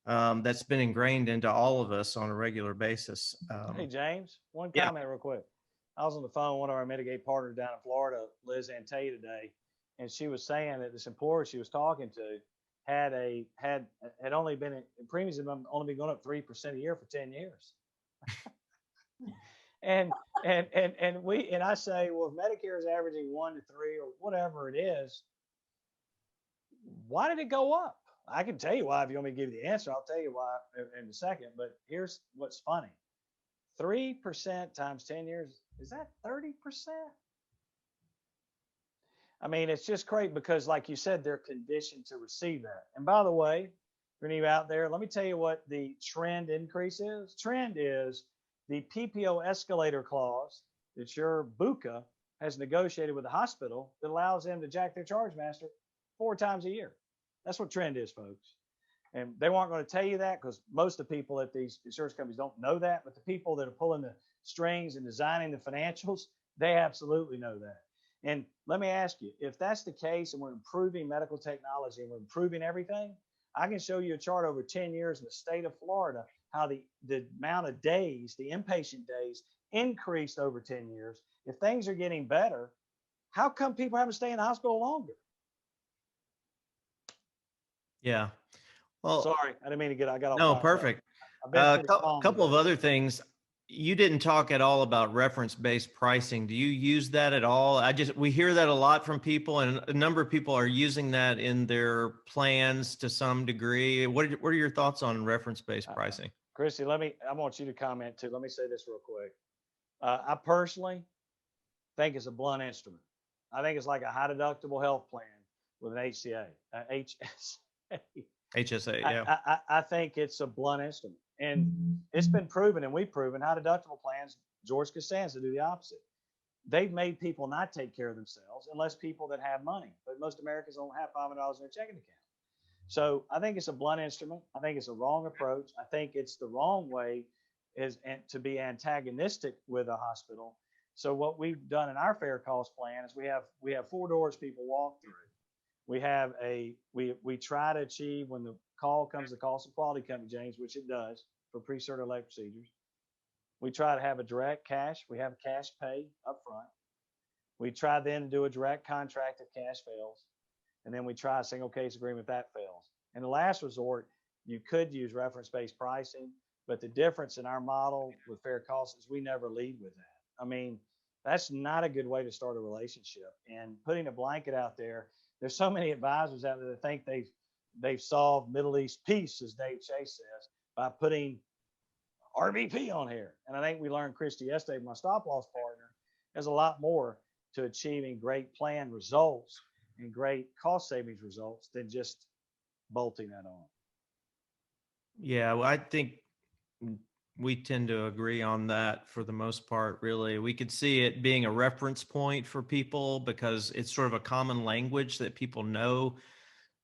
that's been ingrained into all of us on a regular basis. Hey, James, one comment real quick. I was on the phone with one of our Mitigate partners down in Florida, Liz Antaya, today, and she was saying that this employer she was talking to had only been, premiums have only been going up 3% a year for 10 years. and I say, well, if Medicare is averaging 1 to 3 or whatever it is, why did it go up? I can tell you why. If you want me to give you the answer, I'll tell you why in a second. But here's what's funny. 3% times 10 years, is that 30%? I mean, it's just great because, like you said, they're conditioned to receive that. And by the way, for any of you out there, let me tell you what the trend increase is. Trend is the PPO escalator clause that your BUCA has negotiated with the hospital that allows them to jack their charge master 4 times a year. That's what trend is, folks. And they weren't going to tell you that because most of the people at these insurance companies don't know that. But the people that are pulling the strings and designing the financials, they absolutely know that. And let me ask you, if that's the case and we're improving medical technology and we're improving everything, I can show you a chart over 10 years in the state of Florida, how the amount of days, the inpatient days, increased over 10 years. If things are getting better, how come people have to stay in the hospital longer? Yeah. Well, sorry, I didn't mean to get. I got off. No, perfect. A couple of other things. You didn't talk at all about reference-based pricing. Do you use that at all? We hear that a lot from people, and a number of people are using that in their plans to some degree. What are your thoughts on reference-based pricing? Cristy, I want you to comment too. Let me say this real quick. I personally think it's a blunt instrument. I think it's like a high deductible health plan with an HSA. HSA, yeah. I think it's a blunt instrument. And it's been proven, and we've proven how deductible plans, George Costanza, do the opposite. They've made people not take care of themselves unless people that have money. But most Americans don't have $500 in their checking account. So I think it's a blunt instrument. I think it's a wrong approach. I think it's the wrong way is to be antagonistic with a hospital. So what we've done in our fair cost plan is we have 4 doors people walk through. We try to achieve, when the call comes to cost of quality company, James, which it does for pre-cert elect procedures, we try to have a direct cash. We have cash pay up front. We try then to do a direct contract if cash fails. And then we try a single case agreement if that fails. In the last resort, you could use reference-based pricing, but the difference in our model with fair costs is we never lead with that. I mean, that's not a good way to start a relationship. And putting a blanket out there, there's so many advisors out there that think they've solved Middle East peace, as Dave Chase says, by putting RVP on here. And I think we learned, Cristy, yesterday, my stop loss partner, there's a lot more to achieving great plan results and great cost savings results than just bolting that on. Yeah, well, I think we tend to agree on that for the most part, really. We could see it being a reference point for people because it's sort of a common language that people know.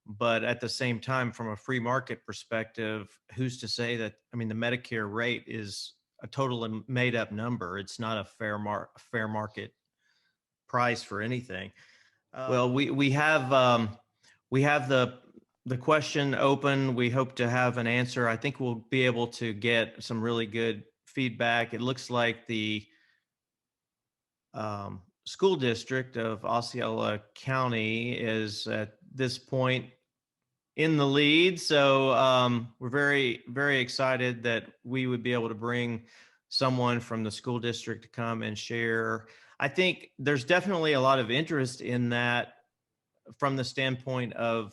But at the same time, from a free market perspective, who's to say that, I mean, the Medicare rate is a totally made up number. It's not a fair market price for anything. Well, we have the question open. We hope to have an answer. I think we'll be able to get some really good feedback. It looks like the school district of Osceola County is at this point in the lead. So we're very, very excited that we would be able to bring someone from the school district to come and share. I think there's definitely a lot of interest in that from the standpoint of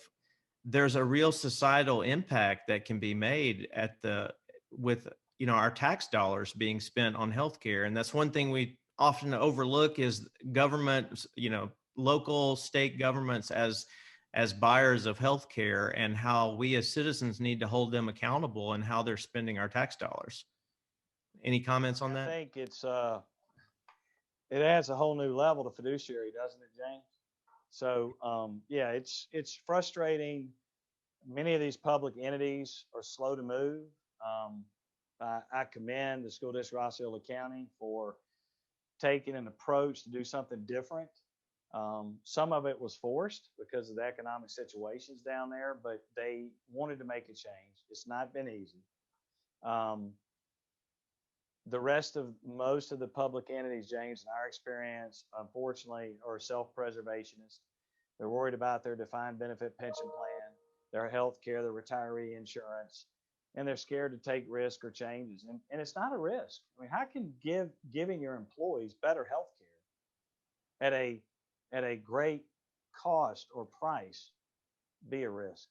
there's a real societal impact that can be made with our tax dollars being spent on healthcare. And that's one thing we often overlook is government, local, state governments as buyers of healthcare, and how we as citizens need to hold them accountable and how they're spending our tax dollars. Any comments on that? I think it adds a whole new level to fiduciary, doesn't it, James? So yeah, it's frustrating. Many of these public entities are slow to move. I commend the school district of Osceola County for taking an approach to do something different. Some of it was forced because of the economic situations down there, but they wanted to make a change. It's not been easy. The rest of most of the public entities, James, in our experience, unfortunately, are self-preservationists. They're worried about their defined benefit pension plan, their health care, their retiree insurance, and they're scared to take risk or changes. And it's not a risk. I mean, how can giving your employees better health care at a great cost or price be a risk?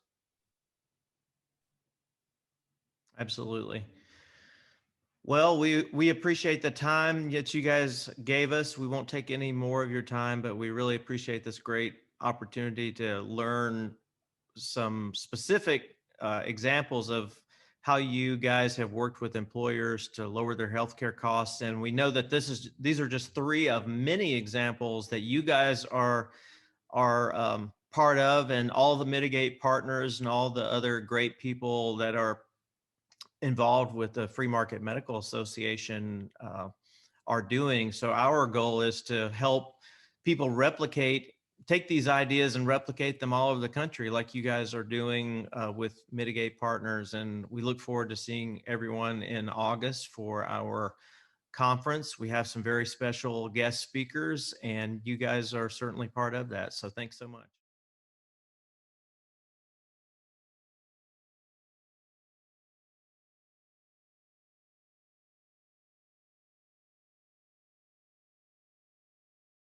Absolutely. Well, we appreciate the time that you guys gave us. We won't take any more of your time, but we really appreciate this great opportunity to learn some specific examples of how you guys have worked with employers to lower their healthcare costs. And we know that these are just 3 of many examples that you guys are part of, and all the Mitigate partners and all the other great people that are involved with the Free Market Medical Association are doing. So our goal is to help people take these ideas and replicate them all over the country like you guys are doing with Mitigate Partners. And we look forward to seeing everyone in August for our conference. We have some very special guest speakers, and you guys are certainly part of that. So thanks so much.